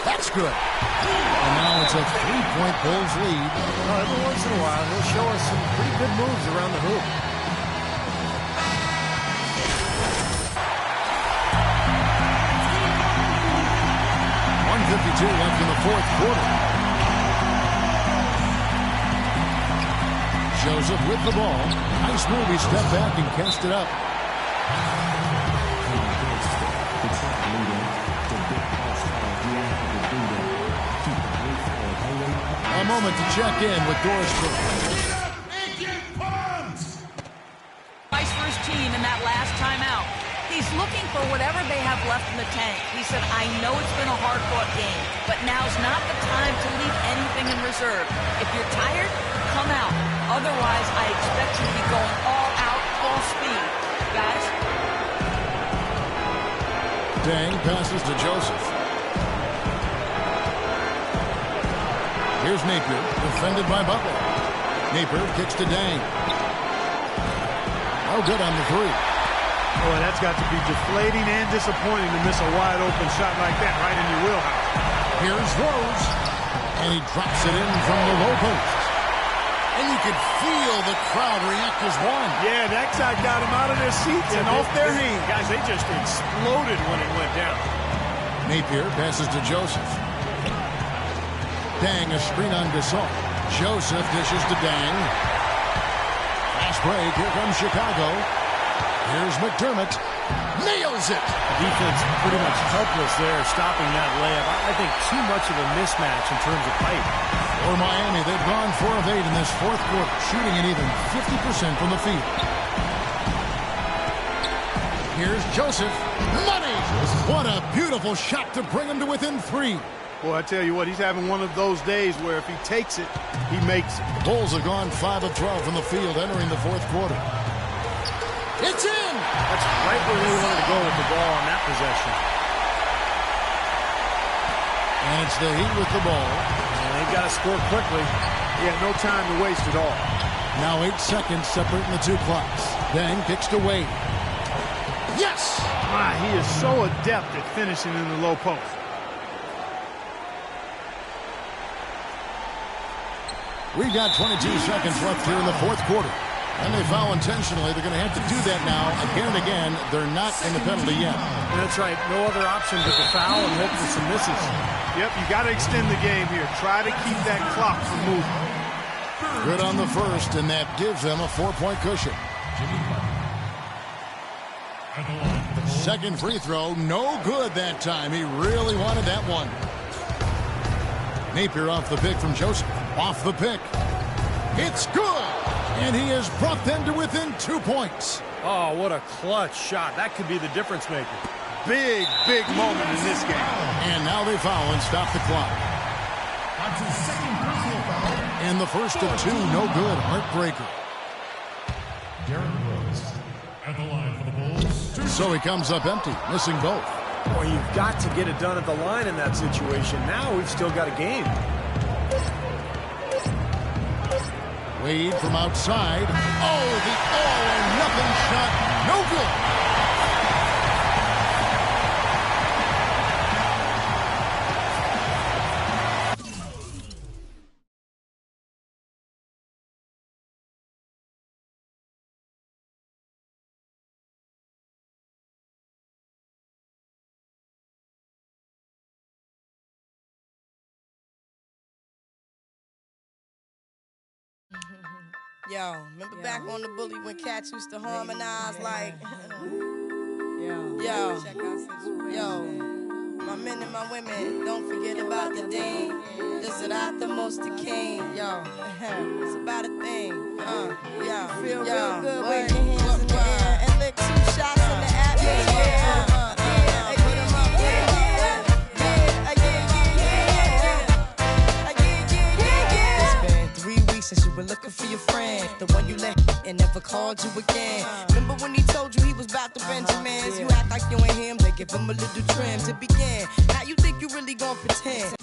That's good. And now it's a 3-point Bulls lead. Every once in a while, he'll show us some pretty good moves around the hoop. .52 left in the fourth quarter. Joseph with the ball. Nice move. He stepped back and catched it up. A moment to check in with Doris Burke. Vice for his team in that last timeout. He's looking for whatever they have left in the tank. He said, I know it's been a hard-fought game, but now's not the time to leave anything in reserve. If you're tired, come out. Otherwise, I expect you to be going all out, full speed. Guys? Dang passes to Joseph. Here's Napier, defended by Butler. Napier kicks to Dang. Oh, good on the 3. Boy, that's got to be deflating and disappointing to miss a wide-open shot like that right in your wheelhouse. Here's Rose, and he drops it in from the low post. And you could feel the crowd react as one. Yeah, that side got them out of their seats and off their hands. Guys, they just exploded when it went down. Napier passes to Joseph. Dang, a screen on Gasol. Joseph dishes to Dang. Fast break, here comes Chicago. Here's McDermott. Nails it! Defense pretty much helpless there, stopping that layup. I think too much of a mismatch in terms of height. For Miami, they've gone 4 of 8 in this fourth quarter, shooting an even 50% from the field. Here's Joseph. Money! What a beautiful shot to bring him to within 3. Boy, I tell you what, he's having one of those days where if he takes it, he makes it. The Bulls have gone 5 of 12 from the field entering the fourth quarter. It's in! That's right where they wanted to go with the ball on that possession. And it's the Heat with the ball. And they've got to score quickly. Yeah, no time to waste at all. Now 8 seconds separating the 2 clocks. Then kicks to Wade. Yes! My, he is so adept at finishing in the low post. We've got 22 seconds left here in the fourth quarter. And they foul intentionally. They're going to have to do that now again and again. They're not in the penalty yet. That's right. No other option but to foul and hope for some misses. Yep, you got to extend the game here. Try to keep that clock from moving. Good on the first, and that gives them a 4-point cushion. Second free throw, no good that time. He really wanted that one. Napier off the pick from Joseph. Off the pick. It's good! And he has brought them to within 2 points. Oh, what a clutch shot. That could be the difference maker. Big, big moment in this game. And now they foul and stop the clock. That's his second personal foul. And the first of 2, no good. Heartbreaker. Derrick Rose at the line for the Bulls. So he comes up empty, missing both. Boy, you've got to get it done at the line in that situation. Now we've still got a game. Wade from outside. Oh, the all-or-nothing shot. No good. Yo, remember back on the bully when cats used to harmonize like, yo, my men and my women, don't forget about the dean. This is not the most the king, yo. It's about a thing, feel real good, wave your hands in the air and lick 2 shots in the atmosphere. Since you were looking for your friend, the one you let and never called you again. Remember when he told you he was about to Benjamins? You act like you ain't him, they give him a little trim to begin. Now you think you really gon' pretend?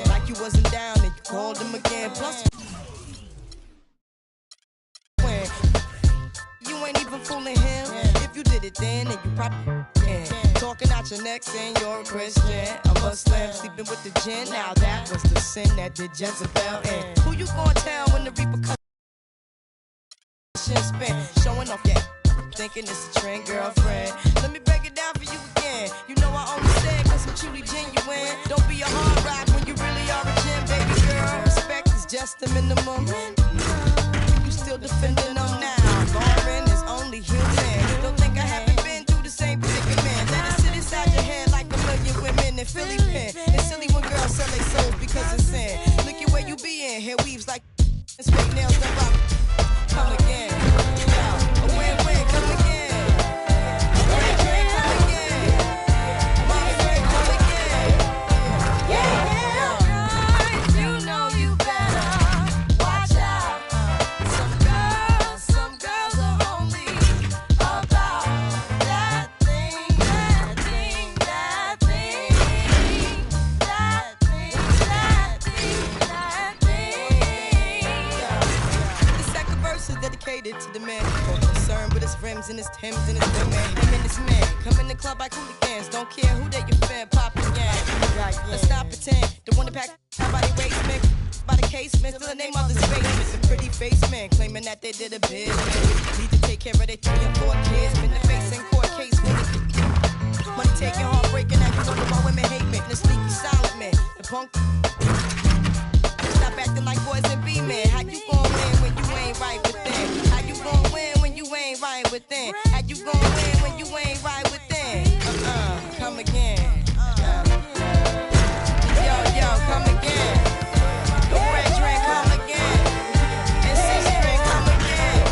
Like you wasn't down and you called him again. Plus, you ain't even fooling him. If you did it then you probably talking out your neck saying you're a Christian, a Muslim, sleeping with the gin. Now that was the sin that did Jezebel in. Who you gonna tell when the repercussions attention span. Showing off that, thinking it's a trend, girlfriend. Let me break it down for you again. You know I only say cause I'm truly genuine. Don't be a hard rock when you really are a gem, baby girl. Respect is just the minimum. You still defending them now. Foreign is only human. Don't think I haven't been through the same predicament. Let it sit inside your head like a million women in Philly pen. It's silly when girls sell their souls because it's sin. Look at where you be in. Hair weaves like and fake nails done by. Come again. Yeah. A win-win. Come again. Red drink. Come again. Mommy drink. Come again. Yeah. You know you better watch out. Some girls are only about that thing, that thing, that thing, that thing, that thing, that thing. The second verse is dedicated to the man who's concerned with his rims and his Timbs and his women. Him and his man come in the club like hooligans. Don't care who they your fan, poppin' gang. Let's stop pretend. The one that pack by the basement, by the casement, still the name of this basement. The pretty face man claiming that they did a bid. Need to take care of their 3 and 4 kids. Been the face in court case with it. Money taking, heartbreaking. Now you wonder why women hate me. The sneaky silent man, the punk. Stop acting like boys and be men. How you gon' win when you ain't right within? How you gon' win when you ain't right within? How you gon' win when you ain't right within? Come again. Yo, come again. The red drink, come again. And six drink, come again.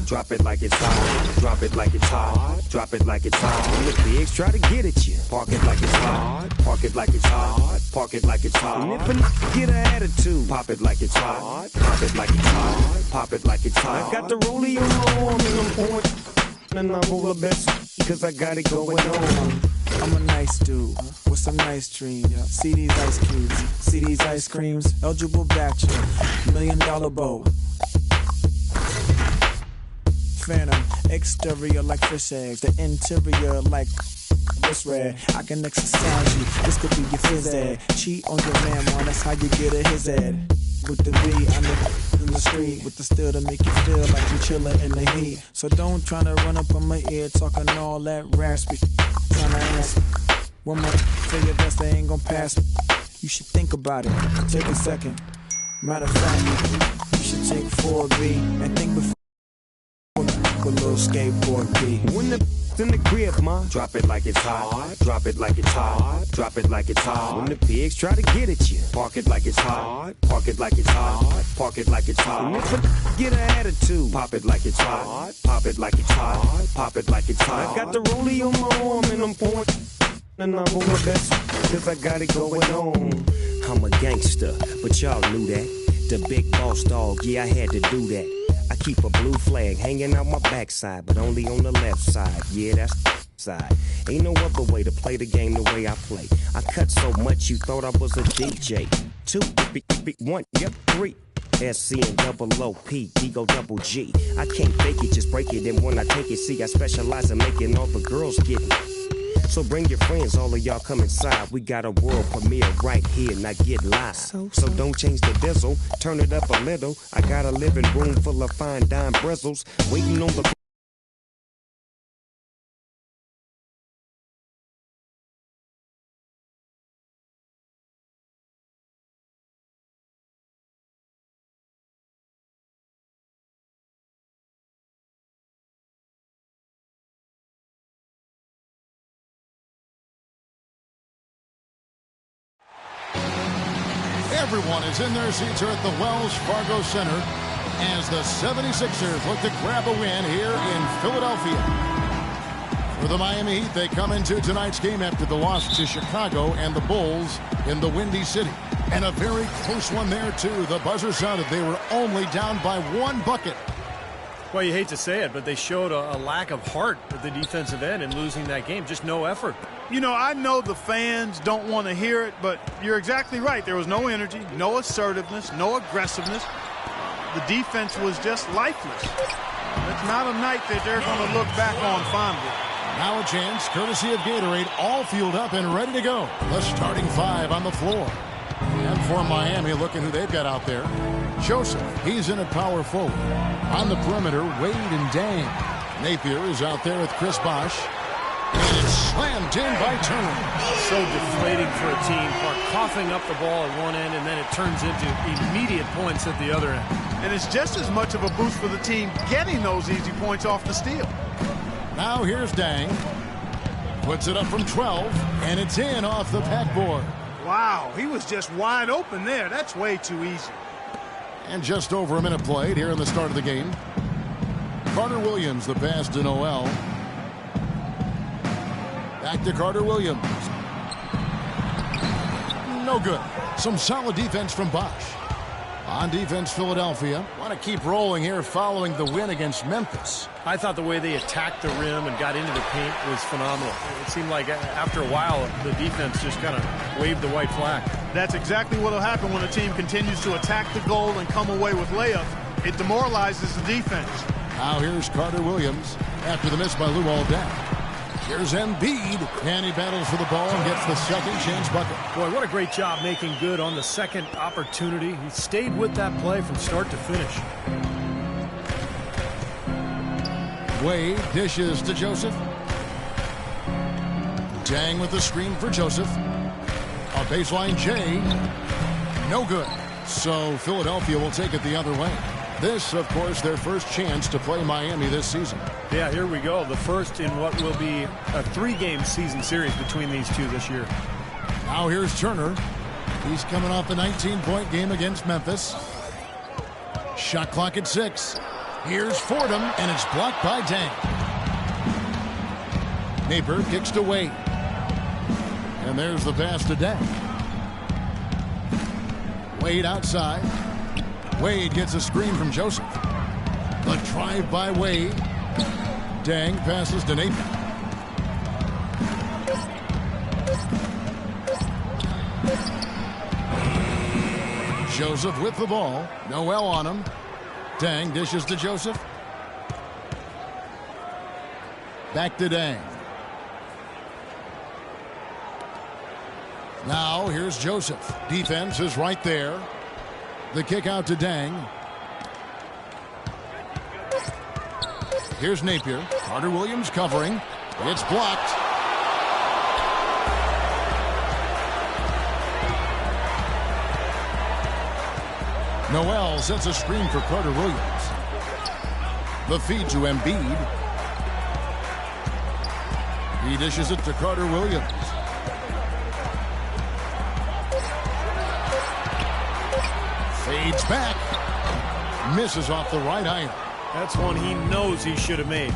Drop it like it's hot, drop it like it's hot, drop it like it's hot. When the pigs try to get at you, park it like it's hot, park it like it's hot, park it like it's hot. And if a get an attitude, pop it like it's hot, pop it like it's hot, pop it like it's hot. I got the rollie on my arm and I'm pouring, and I'm all the best cause I got it going on. I'm a nice dude with some nice dreams. See these ice cubes, see these ice creams. Eligible bachelor, $1 million bow. Phantom, exterior like fish eggs, the interior like wrist red. I can exercise you, this could be your phys ed. Cheat on your man, man, that's how you get a his ed. With the B, I'm in the street with the steel to make you feel like you chillin' in the heat. So don't tryna run up on my ear talking all that raspy. Tryna answer. One more for your best, they ain't gon' pass. You should think about it. Take a second. Matter of fact, you should take 4B and think before. A little skateboard B. When the in the crib, ma, drop it like it's hot, drop it like it's hot, drop it like it's hot. When the pigs try to get at you, park it like it's hot, park it like it's hot, park it like it's hot. And if a get an attitude, pop it like it's hot, pop it like it's hot, pop it like it's hot. I got the rollie on my arm and I'm pouring, and I'm on my best cause I got it going on. I'm a gangster, but y'all knew that. The big boss dog, yeah, I had to do that. I keep a blue flag hanging out my backside, but only on the left side. Yeah, that's side. Ain't no other way to play the game the way I play. I cut so much you thought I was a DJ. 2, 1, yep, 3. SC and double OP, Ego double G. I can't fake it, just break it. And when I take it, see, I specialize in making all the girls get it. So bring your friends, all of y'all come inside. We got a world premiere right here, now get live. So don't change the diesel, turn it up a little. I got a living room full of fine dime bristles, waiting on the... Everyone is in their seats here at the Wells Fargo Center as the 76ers look to grab a win here in Philadelphia. For the Miami Heat, they come into tonight's game after the loss to Chicago and the Bulls in the Windy City. And a very close one there, too. The buzzer sounded. They were only down by 1 bucket. Well, you hate to say it, but they showed a lack of heart at the defensive end in losing that game. Just no effort. You know, I know the fans don't want to hear it, but you're exactly right. There was no energy, no assertiveness, no aggressiveness. The defense was just lifeless. It's not a night that they're going to look back on fondly. Now a chance, courtesy of Gatorade, all fueled up and ready to go. The starting 5 on the floor. And for Miami, looking who they've got out there. Joseph, he's in at power forward. On the perimeter, Wade and Dang. Napier is out there with Chris Bosh. And it's slammed in by Turner. So deflating for a team. Clark coughing up the ball at one end, and then it turns into immediate points at the other end. And it's just as much of a boost for the team getting those easy points off the steal. Now here's Dang. Puts it up from 12, and it's in off the backboard. Wow, he was just wide open there. That's way too easy. And just over a minute played here in the start of the game. Carter Williams, the pass to Noel. Back to Carter Williams. No good. Some solid defense from Bosh. On defense, Philadelphia want to keep rolling here following the win against Memphis. I thought the way they attacked the rim and got into the paint was phenomenal. It seemed like after a while, the defense just kind of waved the white flag. That's exactly what will happen when a team continues to attack the goal and come away with layups. It demoralizes the defense. Now here's Carter Williams after the miss by Luol Deng. Here's Embiid, and he battles for the ball and gets the second chance bucket. Boy, what a great job making good on the second opportunity. He stayed with that play from start to finish. Wade dishes to Joseph. Dang with the screen for Joseph. A baseline J. No good. So Philadelphia will take it the other way. This, of course, their first chance to play Miami this season. Yeah, here we go. The first in what will be a 3-game season series between these two this year. Now here's Turner. He's coming off a 19-point game against Memphis. Shot clock at 6. Here's Fordham, and it's blocked by Dang. Napier kicks to Wade. And there's the pass to Dang. Wade outside. Wade gets a screen from Joseph. The drive by Wade. Dang passes to Napier. Joseph with the ball. Noel on him. Dang dishes to Joseph. Back to Dang. Now here's Joseph. Defense is right there. The kick out to Dang. Here's Napier. Carter Williams covering. It's blocked. Noel sets a screen for Carter Williams. The feed to Embiid. He dishes it to Carter Williams. Fades back. Misses off the right iron. That's one he knows he should have made.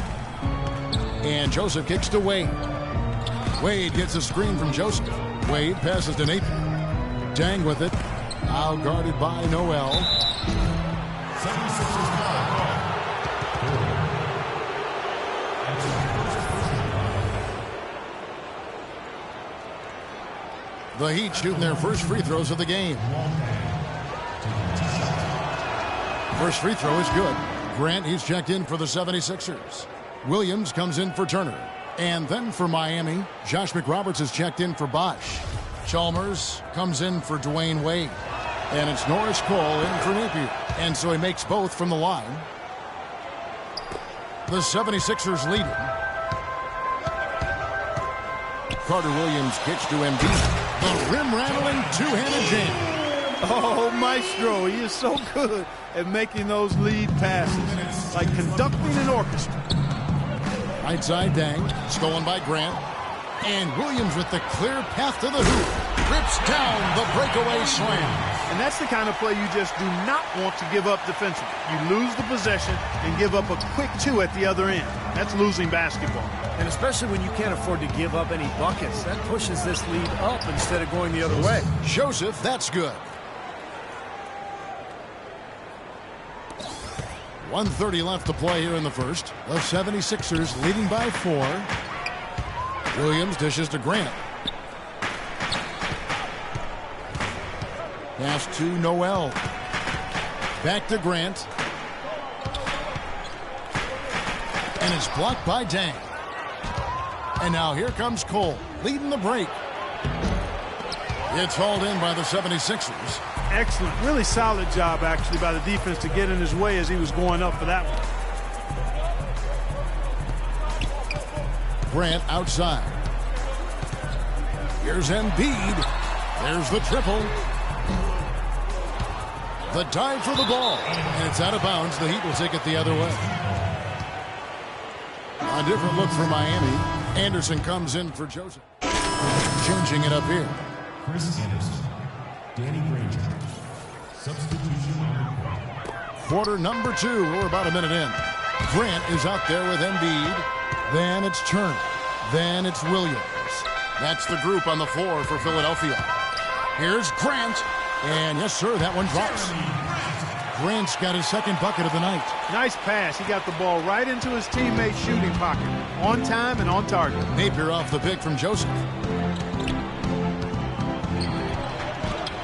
And Joseph kicks to Wade. Wade gets a screen from Joseph. Wade passes to Napier. Dang with it. Now guarded by Noel. 76ers foul. The Heat shooting their first free throws of the game. First free throw is good. Grant, he's checked in for the 76ers. Williams comes in for Turner. And then for Miami, Josh McRoberts is checked in for Bosch. Chalmers comes in for Dwayne Wade. And it's Norris Cole in for Napier. And so he makes both from the line. The 76ers lead it. Carter Williams kicks to Embiid. The rim-rattling two-handed jam. Oh, Maestro, he is so good at making those lead passes, like conducting an orchestra. Right side Dang, stolen by Grant. And Williams with the clear path to the hoop. Rips down the breakaway slam. And that's the kind of play you just do not want to give up defensively. You lose the possession and give up a quick two at the other end. That's losing basketball. And especially when you can't afford to give up any buckets, that pushes this lead up instead of going the other way. Joseph, that's good. 1:30 left to play here in the first. The 76ers leading by 4. Williams dishes to Grant. Pass to Noel. Back to Grant. And it's blocked by Dang. And now here comes Cole, leading the break. It's hauled in by the 76ers. Excellent. Really solid job, actually, by the defense to get in his way as he was going up for that one. Grant outside. Here's Embiid. There's the triple. The dive for the ball. And it's out of bounds. The Heat will take it the other way. A different look for Miami. Anderson comes in for Joseph. Changing it up here. Chris Anderson. Danny Granger. Substitution. Quarter number 2. We're about a minute in. Grant is out there with Embiid. Then it's Turner. Then it's Williams. That's the group on the floor for Philadelphia. Here's Grant. And yes, sir, that one drops. Grant's got his second bucket of the night. Nice pass. He got the ball right into his teammate's shooting pocket. On time and on target. Napier off the pick from Joseph.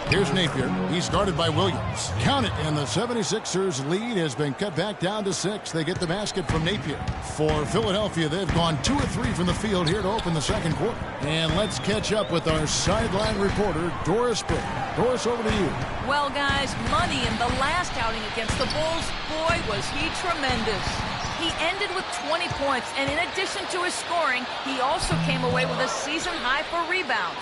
Here's Napier. He's guarded by Williams. Count it, and the 76ers lead has been cut back down to 6. They get the basket from Napier. For Philadelphia, they've gone 2 of 3 from the field here to open the second quarter. And let's catch up with our sideline reporter, Doris Burke. Doris, over to you. Well, guys, Money in the last outing against the Bulls, boy, was he tremendous. He ended with 20 points, and in addition to his scoring, he also came away with a season high for rebounds.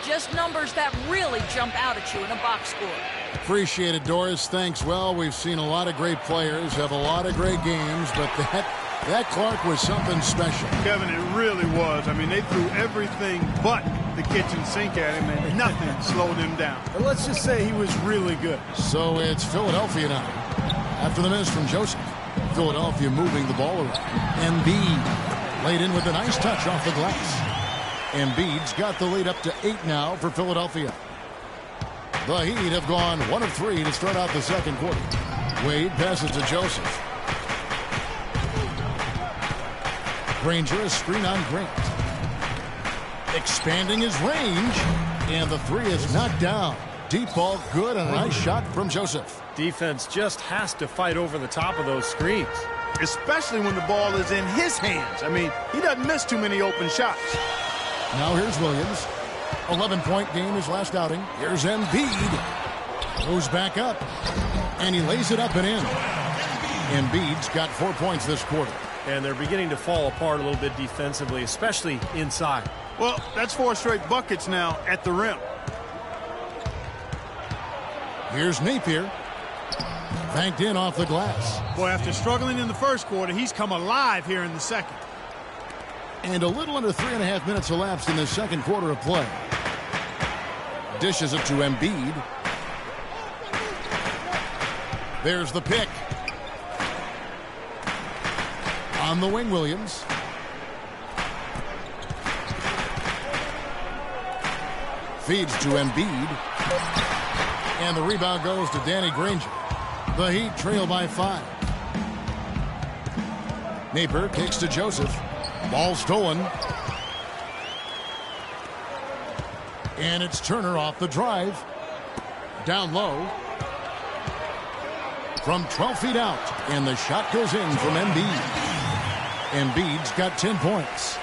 Just numbers that really jump out at you in a box score. Appreciate it, Doris. Thanks. Well, we've seen a lot of great players have a lot of great games, but that Clark was something special. Kevin, it really was. I mean, they threw everything but the kitchen sink at him, and nothing slowed him down. But let's just say he was really good. So it's Philadelphia now. After the miss from Joseph, Philadelphia moving the ball around. Embiid laid in with a nice touch off the glass. Embiid's got the lead up to 8 now for Philadelphia. The Heat have gone 1 of 3 to start out the second quarter. Wade passes to Joseph. Granger, a screen on Grant. Expanding his range. And the 3 is knocked down. Deep ball good, and a nice shot from Joseph. Defense just has to fight over the top of those screens. Especially when the ball is in his hands. I mean, he doesn't miss too many open shots. Now here's Williams. 11-point game his last outing. Here's Embiid. Goes back up. And he lays it up and in. Embiid's got 4 points this quarter. And they're beginning to fall apart a little bit defensively, especially inside. Well, that's 4 straight buckets now at the rim. Here's Napier. Banked in off the glass. Boy, after struggling in the first quarter, he's come alive here in the second. And a little under 3.5 minutes elapsed in the second quarter of play. Dishes it to Embiid. There's the pick. On the wing, Williams. Feeds to Embiid. And the rebound goes to Danny Granger. The Heat trail by 5. Napier kicks to Joseph. Ball stolen. And it's Turner off the drive. Down low. From 12 feet out. And the shot goes in from Embiid. Embiid's got 10 points.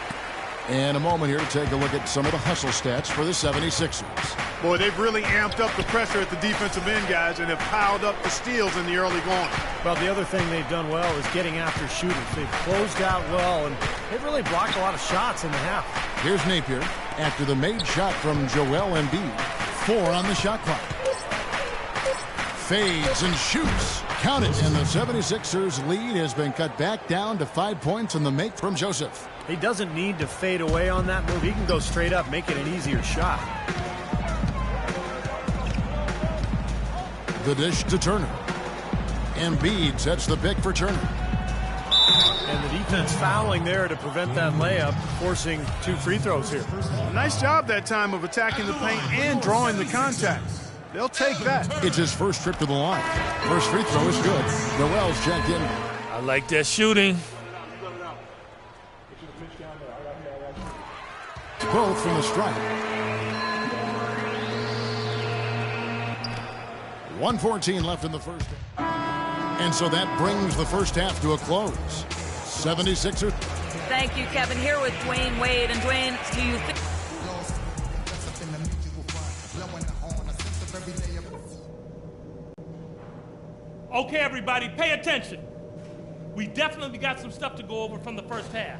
And a moment here to take a look at some of the hustle stats for the 76ers. Boy, they've really amped up the pressure at the defensive end, guys, and have piled up the steals in the early going. Well, the other thing they've done well is getting after shooters. They've closed out well, and they've really blocked a lot of shots in the half. Here's Napier after the made shot from Joel Embiid. 4 on the shot clock. Fades and shoots. Count it. And the 76ers lead has been cut back down to 5 points in the make from Joseph. He doesn't need to fade away on that move. He can go straight up, make it an easier shot. The dish to Turner. Embiid sets the pick for Turner. And the defense fouling there to prevent that layup, forcing 2 free throws here. Nice job that time of attacking the paint and drawing the contact. They'll take that. It's his first trip to the line. First free throw is good. Noel's checked in. I like that shooting. Both from the stripe. 1:14 left in the first. And so that brings the first half to a close. 76ers. Thank you, Kevin. Here with Dwayne Wade. And Dwayne, do you think... Okay, everybody, pay attention. We definitely got some stuff to go over from the first half.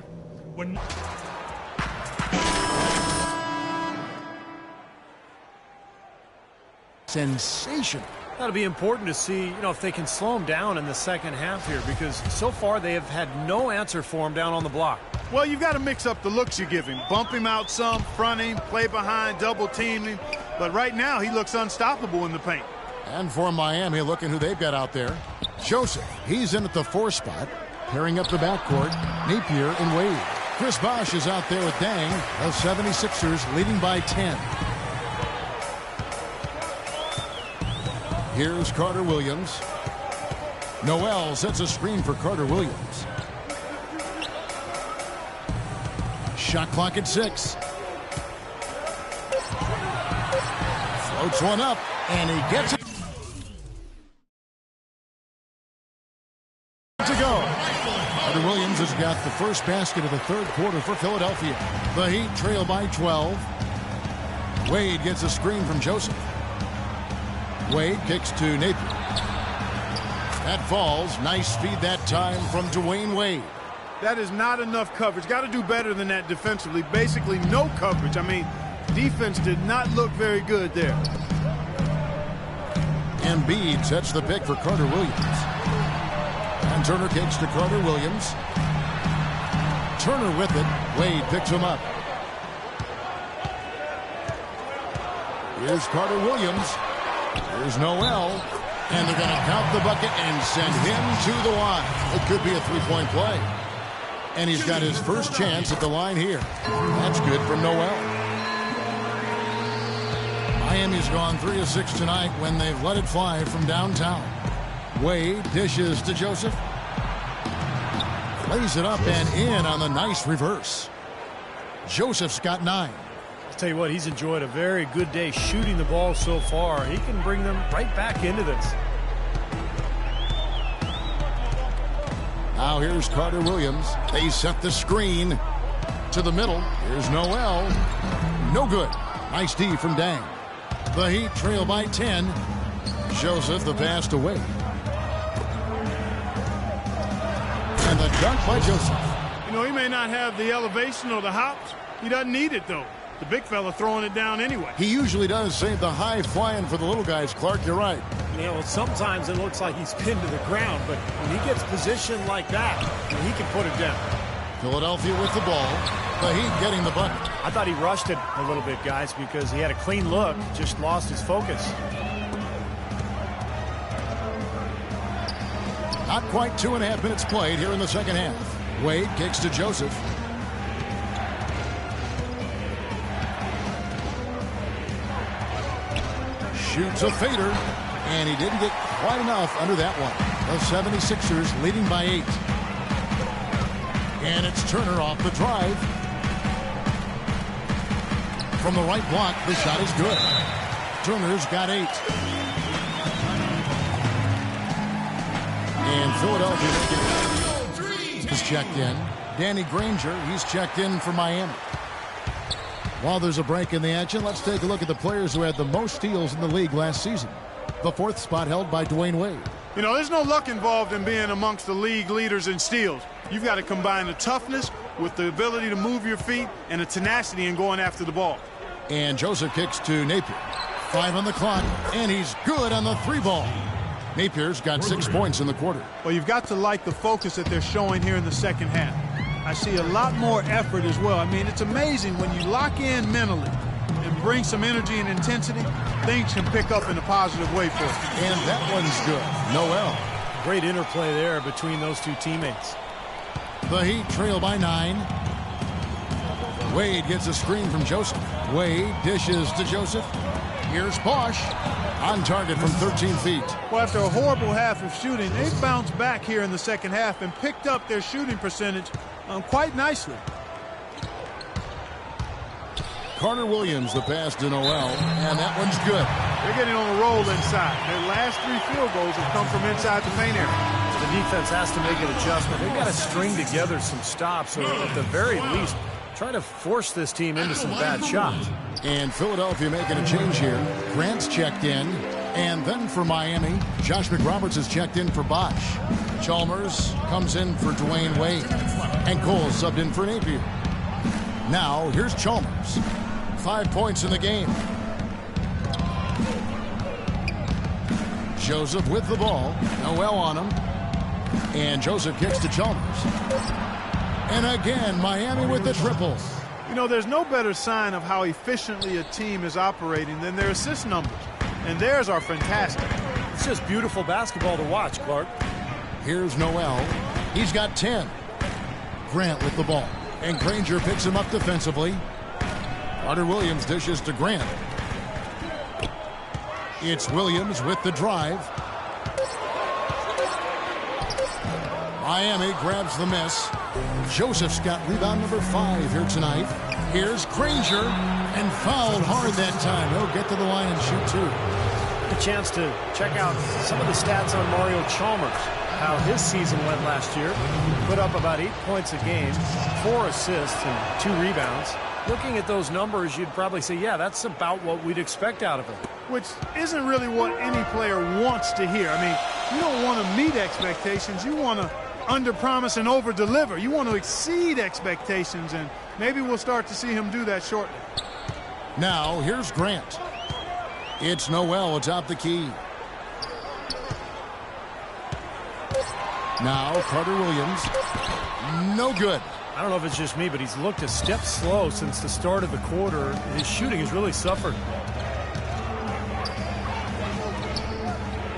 Sensation. That'll be important to see, if they can slow him down in the second half here, because so far they have had no answer for him down on the block. Well, you've got to mix up the looks you give him. Bump him out some, front him, play behind, double team him. But right now, he looks unstoppable in the paint. And for Miami, looking who they've got out there. Joseph, he's in at the 4 spot, pairing up the backcourt. Napier and Wade. Chris Bosh is out there with Dang. The 76ers leading by 10. Here's Carter Williams. Noel sets a screen for Carter Williams. Shot clock at 6. Floats one up, and he gets it to go. Carter Williams has got the first basket of the third quarter for Philadelphia. The Heat trail by 12. Wade gets a screen from Joseph. Wade kicks to Napier. That falls. Nice feed that time from Dwayne Wade. That is not enough coverage. Got to do better than that defensively. Basically no coverage. I mean, defense did not look very good there. Embiid sets the pick for Carter Williams. And Turner kicks to Carter Williams. Turner with it. Wade picks him up. Here's Carter Williams. Here's Noel. And they're going to count the bucket and send him to the line. It could be a three-point play. And he's got his first chance at the line here. That's good from Noel. Miami's gone 3 of 6 tonight when they've let it fly from downtown. Wade dishes to Joseph. Lays it up and in on the nice reverse. Joseph's got 9. I'll tell you what, he's enjoyed a very good day shooting the ball so far. He can bring them right back into this. Now here's Carter Williams. They set the screen to the middle. Here's Noel. No good. Nice D from Dang. The Heat trail by 10. Joseph the pass to Wade. And the dunk by Joseph. You know, he may not have the elevation or the hops. He doesn't need it, though. The big fella throwing it down anyway. He usually does save the high flying for the little guys. Clark, you're right. Yeah, well, sometimes it looks like he's pinned to the ground, but when he gets positioned like that, he can put it down. Philadelphia with the ball. The Heat getting the bucket. I thought he rushed it a little bit, guys, because he had a clean look, just lost his focus. Not quite 2.5 minutes played here in the second half. Wade kicks to Joseph. Shoots a fader, and he didn't get quite enough under that one. The 76ers leading by 8. And it's Turner off the drive. from the right block. The shot is good. Turner's got 8. And Philadelphia is checked in. Danny Granger, he's checked in for Miami. While there's a break in the action, let's take a look at the players who had the most steals in the league last season. The 4th spot held by Dwayne Wade. You know, there's no luck involved in being amongst the league leaders in steals. You've got to combine the toughness with the ability to move your feet and the tenacity in going after the ball. And Joseph kicks to Napier. 5 on the clock, and he's good on the 3 ball. Napier's got 6 points in the quarter. Well, you've got to like the focus that they're showing here in the second half. I see a lot more effort as well. I mean, it's amazing when you lock in mentally and bring some energy and intensity, things can pick up in a positive way for you. And that one's good. Noel. Great interplay there between those two teammates. The Heat trail by 9. Wade gets a screen from Joseph. Wade dishes to Joseph. Here's Bosch on target from 13 feet. Well, after a horrible half of shooting, they've bounced back here in the second half and picked up their shooting percentage quite nicely. Carter Williams, the pass to Noel, and that one's good. They're getting on a roll inside. Their last 3 field goals have come from inside the paint area. The defense has to make an adjustment. They've got to string together some stops, or at the very least, try to force this team into some bad shots. And Philadelphia making a change here. Grant's checked in. And then for Miami, Josh McRoberts is checked in for Bosch. Chalmers comes in for Dwayne Wade. And Cole subbed in for Napier. Now, here's Chalmers. 5 points in the game. Joseph with the ball. Noel on him. And Joseph kicks to Chalmers. And again, Miami with the triple. You know, there's no better sign of how efficiently a team is operating than their assist numbers. And theirs are fantastic. It's just beautiful basketball to watch, Clark. Here's Noel. He's got 10. Grant with the ball. And Granger picks him up defensively. Carter Williams dishes to Grant. It's Williams with the drive. Miami grabs the miss. Joseph's got rebound number 5 here tonight. Here's Granger, and fouled hard that time. He'll get to the line and shoot 2. A chance to check out some of the stats on Mario Chalmers, how his season went last year. Put up about 8 points a game, 4 assists, and 2 rebounds. Looking at those numbers, you'd probably say, yeah, that's about what we'd expect out of him. Which isn't really what any player wants to hear. I mean, you don't want to meet expectations. You want to under-promise and over-deliver. You want to exceed expectations, and maybe we'll start to see him do that shortly. Now, here's Grant. It's Noel atop the key. Now, Carter Williams. No good. I don't know if it's just me, but he's looked a step slow since the start of the quarter. His shooting has really suffered.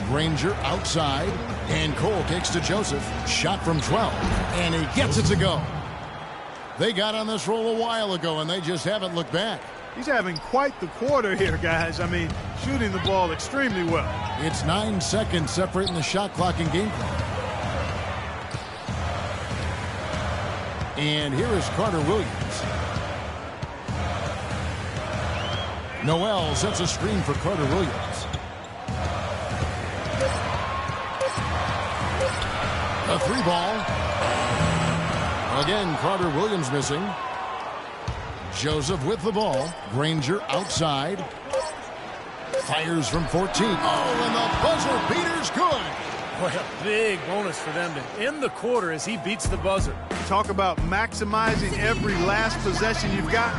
Granger outside, and Cole kicks to Joseph. Shot from 12, and he gets it to go. They got on this roll a while ago, and they just haven't looked back. He's having quite the quarter here, guys. I mean, shooting the ball extremely well. It's 9 seconds separating the shot clock and game clock. And here is Carter Williams. Noel sets a screen for Carter Williams. A 3 ball. Again, Carter Williams missing. Joseph with the ball. Granger outside. Fires from 14. Oh, and the buzzer beater's good. What a big bonus for them to end the quarter as he beats the buzzer. Talk about maximizing every last possession you've got.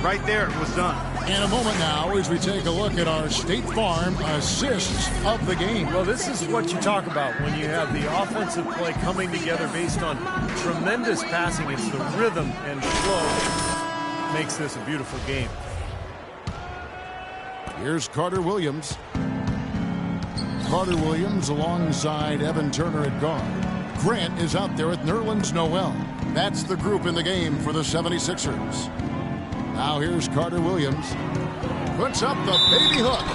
Right there, it was done. In a moment now, as we take a look at our State Farm assists of the game. Well, this is what you talk about when you have the offensive play coming together based on tremendous passing. It's the rhythm and flow makes this a beautiful game. Here's Carter Williams. Carter Williams alongside Evan Turner at guard. Grant is out there with Nerlens Noel. That's the group in the game for the 76ers. Now here's Carter Williams. Puts up the baby hook.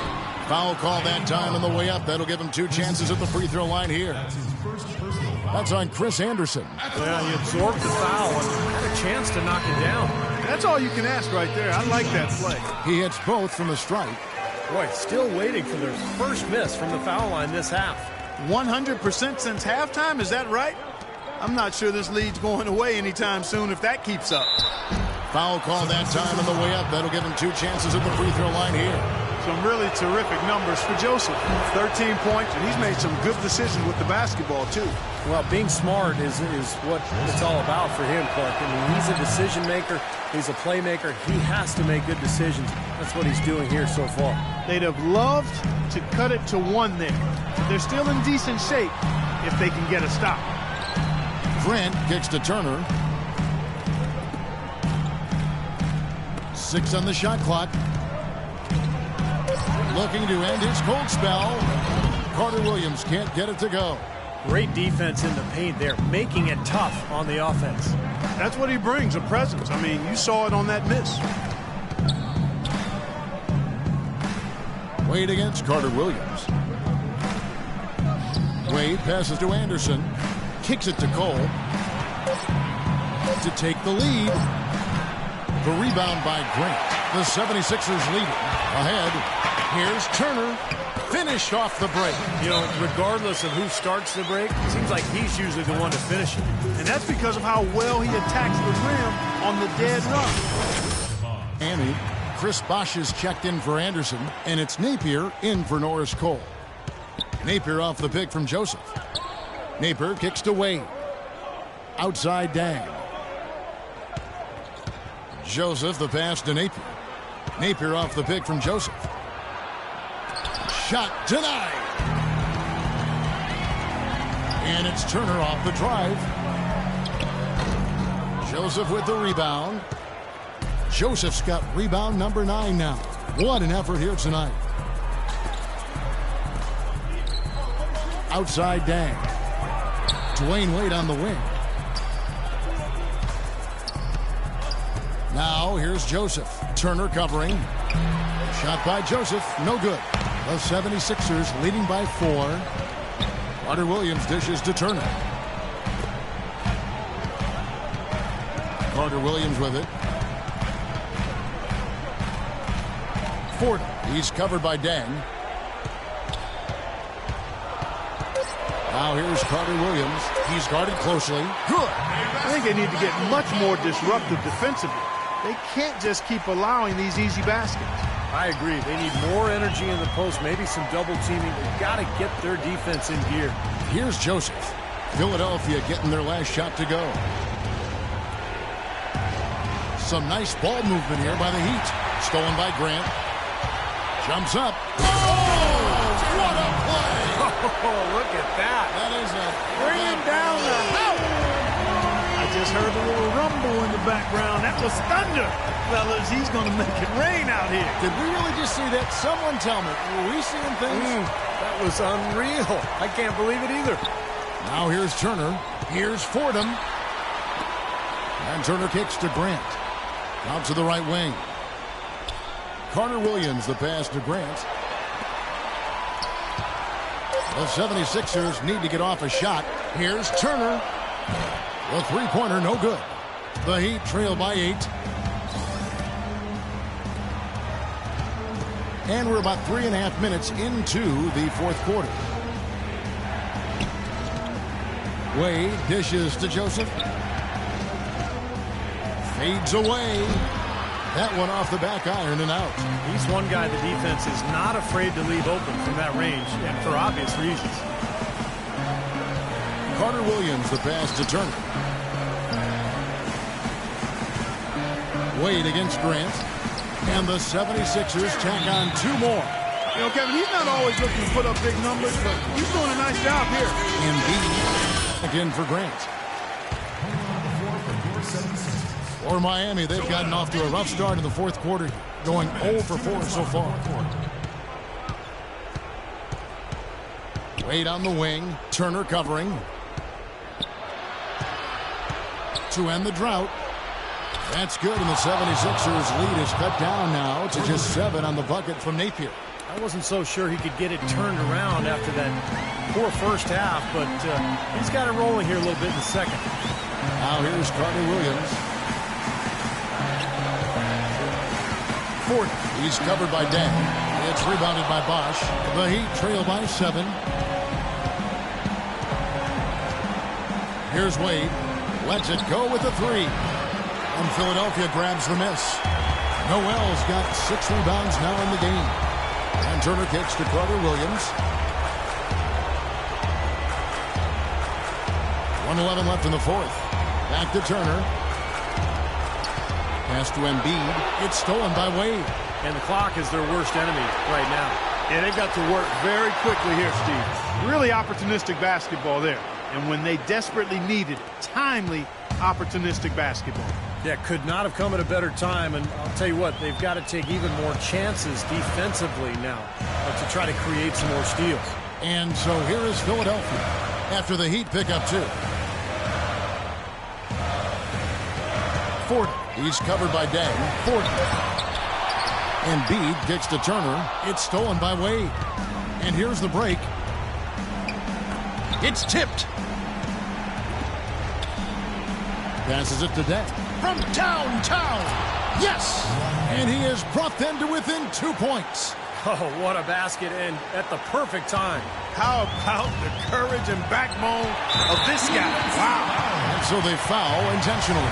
Foul call that time on the way up. That'll give him 2 chances at the free throw line here. That's on Chris Anderson. Yeah, he absorbed the foul and had a chance to knock it down. That's all you can ask right there. I like that play. He hits both from the strike. Boy, still waiting for their first miss from the foul line this half. 100% since halftime, is that right? I'm not sure this lead's going away anytime soon if that keeps up. Foul call that time on the way up. That'll give him 2 chances at the free throw line here. Some really terrific numbers for Joseph. 13 points, and he's made some good decisions with the basketball, too. Well, being smart is what it's all about for him, Clark. I mean, he's a decision maker. He's a playmaker. He has to make good decisions. That's what he's doing here so far. They'd have loved to cut it to 1 there. But they're still in decent shape if they can get a stop. Grant kicks to Turner. 6 on the shot clock. Looking to end his cold spell. Carter Williams can't get it to go. Great defense in the paint there, making it tough on the offense. That's what he brings, a presence. I mean, you saw it on that miss. Wade against Carter Williams. Wade passes to Anderson. Kicks it to Cole. To take the lead. The rebound by Grant. The 76ers lead it. Ahead. Here's Turner. Finished off the break. You know, regardless of who starts the break, it seems like he's usually the one to finish it. And that's because of how well he attacks the rim on the dead run. Miami. Chris Bosh is checked in for Anderson, and it's Napier in for Norris Cole. Napier off the pick from Joseph. Napier kicks to Wade. Outside Dang. Joseph, the pass to Napier. Napier off the pick from Joseph. Shot denied. And it's Turner off the drive. Joseph with the rebound. Joseph's got rebound number 9 now. What an effort here tonight. Outside Dang. Dwayne Wade on the wing. Now here's Joseph. Turner covering. Shot by Joseph. No good. The 76ers leading by 4. Carter Williams dishes to Turner. Carter Williams with it. Ford. He's covered by Dang. Now here's Carter Williams. He's guarded closely. Good. I think they need to get much more disruptive defensively. They can't just keep allowing these easy baskets. I agree. They need more energy in the post, maybe some double teaming. They've got to get their defense in gear. Here's Joseph. Philadelphia getting their last shot to go. Some nice ball movement here by the Heat. Stolen by Grant. Jumps up. Oh, what a play! Oh, look at that. That is a... Bring him down the house. I just heard a little rumble in the background. That was thunder. Fellas, he's going to make it rain out here. Did we really just see that? Someone tell me. Were we seeing things? That was unreal. I can't believe it either. Now here's Turner. Here's Fordham. And Turner kicks to Grant. Out to the right wing. Carter Williams, the pass to Grant. The 76ers need to get off a shot. Here's Turner. The three-pointer, no good. The Heat trail by 8. And we're about 3.5 minutes into the fourth quarter. Wade dishes to Joseph. Fades away. That one off the back iron and out. He's one guy the defense is not afraid to leave open from that range, and for obvious reasons. Carter Williams, the pass to Turner. Wade against Grant. And the 76ers tack on 2 more. You know, Kevin, he's not always looking to put up big numbers, but he's doing a nice job here. Indeed. Again for Grant. For Miami, they've gotten off to a rough start in the fourth quarter, going 0 for 4 so far. Wade on the wing. Turner covering. To end the drought. That's good, and the 76ers lead is cut down now to just 7 on the bucket from Napier. I wasn't so sure he could get it turned around after that poor first half, but he's got it rolling here a little bit in the second. Now here's Carter Williams. Ford. He's covered by Dan. It's rebounded by Bosch. The Heat trail by 7. Here's Wade. Lets it go with a 3. And Philadelphia grabs the miss. Noel's got 6 rebounds now in the game. And Turner kicks to Carter Williams. 1:11 left in the fourth. Back to Turner. Pass to Embiid. It's stolen by Wade. And the clock is their worst enemy right now. Yeah, they've got to work very quickly here, Steve. Really opportunistic basketball there. And when they desperately needed timely, opportunistic basketball. Yeah, could not have come at a better time. And I'll tell you what, they've got to take even more chances defensively now to try to create some more steals. And so here is Philadelphia after the Heat pick up 2. Ford. He's covered by Day. Ford. Embiid kicks to Turner. It's stolen by Wade. And here's the break. It's tipped. Passes it to Day. From downtown. Yes! And he has brought them to within 2 points. Oh, what a basket, and at the perfect time. How about the courage and backbone of this guy? Wow. And so they foul intentionally.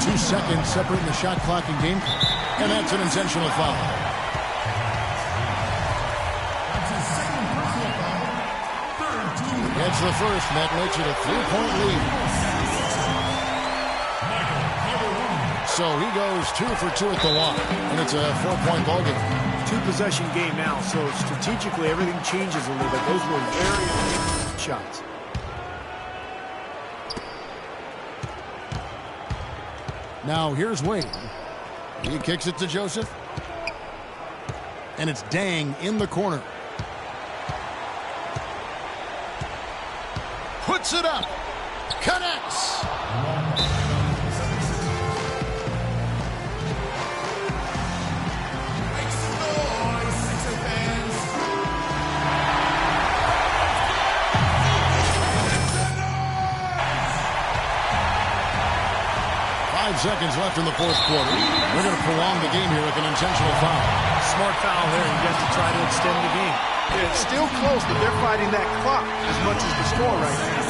2 seconds separating the shot clock and game clock. And that's an intentional foul. It's the first, and that makes it a 3-point lead. So he goes 2 for 2 at the line, and it's a 4-point ball game. 2-possession game now, so strategically everything changes a little bit. Those were very important shots. Now here's Wade. He kicks it to Joseph. And it's Dang in the corner. Puts it up. Connects. Seconds left in the fourth quarter. We're going to prolong the game here with an intentional foul. Smart foul there. You got to try to extend the game. Yeah, it's still close, but they're fighting that clock as much as the score right now.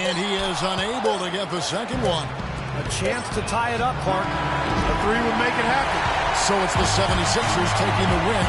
And he is unable to get the second one. A chance to tie it up, Clark. A 3 would make it happen. So it's the 76ers taking the win.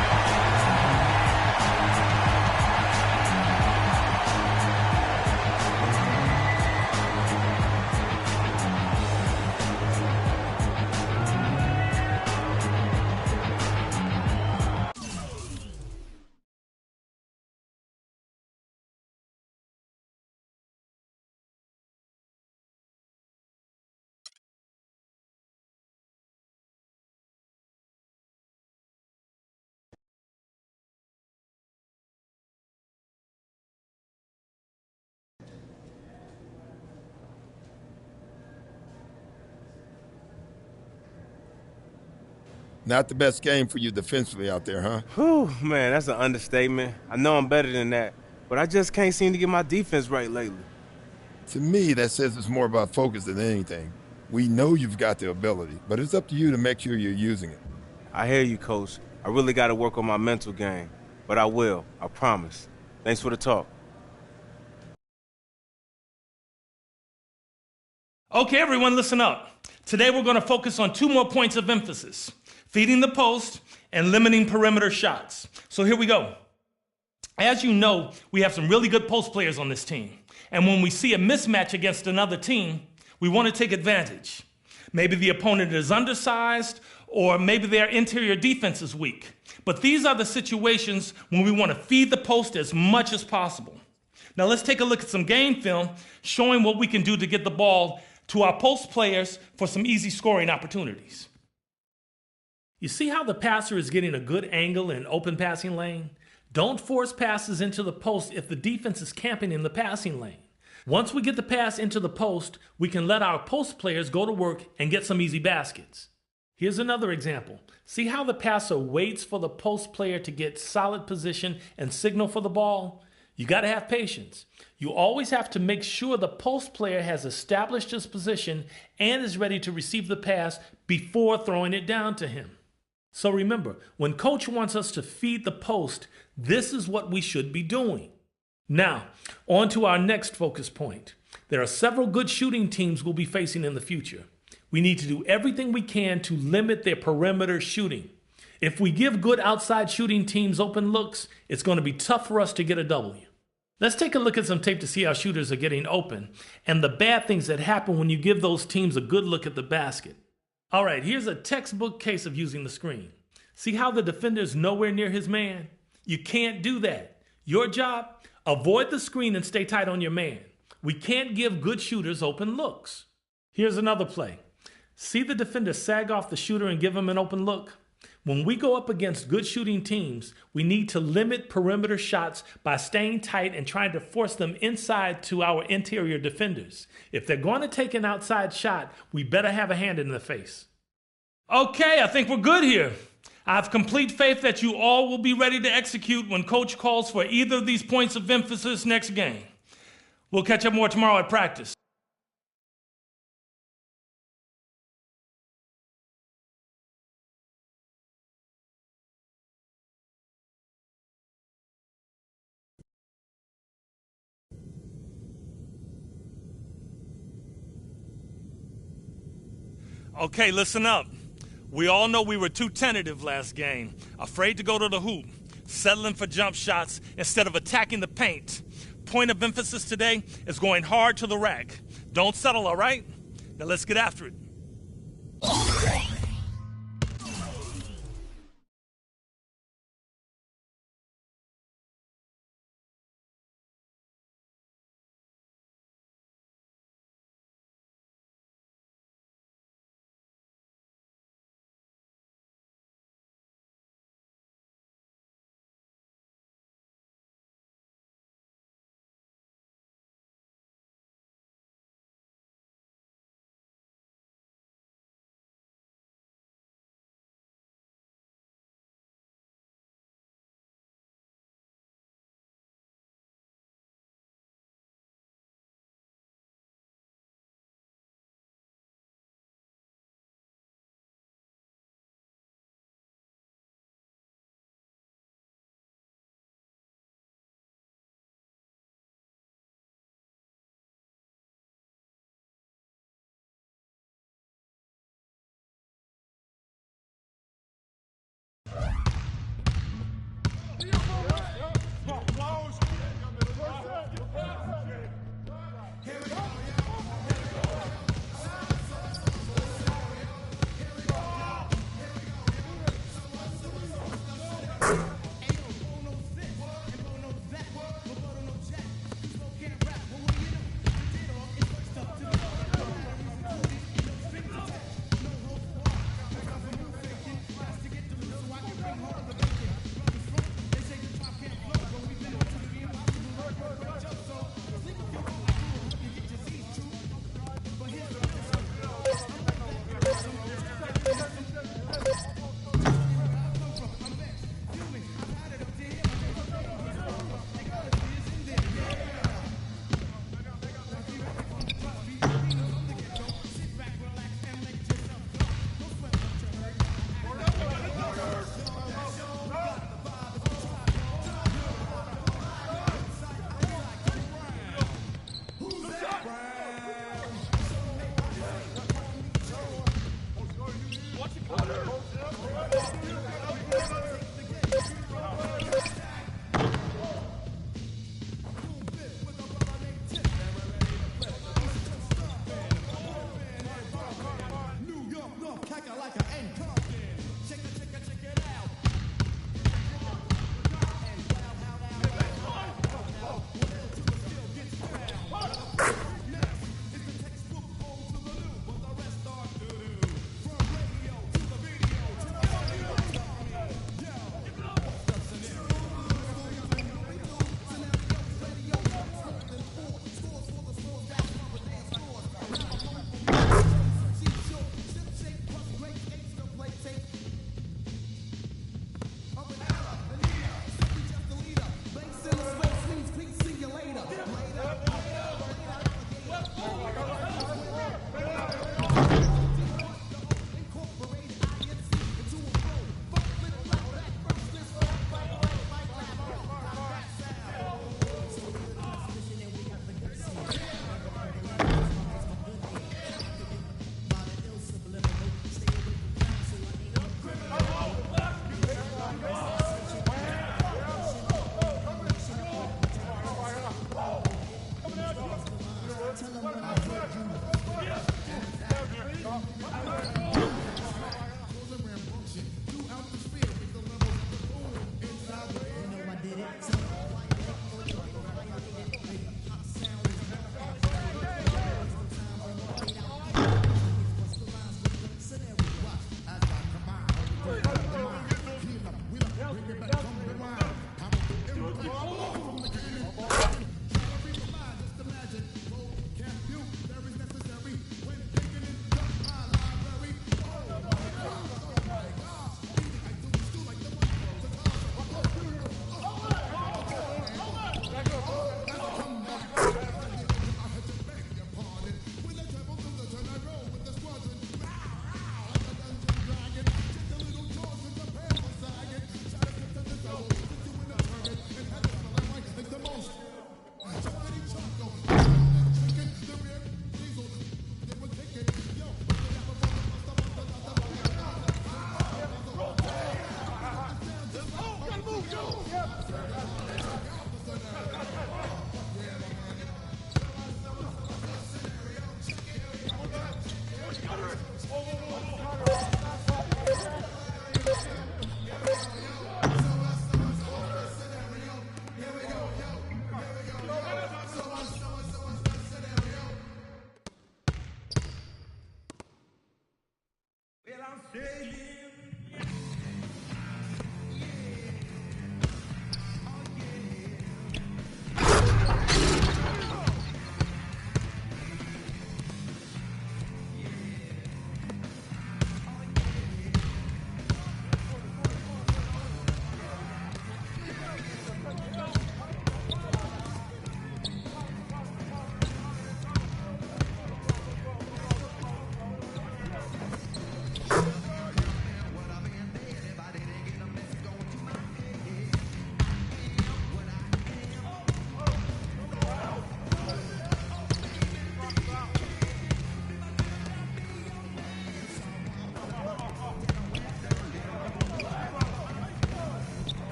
Not the best game for you defensively out there, huh? Whew, man, that's an understatement. I know I'm better than that, but I just can't seem to get my defense right lately. To me, that says it's more about focus than anything. We know you've got the ability, but it's up to you to make sure you're using it. I hear you, Coach. I really got to work on my mental game, but I will. I promise. Thanks for the talk. Okay, everyone, listen up. Today we're going to focus on 2 more points of emphasis: feeding the post and limiting perimeter shots. So here we go. As you know, we have some really good post players on this team. And when we see a mismatch against another team, we want to take advantage. Maybe the opponent is undersized, or maybe their interior defense is weak. But these are the situations when we want to feed the post as much as possible. Now let's take a look at some game film showing what we can do to get the ball to our post players for some easy scoring opportunities. You see how the passer is getting a good angle in open passing lane? Don't force passes into the post if the defense is camping in the passing lane. Once we get the pass into the post, we can let our post players go to work and get some easy baskets. Here's another example. See how the passer waits for the post player to get solid position and signal for the ball? You got to have patience. You always have to make sure the post player has established his position and is ready to receive the pass before throwing it down to him. So remember, when coach wants us to feed the post, this is what we should be doing. Now, on to our next focus point. There are several good shooting teams we'll be facing in the future. We need to do everything we can to limit their perimeter shooting. If we give good outside shooting teams open looks, it's going to be tough for us to get a W. Let's take a look at some tape to see how shooters are getting open and the bad things that happen when you give those teams a good look at the basket. All right, here's a textbook case of using the screen. See how the defender's nowhere near his man? You can't do that. Your job? Avoid the screen and stay tight on your man. We can't give good shooters open looks. Here's another play. See the defender sag off the shooter and give him an open look? When we go up against good shooting teams, we need to limit perimeter shots by staying tight and trying to force them inside to our interior defenders. If they're going to take an outside shot, we better have a hand in the face. Okay, I think we're good here. I have complete faith that you all will be ready to execute when coach calls for either of these points of emphasis next game. We'll catch up more tomorrow at practice. Okay, listen up. We all know we were too tentative last game, afraid to go to the hoop, settling for jump shots instead of attacking the paint. Point of emphasis today is going hard to the rack. Don't settle, all right? Now let's get after it.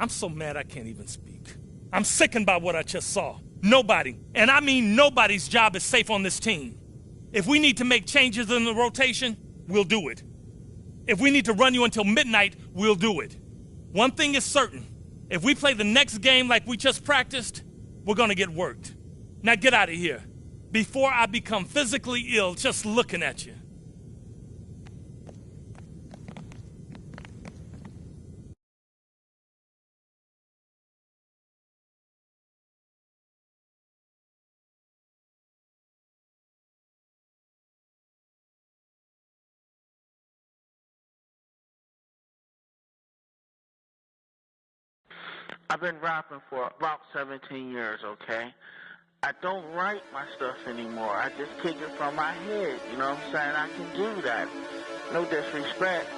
I'm so mad I can't even speak. I'm sickened by what I just saw. Nobody, and I mean nobody's job is safe on this team. If we need to make changes in the rotation, we'll do it. If we need to run you until midnight, we'll do it. One thing is certain. If we play the next game like we just practiced, we're gonna get worked. Now get out of here before I become physically ill just looking at you. I've been rapping for about 17 years, okay? I don't write my stuff anymore. I just kick it from my head, you know what I'm saying? I can do that. No disrespect,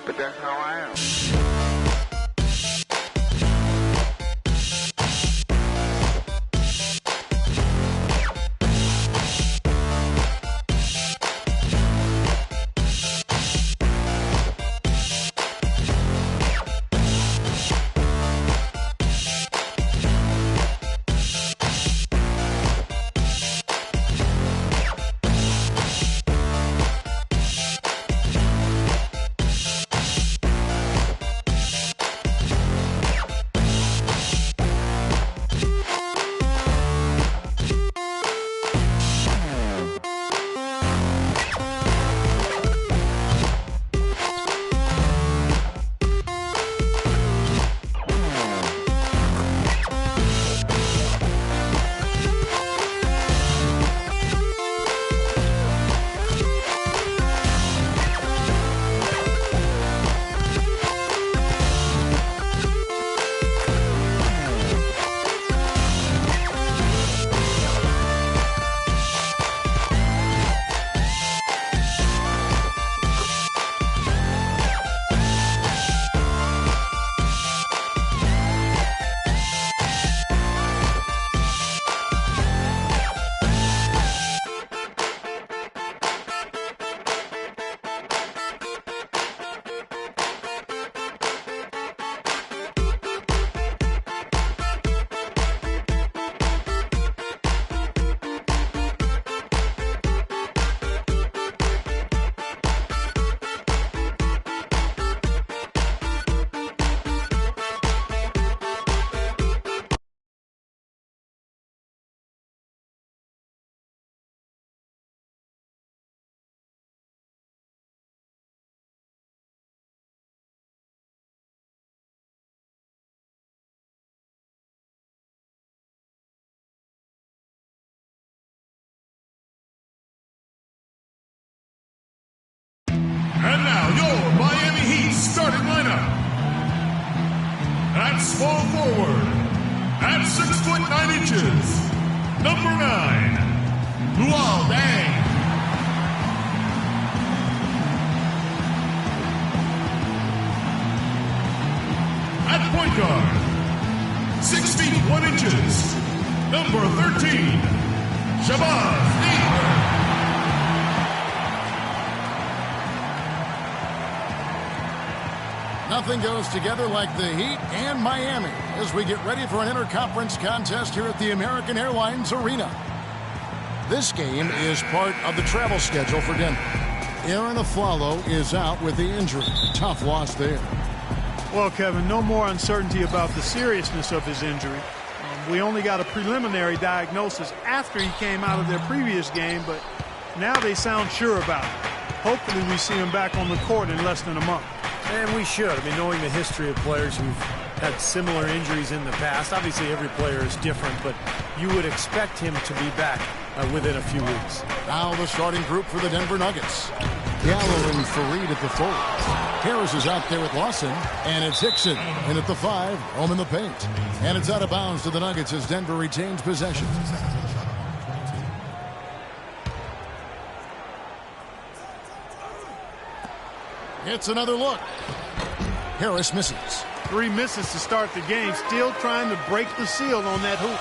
but that's how I am. small forward. At 6 foot 9 inches, number 9, Luol Deng. At point guard, 6 feet 1 inches, number 13, Shabazz Napier. Nothing goes together like the Heat and Miami as we get ready for an interconference contest here at the American Airlines Arena. This game is part of the travel schedule for Denver. Aaron Aflalo is out with the injury. Tough loss there. Well, Kevin, no more uncertainty about the seriousness of his injury. We only got a preliminary diagnosis after he came out of their previous game, but now they sound sure about it. Hopefully we see him back on the court in less than a month. And we should. I mean, knowing the history of players who've had similar injuries in the past, obviously every player is different, but you would expect him to be back within a few weeks. Now the starting group for the Denver Nuggets. Gallo and Fareed at the 4. Harris is out there with Lawson, and it's Hickson in at the 5, home in the paint. And it's out of bounds to the Nuggets as Denver retains possession. It's another look. Harris misses. 3 misses to start the game, still trying to break the seal on that hoop.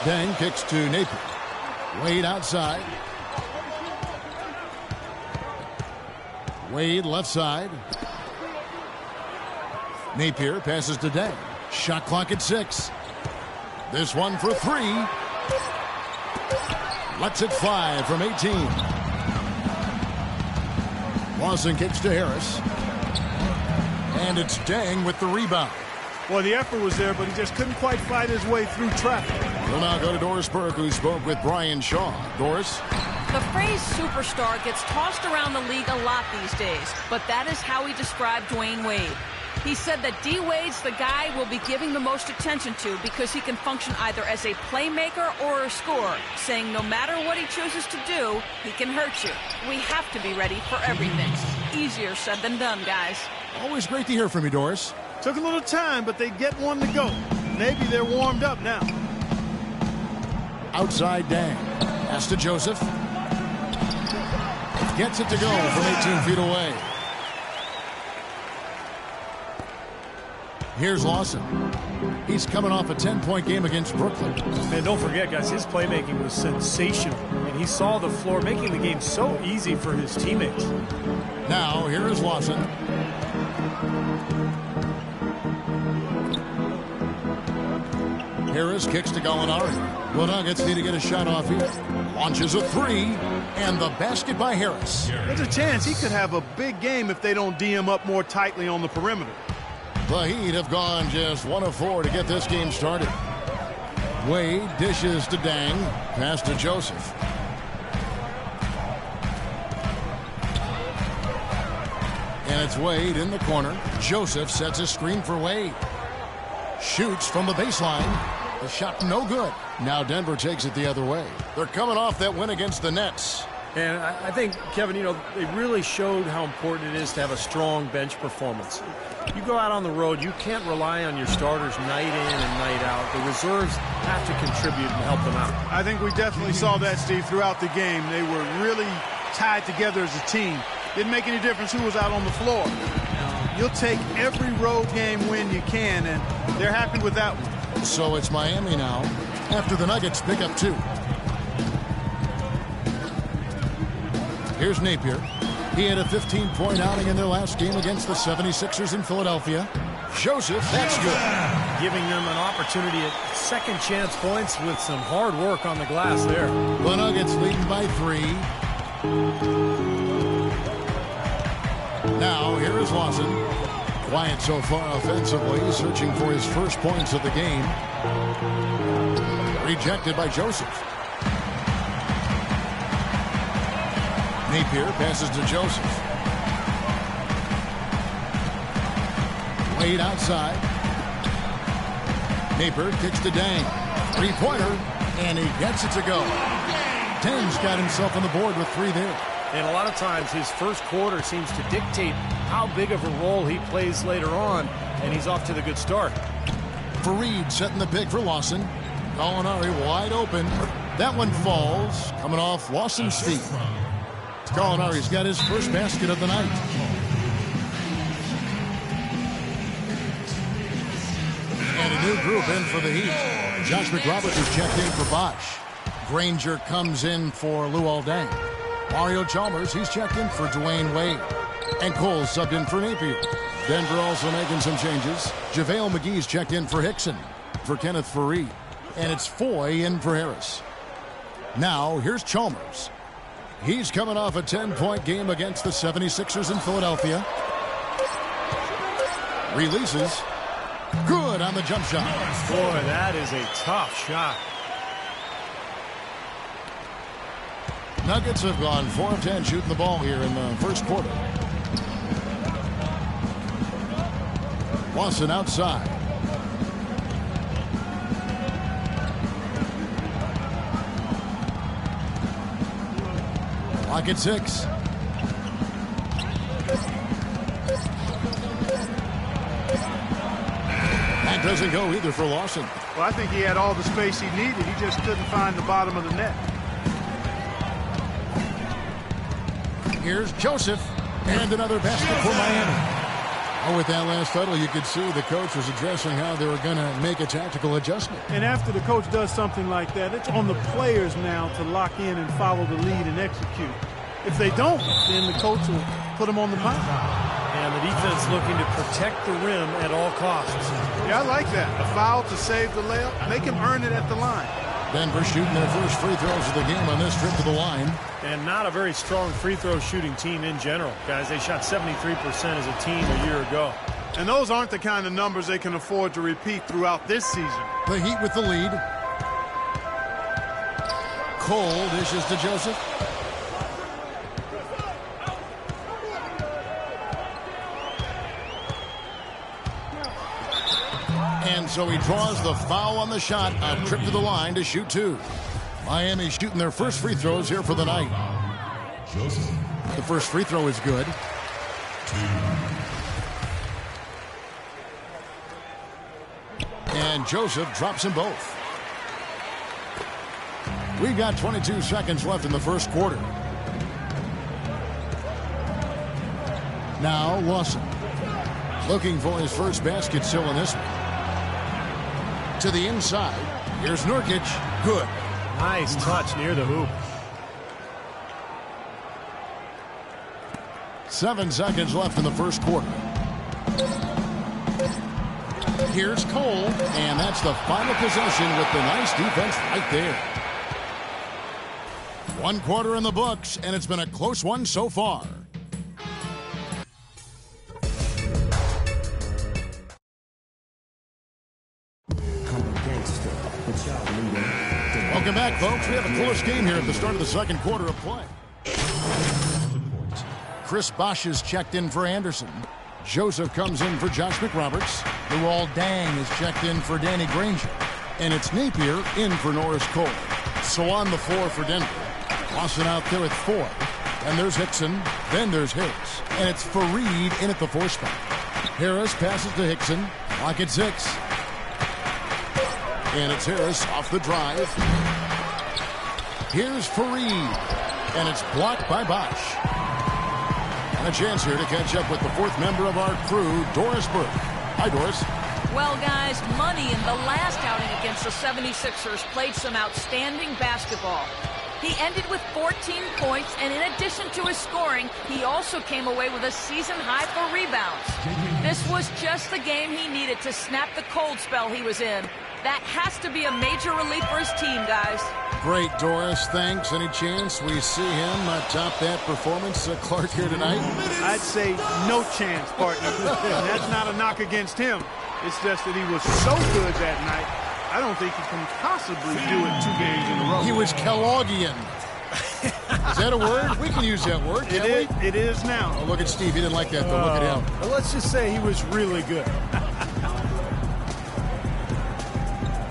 Deng kicks to Napier. Wade outside. Wade left side. Napier passes to Deng. Shot clock at 6. This one for 3. Lets it fly from 18. Lawson kicks to Harris. And it's Deng with the rebound. Well, the effort was there, but he just couldn't quite fight his way through traffic. We'll now go to Doris Burke, who spoke with Brian Shaw. Doris? The phrase superstar gets tossed around the league a lot these days, but that is how he described Dwayne Wade. He said that D. Wade's the guy we'll be giving the most attention to because he can function either as a playmaker or a scorer, saying no matter what he chooses to do, he can hurt you. We have to be ready for everything. Easier said than done, guys. Always great to hear from you, Doris. Took a little time, but they get one to go. Maybe they're warmed up now. Outside Deng. Pass to Joseph. Gets it to go from 18 feet away. Here's Lawson. He's coming off a 10-point game against Brooklyn. And don't forget, guys, his playmaking was sensational. And he saw the floor, making the game so easy for his teammates. Now, here is Lawson. Harris kicks to Gallinari. The Nuggets need to get a shot off here. Launches a 3, and the basket by Harris. There's a chance he could have a big game if they don't D him up more tightly on the perimeter. The Heat have gone just 1 of 4 to get this game started. Wade dishes to Deng. Pass to Joseph. And it's Wade in the corner. Joseph sets a screen for Wade. Shoots from the baseline. The shot no good. Now Denver takes it the other way. They're coming off that win against the Nets. And I think, Kevin, they really showed how important it is to have a strong bench performance. You go out on the road, you can't rely on your starters night in and night out. The reserves have to contribute and help them out. I think we definitely saw that, Steve, throughout the game. They were really tied together as a team. Didn't make any difference who was out on the floor. You'll take every road game win you can, and they're happy with that one. So it's Miami now, after the Nuggets pick up 2. Here's Napier. He had a 15-point outing in their last game against the 76ers in Philadelphia. Joseph, that's good. Giving them an opportunity at second chance points with some hard work on the glass there. The Nuggets leading by 3. Now, here is Lawson. Quiet so far offensively, searching for his first points of the game. Rejected by Joseph. Napier passes to Joseph. Wade outside. Napier kicks to Deng. 3-pointer, and he gets it to go. Deng's got himself on the board with 3 there. And a lot of times his first quarter seems to dictate how big of a role he plays later on, and he's off to the good start. Fareed setting the pick for Lawson. Gallinari wide open. That one falls, coming off Lawson's feet. Gallinari's got his first basket of the night. And a new group in for the Heat. Josh McRoberts is checked in for Bosch. Granger comes in for Luol Deng. Mario Chalmers, he's checked in for Dwayne Wade. And Cole subbed in for Napier. Denver also making some changes. JaVale McGee's checked in for Hickson, for Kenneth Fareed. And it's Foy in for Harris. Now, here's Chalmers. He's coming off a 10-point game against the 76ers in Philadelphia. Releases. Good on the jump shot. Boy, that is a tough shot. Nuggets have gone 4 of 10 shooting the ball here in the first quarter. Lawson outside. Clock at 6. That doesn't go either for Lawson. Well, I think he had all the space he needed. He just couldn't find the bottom of the net. Here's Joseph, and another basket for Miami. Oh, with that last huddle, you could see the coach was addressing how they were going to make a tactical adjustment. And after the coach does something like that, it's on the players now to lock in and follow the lead and execute. If they don't, then the coach will put them on the mound. And the defense looking to protect the rim at all costs. Yeah, I like that. A foul to save the layup. Make him earn it at the line. Denver shooting their first free throws of the game on this trip to the line. And not a very strong free throw shooting team in general. Guys, they shot 73% as a team a year ago. And those aren't the kind of numbers they can afford to repeat throughout this season. The Heat with the lead. Cole dishes to Joseph. And so he draws the foul on the shot. A trip to the line to shoot 2. Miami shooting their first free throws here for the night. The first free throw is good. And Joseph drops them both. We've got 22 seconds left in the first quarter. Now Lawson looking for his first basket still in this one. To the inside. Here's Nurkic. Good. Nice touch near the hoop. 7 seconds left in the first quarter. Here's Cole, and that's the final possession with the nice defense right there. 1 quarter in the books, and it's been a close one so far. Welcome back, folks. We have a close game here at the start of the second quarter of play. Chris Bosch is checked in for Anderson. Joseph comes in for Josh McRoberts. Luol Deng is checked in for Danny Granger. And it's Napier in for Norris Cole. So on the floor for Denver. Lawson out there at 4. And there's Hickson. Then there's Harris. And it's Fareed in at the 4 spot. Harris passes to Hickson. Clock at 6. And it's Harris off the drive. Here's Fareed. And it's blocked by Bosch. And a chance here to catch up with the 4th member of our crew, Doris Burke. Hi, Doris. Well, guys, Money in the last outing against the 76ers played some outstanding basketball. He ended with 14 points, and in addition to his scoring, he also came away with a season high for rebounds. This was just the game he needed to snap the cold spell he was in. That has to be a major relief for his team, guys. Great, Doris. Thanks. Any chance we see him top that performance, Clark, here tonight? I'd say no chance, partner. And that's not a knock against him. It's just that he was so good that night, I don't think he can possibly do it 2 games in a row. He was Kellogghian. Is that a word? We can use that word, can't we? It is now. Oh, look at Steve. He didn't like that, though. Look at him. Well, let's just say he was really good.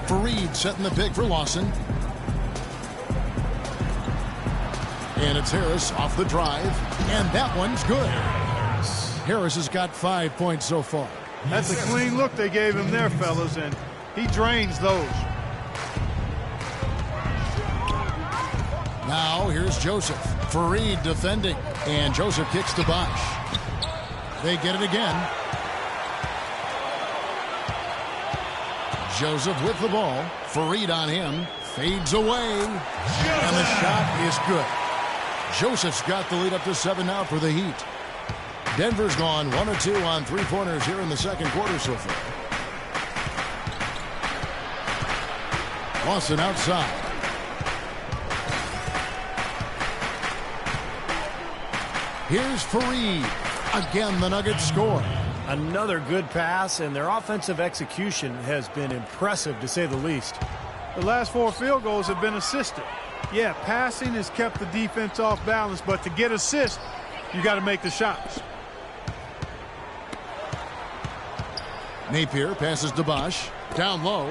Fareed setting the pick for Lawson. And it's Harris off the drive. And that one's good. Harris has got 5 points so far. That's a clean look they gave him there, fellas. And He drains those. Now here's Joseph. Fareed defending. And Joseph kicks to Bosch. They get it again. Joseph with the ball. Fareed on him. Fades away. And the shot is good. Joseph's got the lead up to 7 now for the Heat. Denver's gone 1 of 2 on three-pointers here in the second quarter so far. Lawson outside. Here's Fareed. Again, the Nuggets score. Another good pass, and their offensive execution has been impressive, to say the least. The last 4 field goals have been assisted. Yeah, passing has kept the defense off balance, but to get assists, you got to make the shots. Napier passes to Bosch. Down low.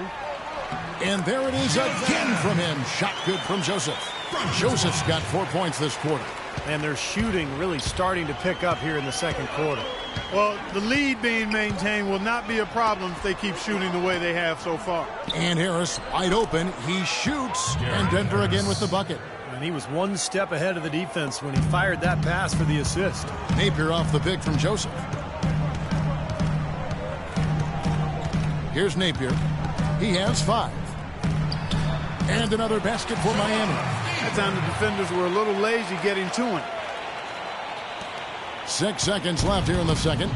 And there it is again from him. Shot good from Joseph. Joseph's got 4 points this quarter. And their shooting really starting to pick up here in the second quarter. Well, the lead being maintained will not be a problem if they keep shooting the way they have so far. And Harris wide open. He shoots. And Denver again with the bucket. And he was one step ahead of the defense when he fired that pass for the assist. Napier off the pick from Joseph. Here's Napier. He has 5. And another basket for Miami. That time the defenders were a little lazy getting to him. 6 seconds left here in the second.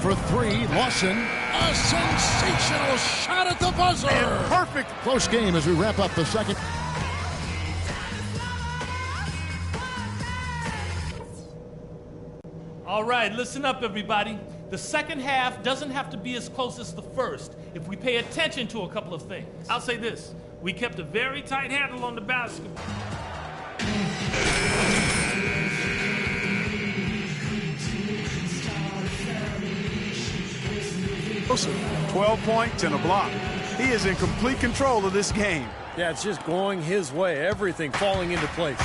For 3, Lawson. A sensational shot at the buzzer. And perfect. Close game as we wrap up the second. All right, listen up, everybody. The second half doesn't have to be as close as the first if we pay attention to a couple of things. I'll say this. We kept a very tight handle on the basketball. 12 points and a block. He is in complete control of this game. Yeah, it's just going his way. Everything falling into place.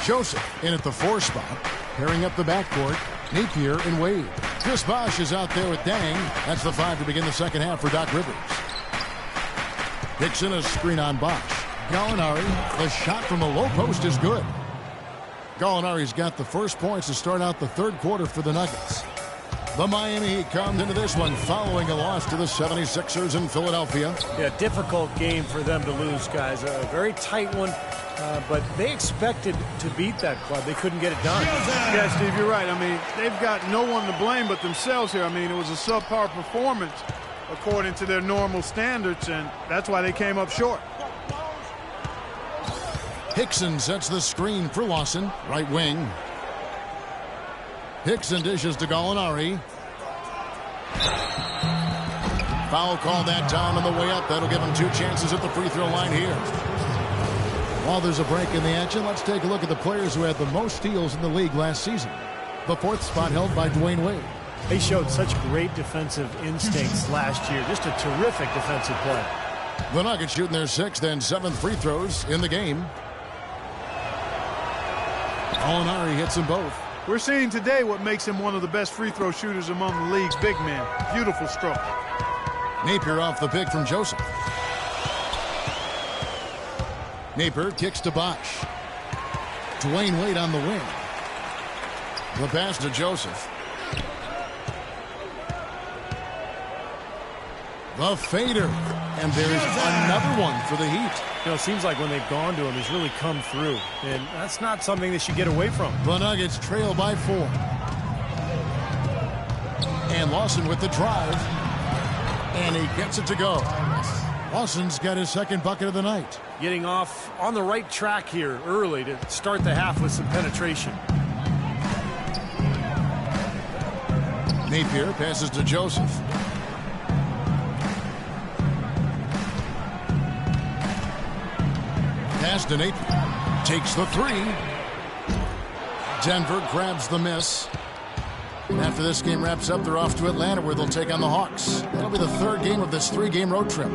Joseph in at the 4 spot. Pairing up the backcourt. Napier and Wade. Chris Bosh is out there with Dang. That's the 5 to begin the second half for Doc Rivers. Dixon, a screen on Bosh. Gallinari, the shot from the low post is good. Gallinari's got the first points to start out the third quarter for the Nuggets. The Miami Heat comes into this one following a loss to the 76ers in Philadelphia. Yeah, difficult game for them to lose, guys. A very tight one, but they expected to beat that club. They couldn't get it done. Yeah, Steve, you're right. I mean, they've got no one to blame but themselves here. I mean, it was a subpar performance according to their normal standards, and that's why they came up short. Hickson sets the screen for Lawson, right wing. Hickson dishes to Gallinari. Foul call that time on the way up. That'll give him 2 chances at the free throw line here. While there's a break in the action, let's take a look at the players who had the most steals in the league last season. The 4th spot held by Dwayne Wade. They showed such great defensive instincts last year. Just a terrific defensive play. The Nuggets shooting their 6th and 7th free throws in the game. Gallinari hits them both. We're seeing today what makes him one of the best free throw shooters among the league's big men. Beautiful stroke. Napier off the pick from Joseph. Napier kicks to Bosh. Dwayne Wade on the wing. The pass to Joseph. The fader. And there's another one for the Heat. You know, it seems like when they've gone to him, he's really come through. And that's not something they should get away from. The Nuggets trail by 4. And Lawson with the drive. And he gets it to go. Lawson's got his 2nd bucket of the night. Getting off on the right track here early to start the half with some penetration. Napier passes to Joseph. Pass to Napier. Takes the 3. Denver grabs the miss. And after this game wraps up, they're off to Atlanta where they'll take on the Hawks. That'll be the 3rd game of this 3-game road trip.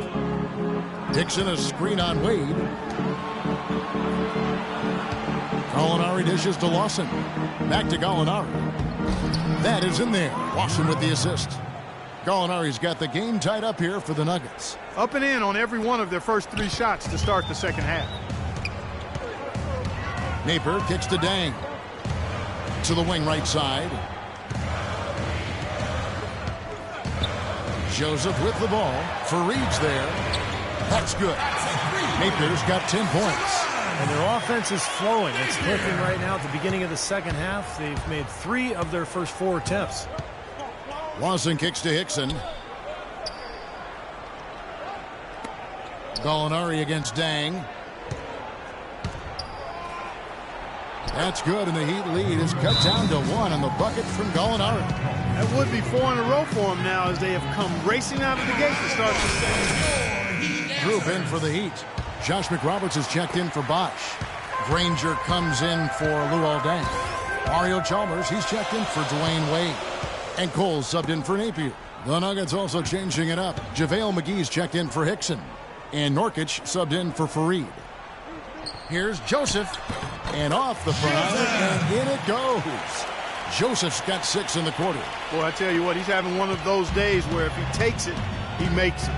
Dixon, a screen on Wade. Gallinari dishes to Lawson. Back to Gallinari. That is in there. Lawson with the assist. Gallinari's got the game tied up here for the Nuggets. Up and in on every one of their first 3 shots to start the second half. Napier kicks to Dang. To the wing right side. Joseph with the ball. Fareed's there. That's good. Napier's got 10 points. And their offense is flowing. It's clicking right now at the beginning of the second half. They've made 3 of their first 4 attempts. Lawson kicks to Hickson. Gallinari against Dang. That's good, and the Heat lead is cut down to 1 on the bucket from Gallinari. That would be 4 in a row for him now as they have come racing out of the gate to start the second. Group in for the Heat. Josh McRoberts is checked in for Bosch. Granger comes in for Luol Deng. Mario Chalmers, he's checked in for Dwayne Wade. And Cole subbed in for Napier. The Nuggets also changing it up. JaVale McGee's checked in for Hickson. And Nurkic subbed in for Fareed. Here's Joseph. And off the front, and in it goes. Joseph's got 6 in the quarter. Boy, I tell you what, he's having one of those days where if he takes it, he makes it.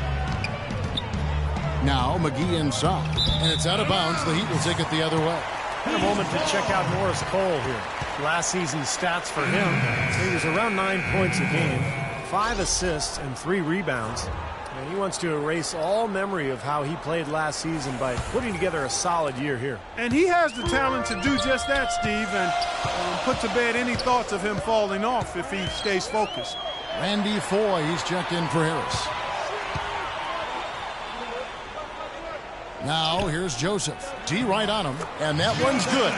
Now McGee inside, and it's out of bounds. The Heat will take it the other way. A moment to check out Norris Cole here. Last season's stats for him, he was around 9 points a game, 5 assists, and 3 rebounds. And he wants to erase all memory of how he played last season by putting together a solid year here. And he has the talent to do just that, Steve, and put to bed any thoughts of him falling off if he stays focused. Randy Foy, he's checked in for Harris. Now here's Joseph. D right on him, and that one's good.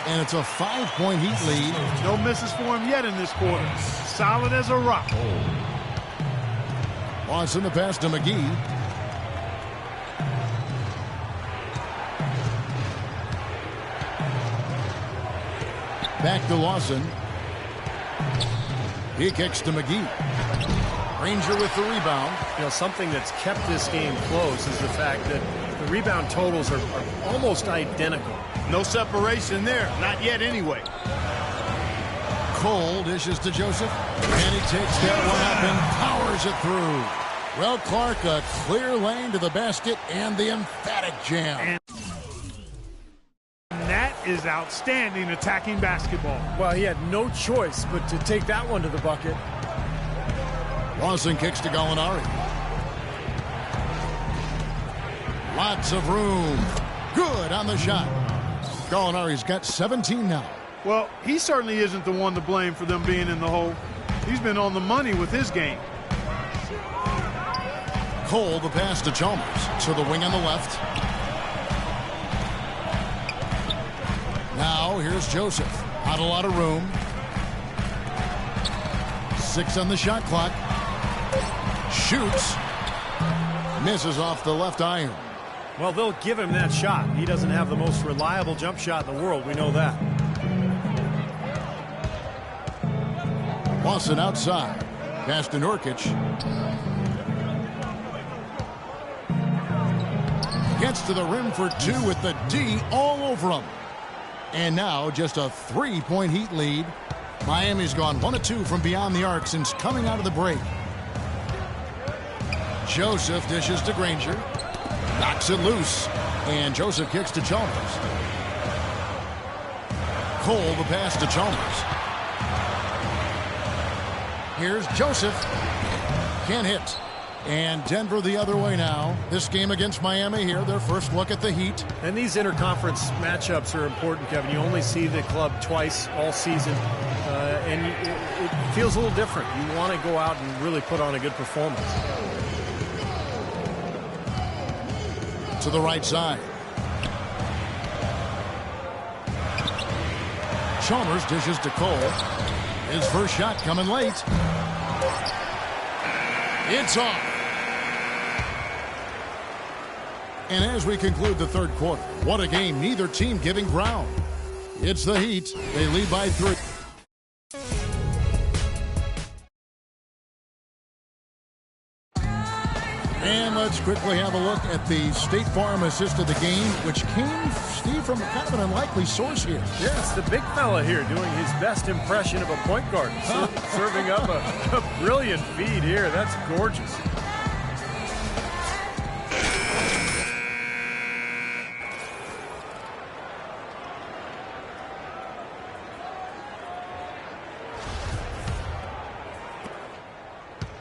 And it's a 5-point Heat lead. No misses for him yet in this quarter. Solid as a rock. Lawson the pass to McGee. Back to Lawson. He kicks to McGee. Granger with the rebound. You know, something that's kept this game close is the fact that the rebound totals are almost identical. No separation there. Not yet anyway. Cole dishes to Joseph. And he takes that one up and powers it through. Well, Clark, a clear lane to the basket and the emphatic jam. And that is outstanding attacking basketball. Well, he had no choice but to take that one to the bucket. Lawson kicks to Gallinari. Lots of room. Good on the shot. Gallinari's got 17 now. Well, he certainly isn't the one to blame for them being in the hole. He's been on the money with his game. Cole, the pass to Chalmers. To the wing on the left. Now, here's Joseph. Not a lot of room. 6 on the shot clock. Shoots. Misses off the left iron. Well, they'll give him that shot. He doesn't have the most reliable jump shot in the world. We know that. Lawson outside. Pass to Nurkic. Gets to the rim for 2 with the D all over him. And now just a 3-point Heat lead. Miami's gone 1 of 2 from beyond the arc since coming out of the break. Joseph dishes to Granger. Knocks it loose. And Joseph kicks to Chalmers. Cole the pass to Chalmers. Here's Joseph. Can't hit. And Denver the other way now. This game against Miami here, their first look at the Heat. And these interconference matchups are important, Kevin. You only see the club twice all season. And it feels a little different. You want to go out and really put on a good performance. To the right side. Chalmers dishes to Cole. His first shot coming late. It's off. And as we conclude the third quarter, what a game, neither team giving ground. It's the Heat. They lead by 3. And the let's quickly have a look at the State Farm assist of the game, which came, Steve, from kind of an unlikely source here. Yeah, it's the big fella here doing his best impression of a point guard. Serving up a brilliant feed here. That's gorgeous.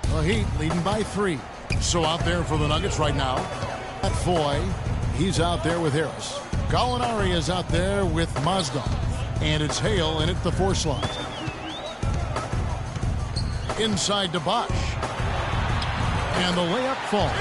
The Heat leading by 3. So out there for the Nuggets right now. At Foy, he's out there with Harris. Gallinari is out there with Mazda. And it's Hale in at the 4 slot. Inside to Bosch. And the layup falls.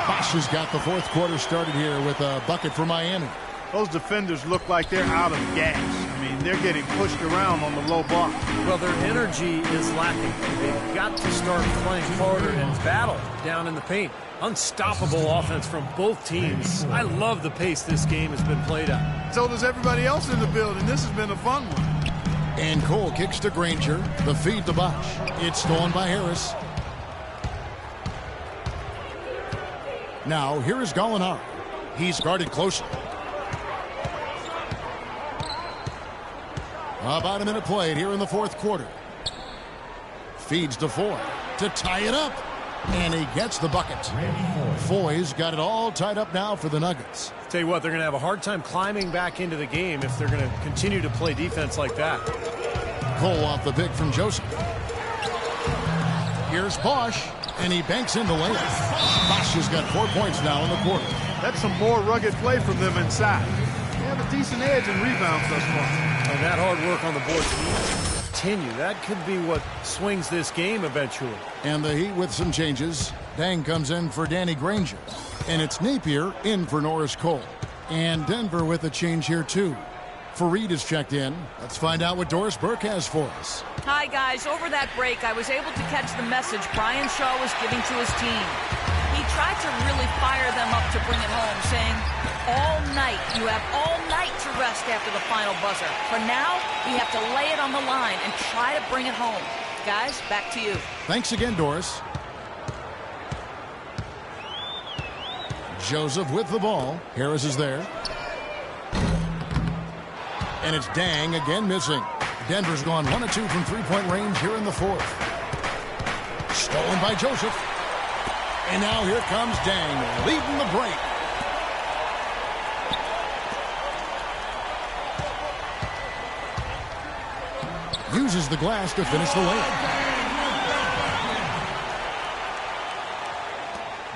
Bosch has got the fourth quarter started here with a bucket for Miami. Those defenders look like they're out of gas. I mean, they're getting pushed around on the low block. Well, their energy is lacking. They've got to start playing harder and battle down in the paint. Unstoppable offense from both teams. I love the pace this game has been played at. So does everybody else in the building. This has been a fun one. And Cole kicks to Granger. The feed to Bosch. It's stolen by Harris. Now, here is Gallinari. He's guarded closely. About a minute played here in the fourth quarter. Feeds to Foy to tie it up. And he gets the bucket. Foy's got it all tied up now for the Nuggets. Tell you what, they're going to have a hard time climbing back into the game if they're going to continue to play defense like that. Cole off the pick from Joseph. Here's Bosch, and he banks in the layup. Bosch has got 4 points now in the quarter. That's some more rugged play from them inside. They have a decent edge in rebounds thus far. And that hard work on the boards needs to continue. That could be what swings this game eventually. And the Heat with some changes. Dang comes in for Danny Granger. And it's Napier in for Norris Cole. And Denver with a change here too. Fareed is checked in. Let's find out what Doris Burke has for us. Hi, guys. Over that break, I was able to catch the message Brian Shaw was giving to his team. He tried to really fire them up to bring it home, saying, all night, you have all night to rest after the final buzzer. For now, we have to lay it on the line and try to bring it home. Guys, back to you. Thanks again, Doris. Joseph with the ball. Harris is there. And it's Dang again missing. Denver's gone 1 of 2 from three-point range here in the fourth. Stolen by Joseph. And now here comes Dang leading the break. Uses the glass to finish the layup.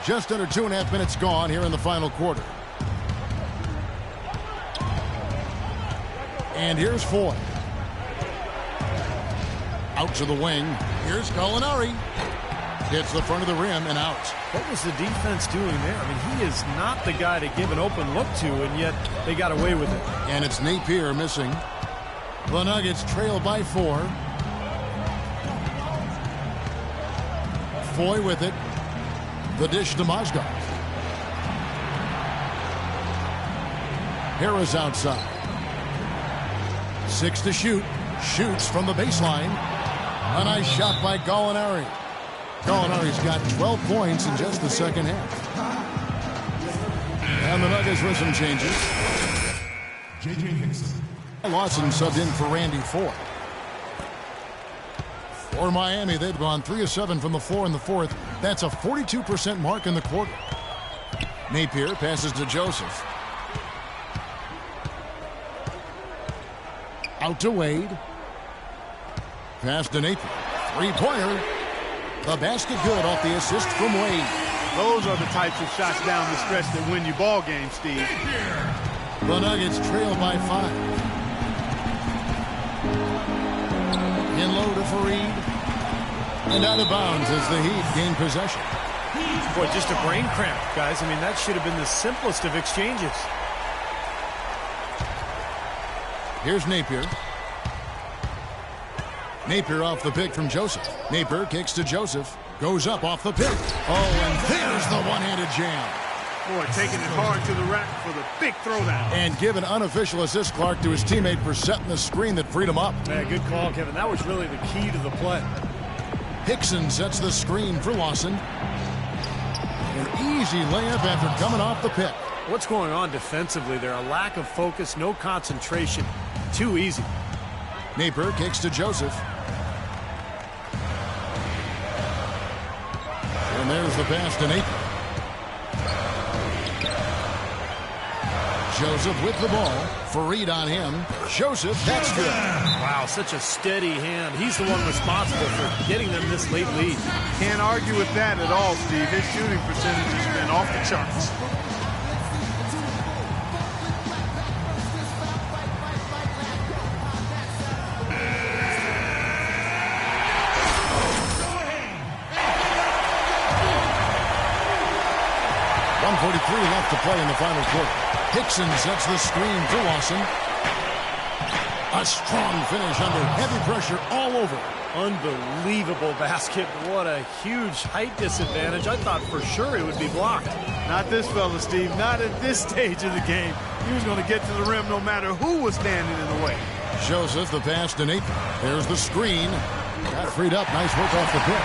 Just under 2.5 minutes gone here in the final quarter. And here's Foy. Out to the wing. Here's Gallinari. Hits the front of the rim and out. What was the defense doing there? I mean, he is not the guy to give an open look to, and yet they got away with it. And it's Napier missing. The Nuggets trail by 4. Foy with it. The dish to Mozgov. Harris outside. 6 to shoot. Shoots from the baseline. A nice shot by Gallinari. Gallinari's got 12 points in just the second half. And the Nuggets with some changes. J.J. Hickson. Lawson subbed in for Randy Foy. For Miami, they've gone 3 of 7 from the floor in the fourth. That's a 42% mark in the quarter. Napier passes to Joseph. Out to Wade. Pass to Napier. Three-pointer. The basket good off the assist from Wade. Those are the types of shots down the stretch that win you ball games, Steve. The Nuggets trail by 5. In low to Fareed. And out of bounds as the Heat gain possession. Boy, just a brain cramp, guys. I mean, that should have been the simplest of exchanges. Here's Napier. Napier off the pick from Joseph. Napier kicks to Joseph. Goes up off the pick. Oh, and there's the one-handed jam. Boy, taking it hard to the rack for the big throwdown. And give an unofficial assist, Clark, to his teammate for setting the screen that freed him up. Yeah, good call, Kevin. That was really the key to the play. Hickson sets the screen for Lawson. An easy layup after coming off the pick. What's going on defensively there? A lack of focus, no concentration. Too easy. Napier kicks to Joseph. And there's the pass to Napier. Joseph with the ball. Fareed on him. Joseph, that's good. Wow, such a steady hand. He's the one responsible for getting them this late lead. Can't argue with that at all, Steve. His shooting percentage has been off the charts. Left to play in the final quarter. Hickson sets the screen for Lawson. A strong finish under heavy pressure all over. Unbelievable basket. What a huge height disadvantage. I thought for sure it would be blocked. Not this fella, Steve. Not at this stage of the game. He was going to get to the rim no matter who was standing in the way. Joseph, the pass to Napier. There's the screen. Got freed up. Nice work off the pick.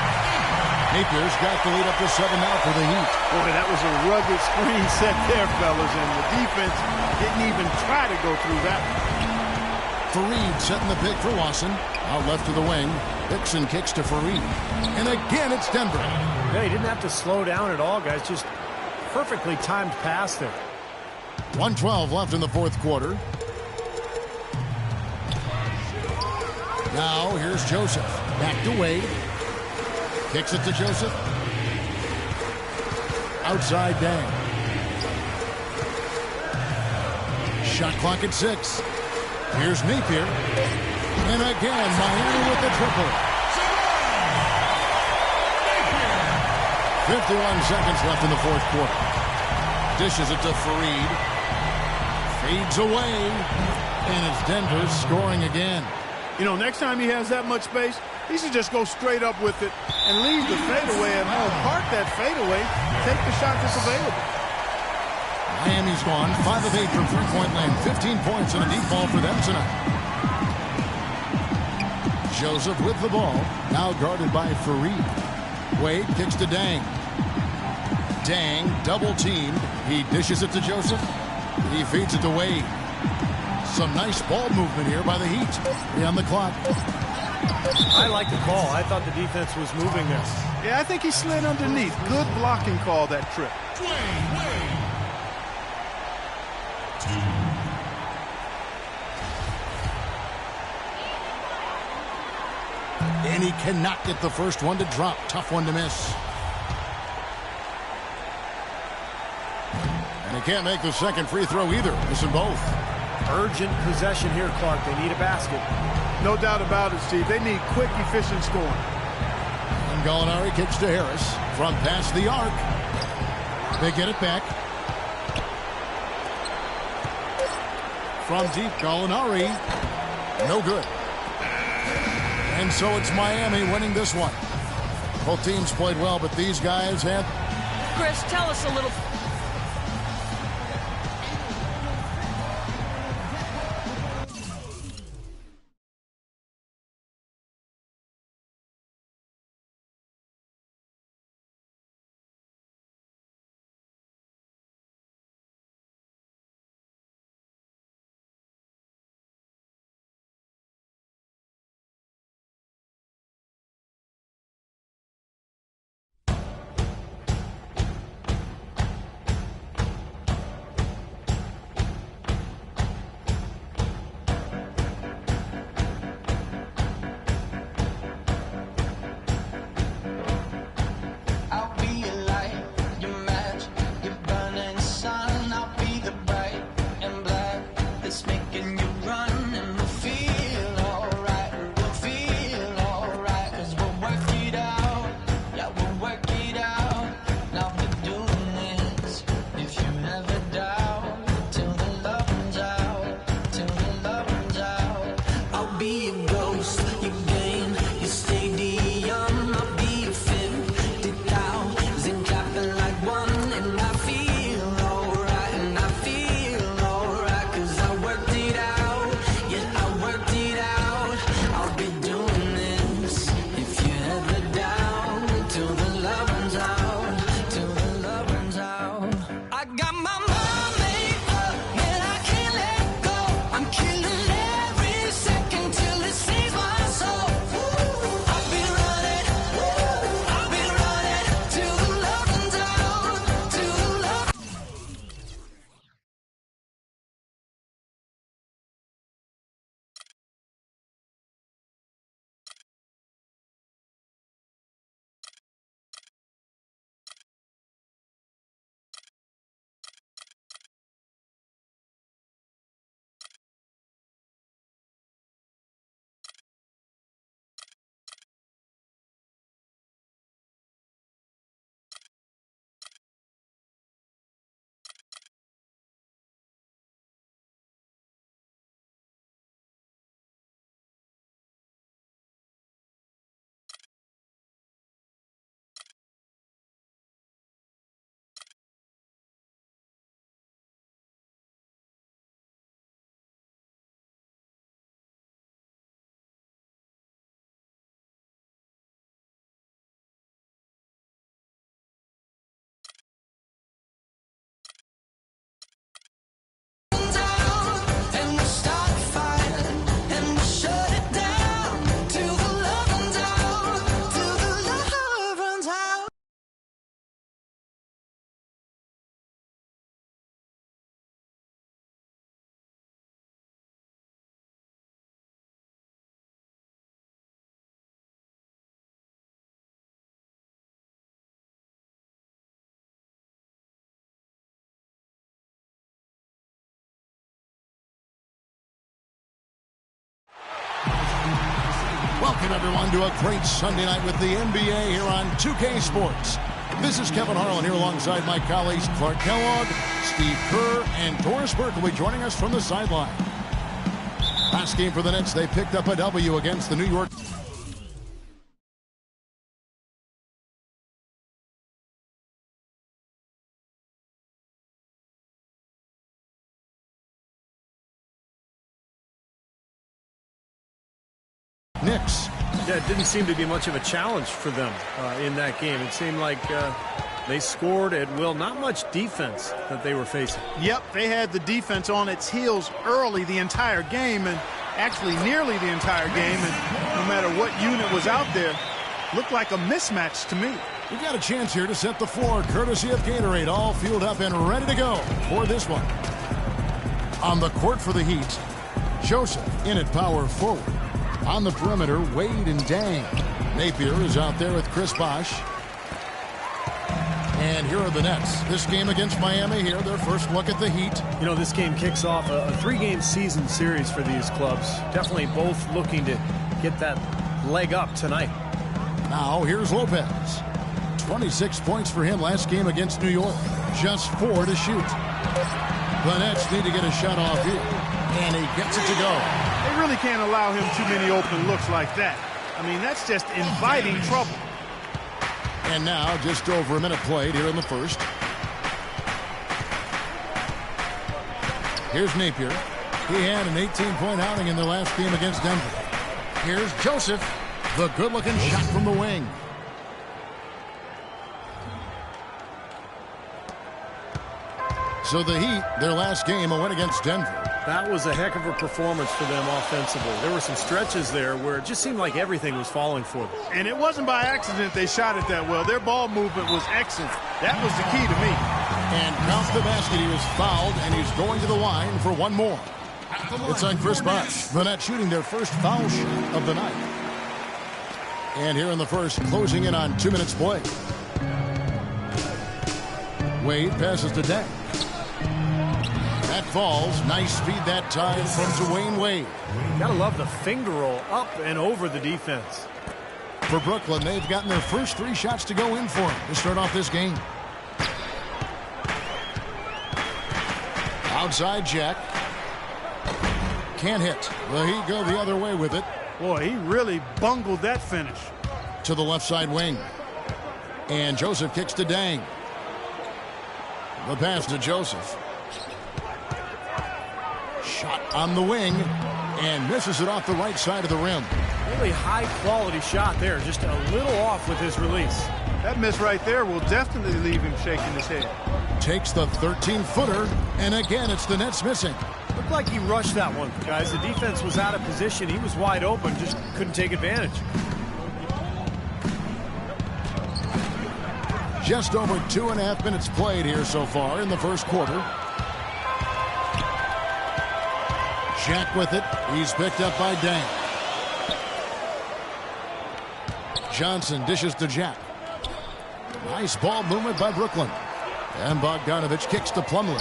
Napier's got the lead up to 7 now for the Heat. Boy, that was a rugged screen set there, fellas, and the defense didn't even try to go through that. Fareed setting the pick for Lawson. Out left to the wing. Hickson kicks to Fareed. And again, it's Denver. Yeah, he didn't have to slow down at all, guys. Just perfectly timed pass there. 1:12 left in the fourth quarter. Now, here's Joseph. Back to Wade. Kicks it to Joseph. Outside Dang. Shot clock at 6. Here's Napier. And again, Miami with the triple. 51 seconds left in the fourth quarter. Dishes it to Fareed. Fades away. And it's Denver scoring again. You know, next time he has that much space, he should just go straight up with it and leave the fadeaway at home. Park that fadeaway, take the shot that's available. Miami's gone 5 of 8 from three-point land. 15 points and a deep ball for them tonight. Joseph with the ball, now guarded by Fareed. Wade kicks to Dang. Dang double-teamed. He dishes it to Joseph. He feeds it to Wade. Some nice ball movement here by the Heat. 3 on the clock. I like the call. I thought the defense was moving there. Yeah, I think he slid underneath. Good blocking call that trip. And he cannot get the first one to drop. Tough one to miss. And he can't make the second free throw either. Missing both. Urgent possession here, Clark. They need a basket. No doubt about it, Steve. They need quick, efficient scoring. And Gallinari kicks to Harris from past the arc. They get it back. From deep, Gallinari. No good. And so it's Miami winning this one. Both teams played well, but these guys had... Chris, tell us a little... Welcome, everyone, to a great Sunday night with the NBA here on 2K Sports. This is Kevin Harlan here alongside my colleagues Clark Kellogg, Steve Kerr, and Doris Burke will be joining us from the sideline. Last game for the Nets, they picked up a W against the New York. Knicks. Yeah, it didn't seem to be much of a challenge for them in that game. It seemed like they scored at will. Not much defense that they were facing. Yep, they had the defense on its heels early the entire game, and actually nearly the entire game. And no matter what unit was out there, looked like a mismatch to me. We've got a chance here to set the floor, courtesy of Gatorade, all fueled up and ready to go for this one. On the court for the Heat, Joseph in at power forward. On the perimeter, Wade and Dang. Napier is out there with Chris Bosh. And here are the Nets. This game against Miami here, their first look at the Heat. You know, this game kicks off a three-game season series for these clubs. Definitely both looking to get that leg up tonight. Now, here's Lopez. 26 points for him last game against New York. Just 4 to shoot. The Nets need to get a shot off here. And he gets it to go. They really can't allow him too many open looks like that. I mean, that's just inviting trouble. And now, just over a minute played here in the first. Here's Napier. He had an 18-point outing in their last game against Denver. Here's Joseph. The good-looking shot from the wing. So the Heat, their last game, a win against Denver. That was a heck of a performance for them offensively. There were some stretches there where it just seemed like everything was falling for them. And it wasn't by accident they shot it that well. Their ball movement was excellent. That was the key to me. And counts the basket. He was fouled, and he's going to the line for one more. It's on Chris Bosh. The Nets shooting their first foul shot of the night. And here in the first, closing in on 2 minutes play. Wade passes to Deng. That falls. Nice speed that time from Dwayne Wade. Gotta love the finger roll up and over the defense. For Brooklyn, they've gotten their first 3 shots to go in for them to start off this game. Outside Jack. Can't hit. The Heat go the other way with it. Boy, he really bungled that finish. To the left side wing. And Joseph kicks to Dang. The pass to Joseph. Shot on the wing. And misses it off the right side of the rim. Really high-quality shot there. Just a little off with his release. That miss right there will definitely leave him shaking his head. Takes the 13-footer. And again, it's the Nets missing. Looked like he rushed that one, guys. The defense was out of position. He was wide open, just couldn't take advantage. Just over 2.5 minutes played here so far in the first quarter. Jack with it. He's picked up by Dang. Johnson dishes to Jack. Nice ball movement by Brooklyn. And Bogdanovich kicks to Plumlee.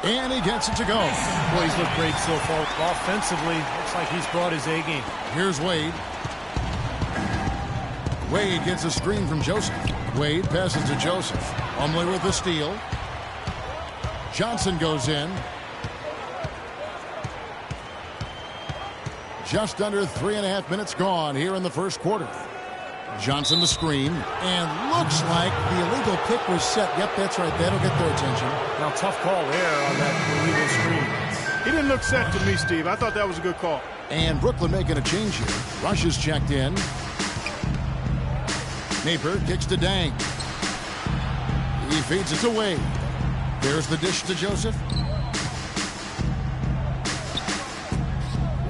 And he gets it to go. Boy, he's looked great so far. Offensively, looks like he's brought his A game. Here's Wade. Wade gets a screen from Joseph. Wade passes to Joseph. Plumlee with the steal. Johnson goes in. Just under 3.5 minutes gone here in the first quarter. Johnson the screen, and looks like the illegal pick was set. Yep, that's right. That'll get their attention. Now, tough call there on that illegal screen. He didn't look set to me, Steve. I thought that was a good call. And Brooklyn making a change here. Rush is checked in. Napier kicks to Dang. He feeds it to Wade. There's the dish to Joseph.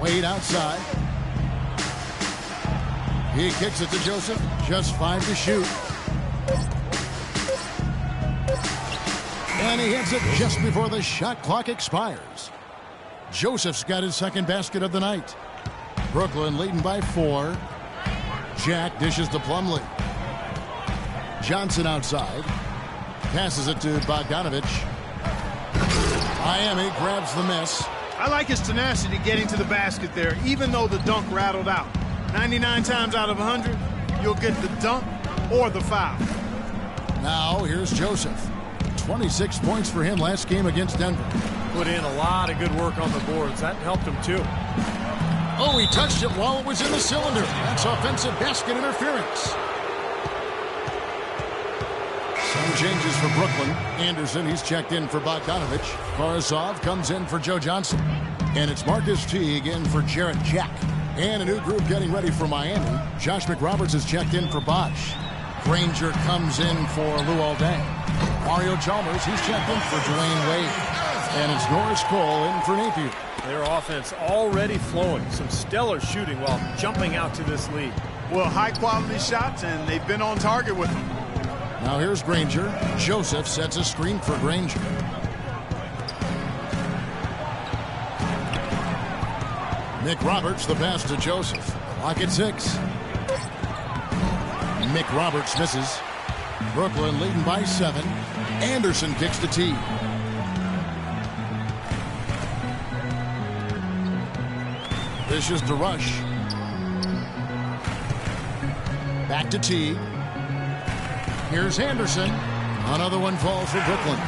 Wade outside. He kicks it to Joseph. Just 5 to shoot. And he hits it just before the shot clock expires. Joseph's got his second basket of the night. Brooklyn leading by 4. Jack dishes to Plumlee. Johnson outside. Passes it to Bogdanovich. Miami grabs the miss. I like his tenacity getting to the basket there, even though the dunk rattled out. 99 times out of 100, you'll get the dunk or the foul. Now, here's Joseph. 26 points for him last game against Denver. Put in a lot of good work on the boards. That helped him, too. Oh, he touched it while it was in the cylinder. That's offensive basket interference. Some changes for Brooklyn. Anderson, he's checked in for Bogdanovich. Karasov comes in for Joe Johnson. And it's Marcus Teague in for Jarrett Jack. And a new group getting ready for Miami. Josh McRoberts is checked in for Bosch. Granger comes in for Lou Aldang. Mario Chalmers, he's checked in for Dwayne Wade. And it's Norris Cole in for Napier. Their offense already flowing. Some stellar shooting while jumping out to this lead. Well, high-quality shots, and they've been on target with them. Now here's Granger. Joseph sets a screen for Granger. Mick Roberts, the pass to Joseph. Clock at 6. Mick Roberts misses. Brooklyn leading by 7. Anderson kicks to Teague. This is to Rush. Back to Teague. Here's Anderson. Another one falls for Brooklyn.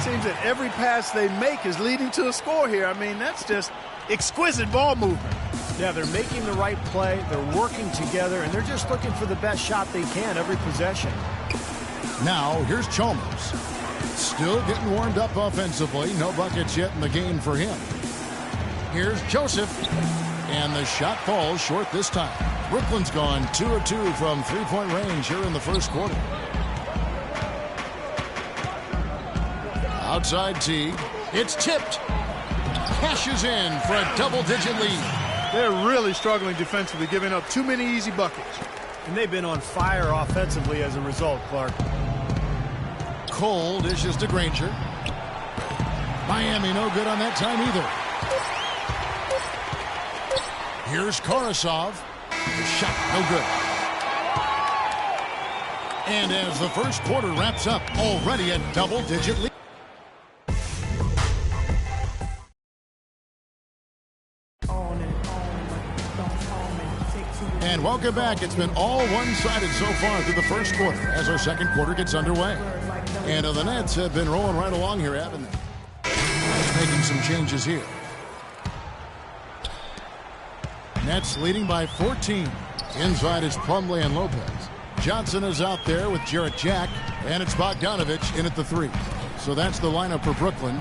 Seems that every pass they make is leading to a score here. I mean, that's just exquisite ball movement. Yeah, they're making the right play. They're working together, and they're just looking for the best shot they can every possession. Now, here's Chalmers. Still getting warmed up offensively. No buckets yet in the game for him. Here's Joseph. And the shot falls short this time. Brooklyn's gone 2 of 2 from three-point range here in the first quarter. Outside Teague. It's tipped. Cashes in for a double-digit lead. They're really struggling defensively, giving up too many easy buckets. And they've been on fire offensively as a result, Clark. Cole dishes to Granger. Miami no good on that time either. Here's Karasov. The shot no good. And as the first quarter wraps up, already a double-digit lead. And welcome back. It's been all one-sided so far through the first quarter as our second quarter gets underway. And the Nets have been rolling right along here, haven't they? Making some changes here. Nets leading by 14. Inside is Plumlee and Lopez. Johnson is out there with Jarrett Jack, and it's Bogdanovich in at the 3. So that's the lineup for Brooklyn.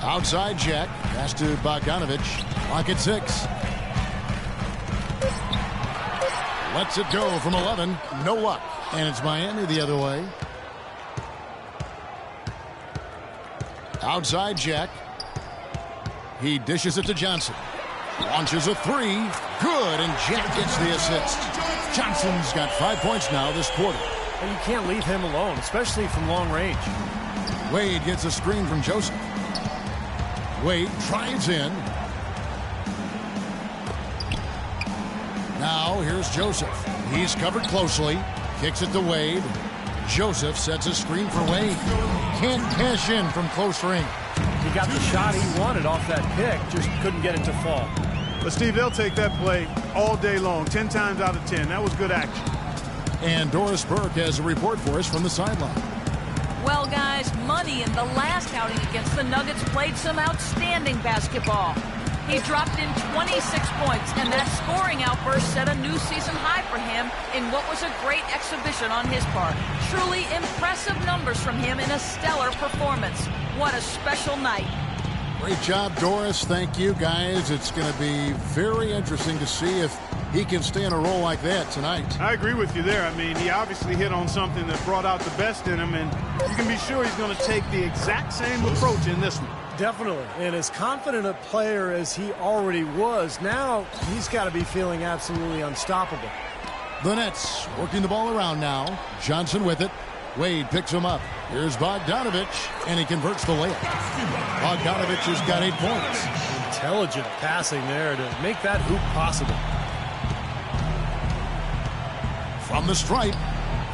Outside Jack, pass to Bogdanovich. Clock at 6. Lets it go from 11. No luck. And it's Miami the other way. Outside Jack. He dishes it to Johnson. Launches a 3. Good, and Jack gets the assist. Johnson's got 5 points now this quarter. And you can't leave him alone, especially from long range. Wade gets a screen from Joseph. Wade drives in. Now here's Joseph. He's covered closely. Kicks it to Wade. Joseph sets a screen for Wade. Can't cash in from close range. He got the shot he wanted off that pick, just couldn't get it to fall. But, Steve, they'll take that play all day long, 10 times out of 10. That was good action. And Doris Burke has a report for us from the sideline. Well, guys, Money in the last outing against the Nuggets played some outstanding basketball. He dropped in 26 points, and that scoring outburst set a new season high for him in what was a great exhibition on his part. Truly impressive numbers from him in a stellar performance. What a special night. Great job, Doris. Thank you, guys. It's going to be very interesting to see if he can stay in a role like that tonight. I agree with you there. I mean, he obviously hit on something that brought out the best in him, and you can be sure he's going to take the exact same approach in this one. Definitely. And as confident a player as he already was, now he's got to be feeling absolutely unstoppable. The Nets working the ball around now. Johnson with it. Wade picks him up. Here's Bogdanovich, and he converts the layup. Bogdanovich has got 8 points. Intelligent passing there to make that hoop possible. From the stripe.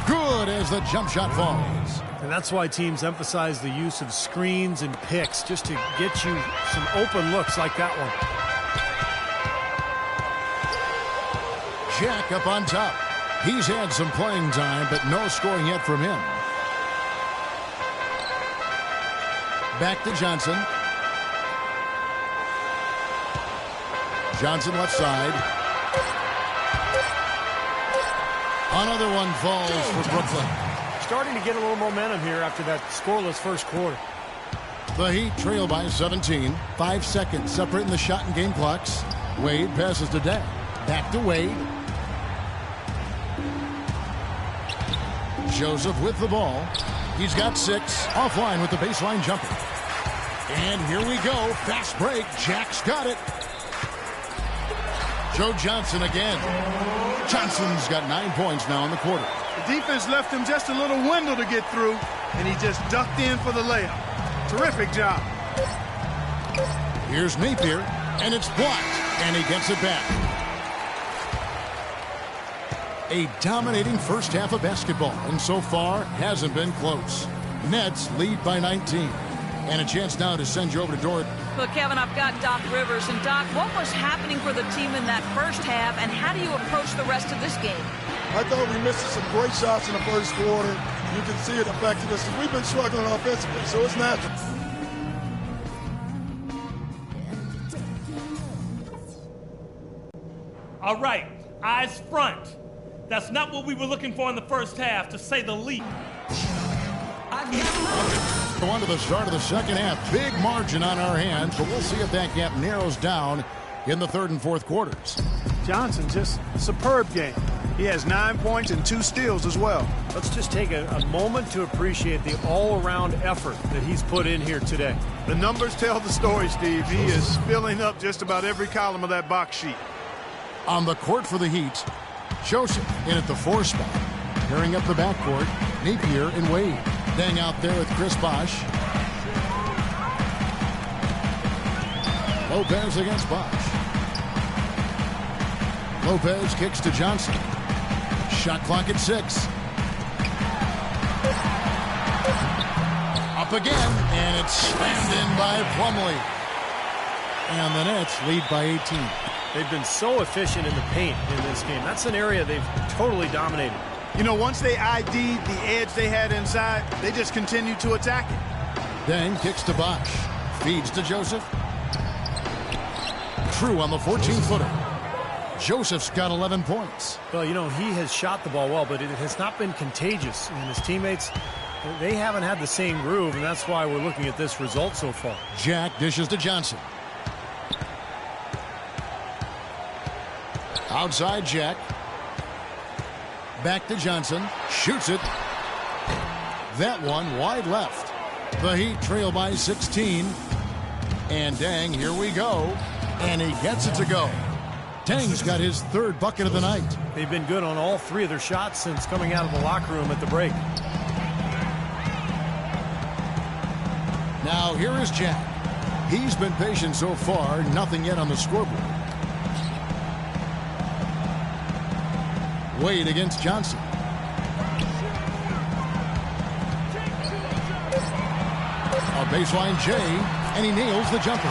Good as the jump shot falls. And that's why teams emphasize the use of screens and picks just to get you some open looks like that one. Jack up on top. He's had some playing time, but no scoring yet from him. Back to Johnson. Johnson left side. Another one falls for Brooklyn. Starting to get a little momentum here after that scoreless first quarter. The Heat trail by 17. 5 seconds separating the shot and game clocks. Wade passes to Deng. Back to Wade. Joseph with the ball. He's got 6. Offline with the baseline jumper. And here we go. Fast break. Jack's got it. Joe Johnson again. Johnson's got 9 points now in the quarter. The defense left him just a little window to get through, and he just ducked in for the layup. Terrific job. Here's Napier, and it's blocked, and he gets it back. A dominating first half of basketball, and so far hasn't been close. Nets lead by 19. And a chance now to send you over to Dort. Well, Kevin, I've got Doc Rivers. And, Doc, what was happening for the team in that first half, and how do you approach the rest of this game? I thought we missed some great shots in the first quarter. You can see it affected us. We've been struggling offensively, so it's natural. All right, eyes front. That's not what we were looking for in the first half, to say the least. On to the start of the second half. Big margin on our hands, but we'll see if that gap narrows down in the third and fourth quarters. Johnson, just a superb game. He has 9 points and 2 steals as well. Let's just take a moment to appreciate the all-around effort that he's put in here today. The numbers tell the story, Steve. He is filling up just about every column of that box sheet. On the court for the Heat, Joseph in at the 4 spot. Pairing up the backcourt, Napier and Wade. Deng out there with Chris Bosh. Lopez against Bosh. Lopez kicks to Johnson. Shot clock at 6. Up again, and it's slammed in by Plumlee. And the Nets lead by 18. They've been so efficient in the paint in this game. That's an area they've totally dominated. You know, once they ID'd the edge they had inside, they just continued to attack it. Deng kicks to Bosh. Feeds to Joseph. True on the 14-footer. Joseph's got 11 points. Well, you know, he has shot the ball well, but it has not been contagious. And his teammates, they haven't had the same groove, and that's why we're looking at this result so far. Jack dishes to Johnson. Outside Jack. Back to Johnson. Shoots it. That one wide left. The Heat trail by 16. And Deng, here we go. And he gets it to go. Deng's got his 3rd bucket of the night. They've been good on all 3 of their shots since coming out of the locker room at the break. Now here is Jack. He's been patient so far. Nothing yet on the scoreboard. Wade against Johnson. A baseline J, and he nails the jumper.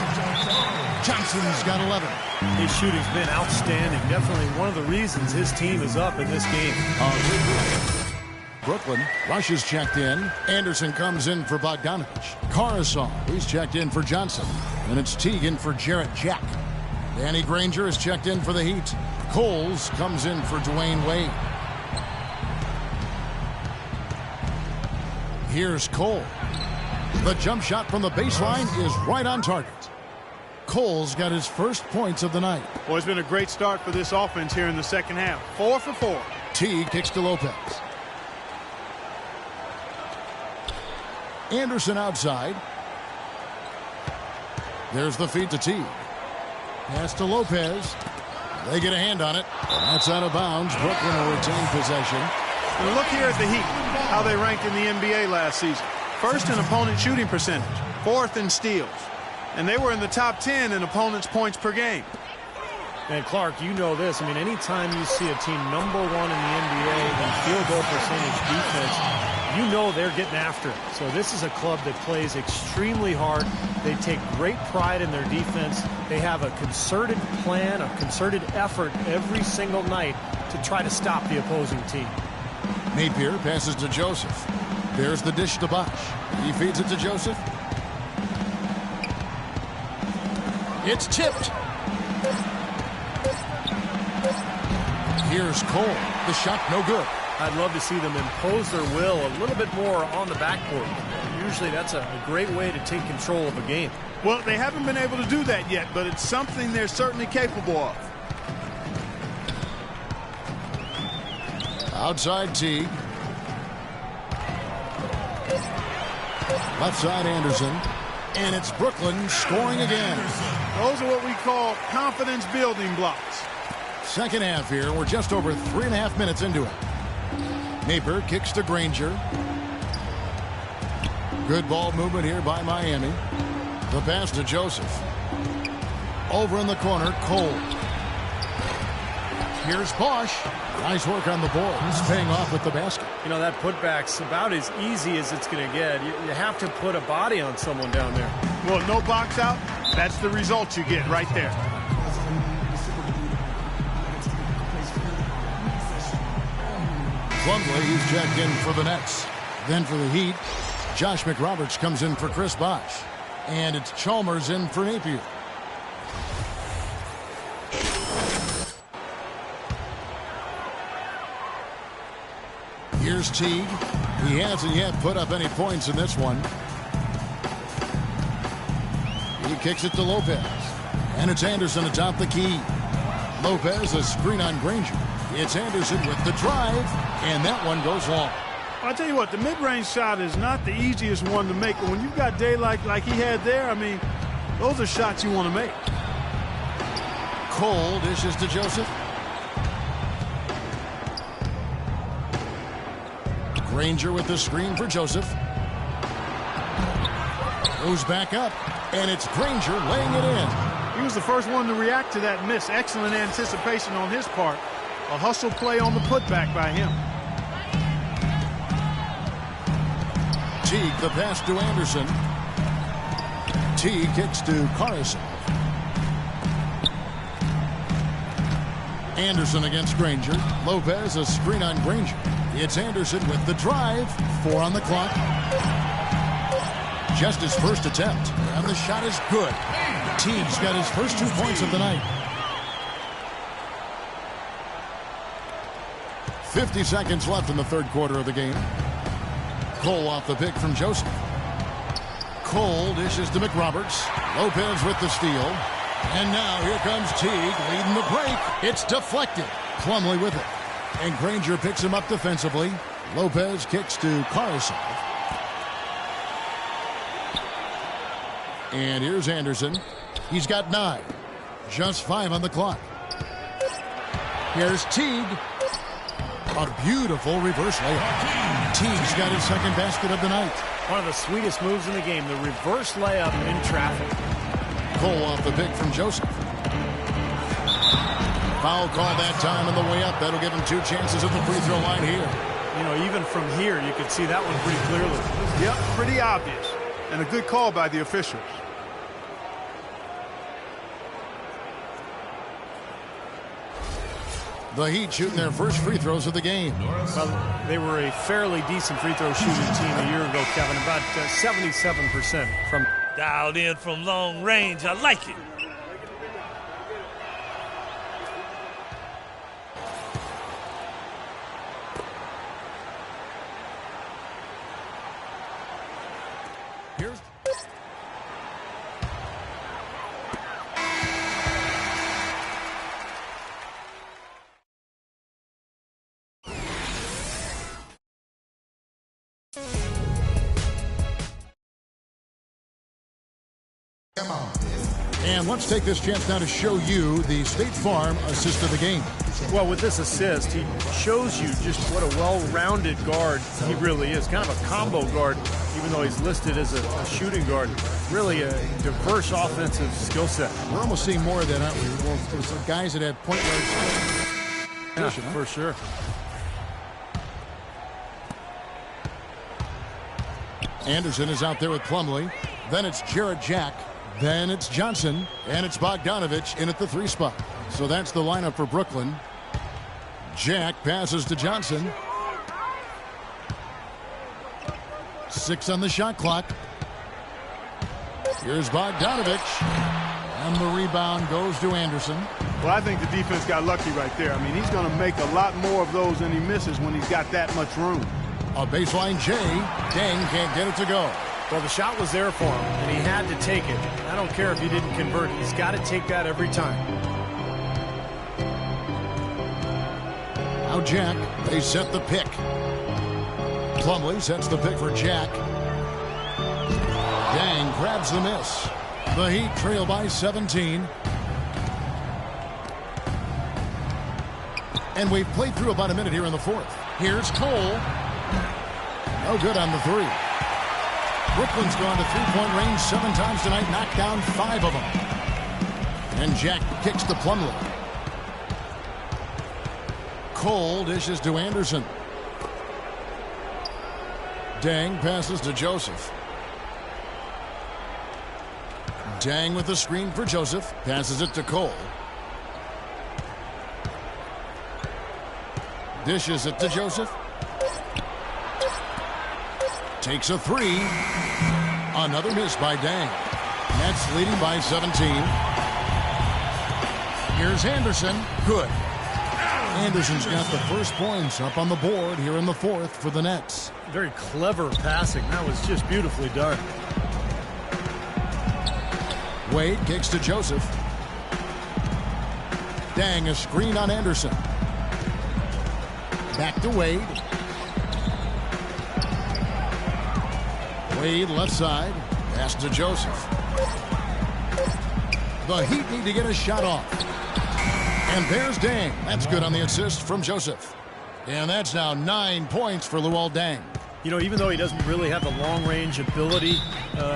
Johnson's got 11. His shooting's been outstanding. Definitely one of the reasons his team is up in this game. Brooklyn. Rush is checked in. Anderson comes in for Bogdanovich. Carousel, he's checked in for Johnson. And it's Teagan for Jarrett Jack. Danny Granger is checked in for the Heat. Coles comes in for Dwayne Wade. Here's Cole. The jump shot from the baseline is right on target. Cole's got his first points of the night. Well, it's been a great start for this offense here in the second half. 4 for 4. T kicks to Lopez. Anderson outside. There's the feed to T. Pass to Lopez. They get a hand on it. That's out of bounds. Brooklyn will retain possession. And look here at the Heat, how they ranked in the NBA last season. First in opponent shooting percentage, 4th in steals. And they were in the top 10 in opponents' points per game. And Clark, you know this. I mean, anytime you see a team #1 in the NBA in field goal percentage defense, you know they're getting after it. So this is a club that plays extremely hard. They take great pride in their defense. They have a concerted plan, a concerted effort every single night to try to stop the opposing team. Napier passes to Joseph. There's the dish to Bosch. He feeds it to Joseph. It's tipped. Here's Cole. The shot no good. I'd love to see them impose their will a little bit more on the backcourt. Usually that's a great way to take control of a game. Well, they haven't been able to do that yet, but it's something they're certainly capable of. Outside Teague. Left side Anderson. And it's Brooklyn scoring again. Those are what we call confidence building blocks. Second half here. We're just over 3.5 minutes into it. Napier kicks to Granger. Good ball movement here by Miami. The pass to Joseph. Over in the corner, Cole. Here's Bosch. Nice work on the board. He's paying off with the basket. You know, that putback's about as easy as it's going to get. You have to put a body on someone down there. Well, no box out. That's the result you get right there. Plumlee, he's checked in for the Nets. Then for the Heat, Josh McRoberts comes in for Chris Bosh. And it's Chalmers in for Napier. Here's Teague. He hasn't yet put up any points in this one. He kicks it to Lopez. And it's Anderson atop the key. Lopez, a screen on Granger. It's Anderson with the drive, and that one goes long. I'll tell you what, the mid-range shot is not the easiest one to make, but when you've got daylight like he had there, I mean, those are shots you want to make. Cole dishes to Joseph. Granger with the screen for Joseph. Goes back up, and it's Granger laying it in. He was the first one to react to that miss. Excellent anticipation on his part. A hustle play on the putback by him. Teague, the pass to Anderson. Teague kicks to Carson. Anderson against Granger. Lopez, a screen on Granger. It's Anderson with the drive. 4 on the clock. Just his first attempt, and the shot is good. Teague's got his first 2 points of the night. 50 seconds left in the third quarter of the game. Cole off the pick from Joseph. Cole dishes to McRoberts. Lopez with the steal. And now here comes Teague leading the break. It's deflected. Plumlee with it. And Granger picks him up defensively. Lopez kicks to Carson. And here's Anderson. He's got 9. Just 5 on the clock. Here's Teague. A beautiful reverse layup. Teague's got his second basket of the night. One of the sweetest moves in the game, the reverse layup in traffic. Cole off the pick from Joseph. Foul call that time on the way up. That'll give him 2 chances at the free throw line here. You know, even from here, you can see that one pretty clearly. Yep, pretty obvious. And a good call by the officials. The Heat shooting their first free throws of the game. Well, they were a fairly decent free throw shooting team a year ago, Kevin. About 77% from... Dialed in from long range. I like it. Here's... Come on. And let's take this chance now to show you the State Farm assist of the game. Well, with this assist, he shows you just what a well-rounded guard he really is. Kind of a combo guard, even though he's listed as a shooting guard. Really a diverse offensive skill set. We're almost seeing more of that, aren't we? Well, there's some guys that have point guards. Yeah, for sure. Anderson is out there with Plumlee. Then it's Jarrett Jack. Then it's Johnson. And it's Bogdanovich in at the 3 spot. So that's the lineup for Brooklyn. Jack passes to Johnson. 6 on the shot clock. Here's Bogdanovich. And the rebound goes to Anderson. Well, I think the defense got lucky right there. I mean, he's going to make a lot more of those than he misses when he's got that much room. A baseline J. Dang can't get it to go. Well, the shot was there for him, and he had to take it. I don't care if he didn't convert. He's got to take that every time. Now Jack. They set the pick. Plumlee sets the pick for Jack. Dang grabs the miss. The Heat trail by 17. And we've played through about a minute here in the 4th. Here's Cole. No good on the 3. Brooklyn's gone to 3-point range 7 times tonight, knocked down 5 of them. And Jack kicks to Plumlee. Cole dishes to Anderson. Dang passes to Joseph. Dang with the screen for Joseph. Passes it to Cole. Dishes it to Joseph. Takes a 3. Another miss by Dang. Nets leading by 17. Here's Anderson. Good. Anderson's got the first points up on the board here in the 4th for the Nets. Very clever passing. That was just beautifully done. Wade kicks to Joseph. Dang, a screen on Anderson. Back to Wade. Wade left side. Pass to Joseph. The Heat need to get a shot off. And there's Dang. That's good on the assist from Joseph. And that's now 9 points for Luol Deng. You know, even though he doesn't really have the long-range ability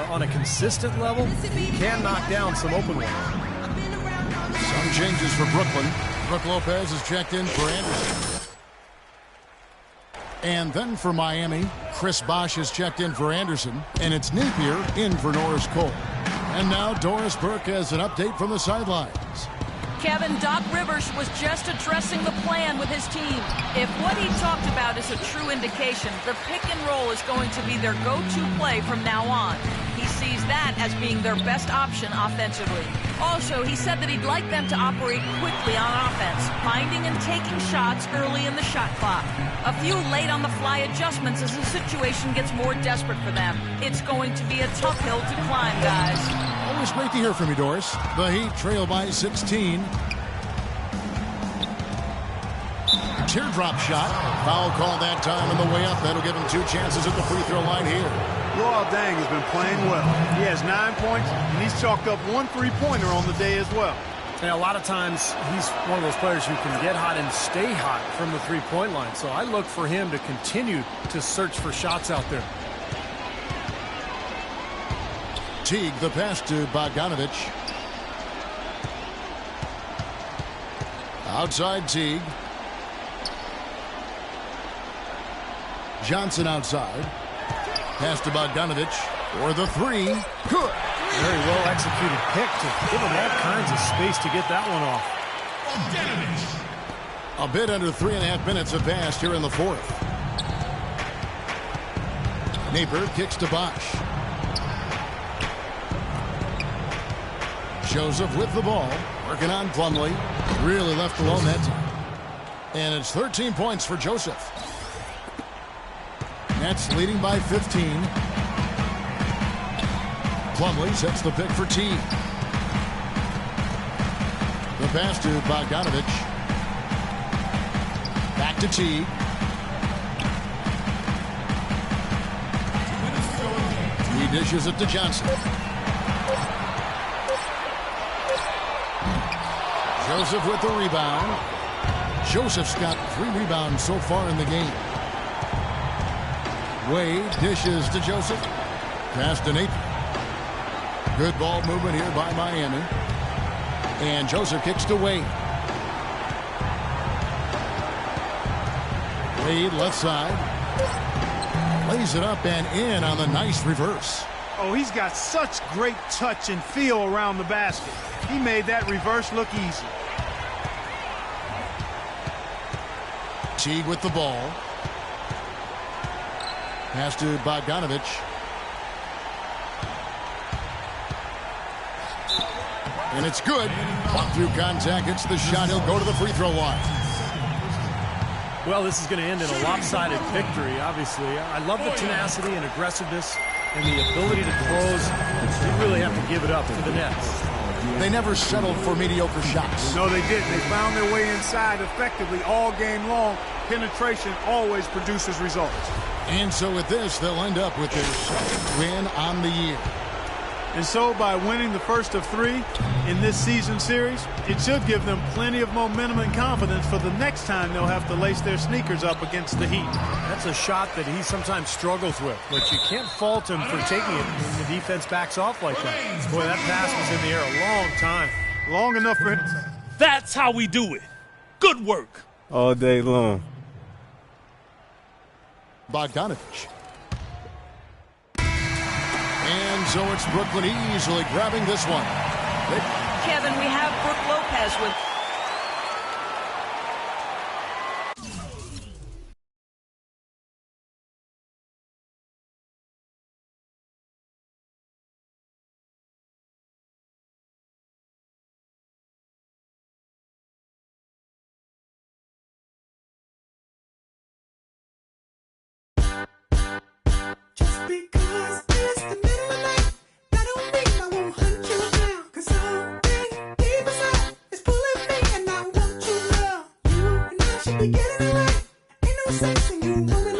on a consistent level, he can knock down some open ones. Some changes for Brooklyn. Brook Lopez is checked in for Anderson. And then for Miami, Chris Bosh is checked in for Anderson. And it's Napier in for Norris Cole. And now Doris Burke has an update from the sidelines. Kevin, Doc Rivers was just addressing the plan with his team. If what he talked about is a true indication, the pick and roll is going to be their go-to play from now on. He sees that as being their best option offensively. Also, he said that he'd like them to operate quickly on offense, finding and taking shots early in the shot clock. A few late-on-the-fly adjustments as the situation gets more desperate for them. It's going to be a tough hill to climb, guys. Always great to hear from you, Doris. The Heat trail by 16. Teardrop shot. Foul call that time on the way up. That'll give him 2 chances at the free throw line here. Luol Deng has been playing well. He has 9 points, and he's chalked up 1 3-pointer on the day as well. And a lot of times, he's one of those players who can get hot and stay hot from the three-point line. So I look for him to continue to search for shots out there. Teague, the pass to Bogdanovich. Outside Teague. Johnson outside. Pass to Bogdanovich for the 3. Good. Very well executed pick to give him all kinds of space to get that one off. A bit under 3.5 minutes have passed here in the 4th. Napier kicks to Bosh. Joseph with the ball, working on Plumlee. Really left alone that time. And it's 13 points for Joseph. Nets leading by 15. Plumlee sets the pick for Teague. The pass to Bogdanovich. Back to Teague. He dishes it to Johnson. Joseph with the rebound. Joseph's got 3 rebounds so far in the game. Wade dishes to Joseph. Pass to Napier. Good ball movement here by Miami. And Joseph kicks to Wade. Wade left side. Lays it up and in on the nice reverse. Oh, he's got such great touch and feel around the basket. He made that reverse look easy. Teague with the ball. Pass to Bogdanovich. And it's good. Walk through contact, hits the shot. He'll go to the free throw line. Well, this is going to end in a lopsided victory, obviously. I love the tenacity and aggressiveness and the ability to close. You really have to give it up to the Nets. They never settled for mediocre shots. No, they didn't. They found their way inside effectively all game long. Penetration always produces results. And so with this, they'll end up with their second win on the year. And so by winning the first of 3 in this season series, it should give them plenty of momentum and confidence for the next time they'll have to lace their sneakers up against the Heat. That's a shot that he sometimes struggles with, but you can't fault him for taking it when the defense backs off like that. Boy, that pass was in the air a long time. Long enough for him. That's how we do it. Good work. All day long. Bogdanovich. And so it's Brooklyn easily grabbing this one. Kevin, we have Brooke Lopez with... Just because it's the middle of the night, that don't mean I won't hunt you down. 'Cause something deep inside is pulling me and I want you now. You and I should be getting away. Ain't no sense in you knowing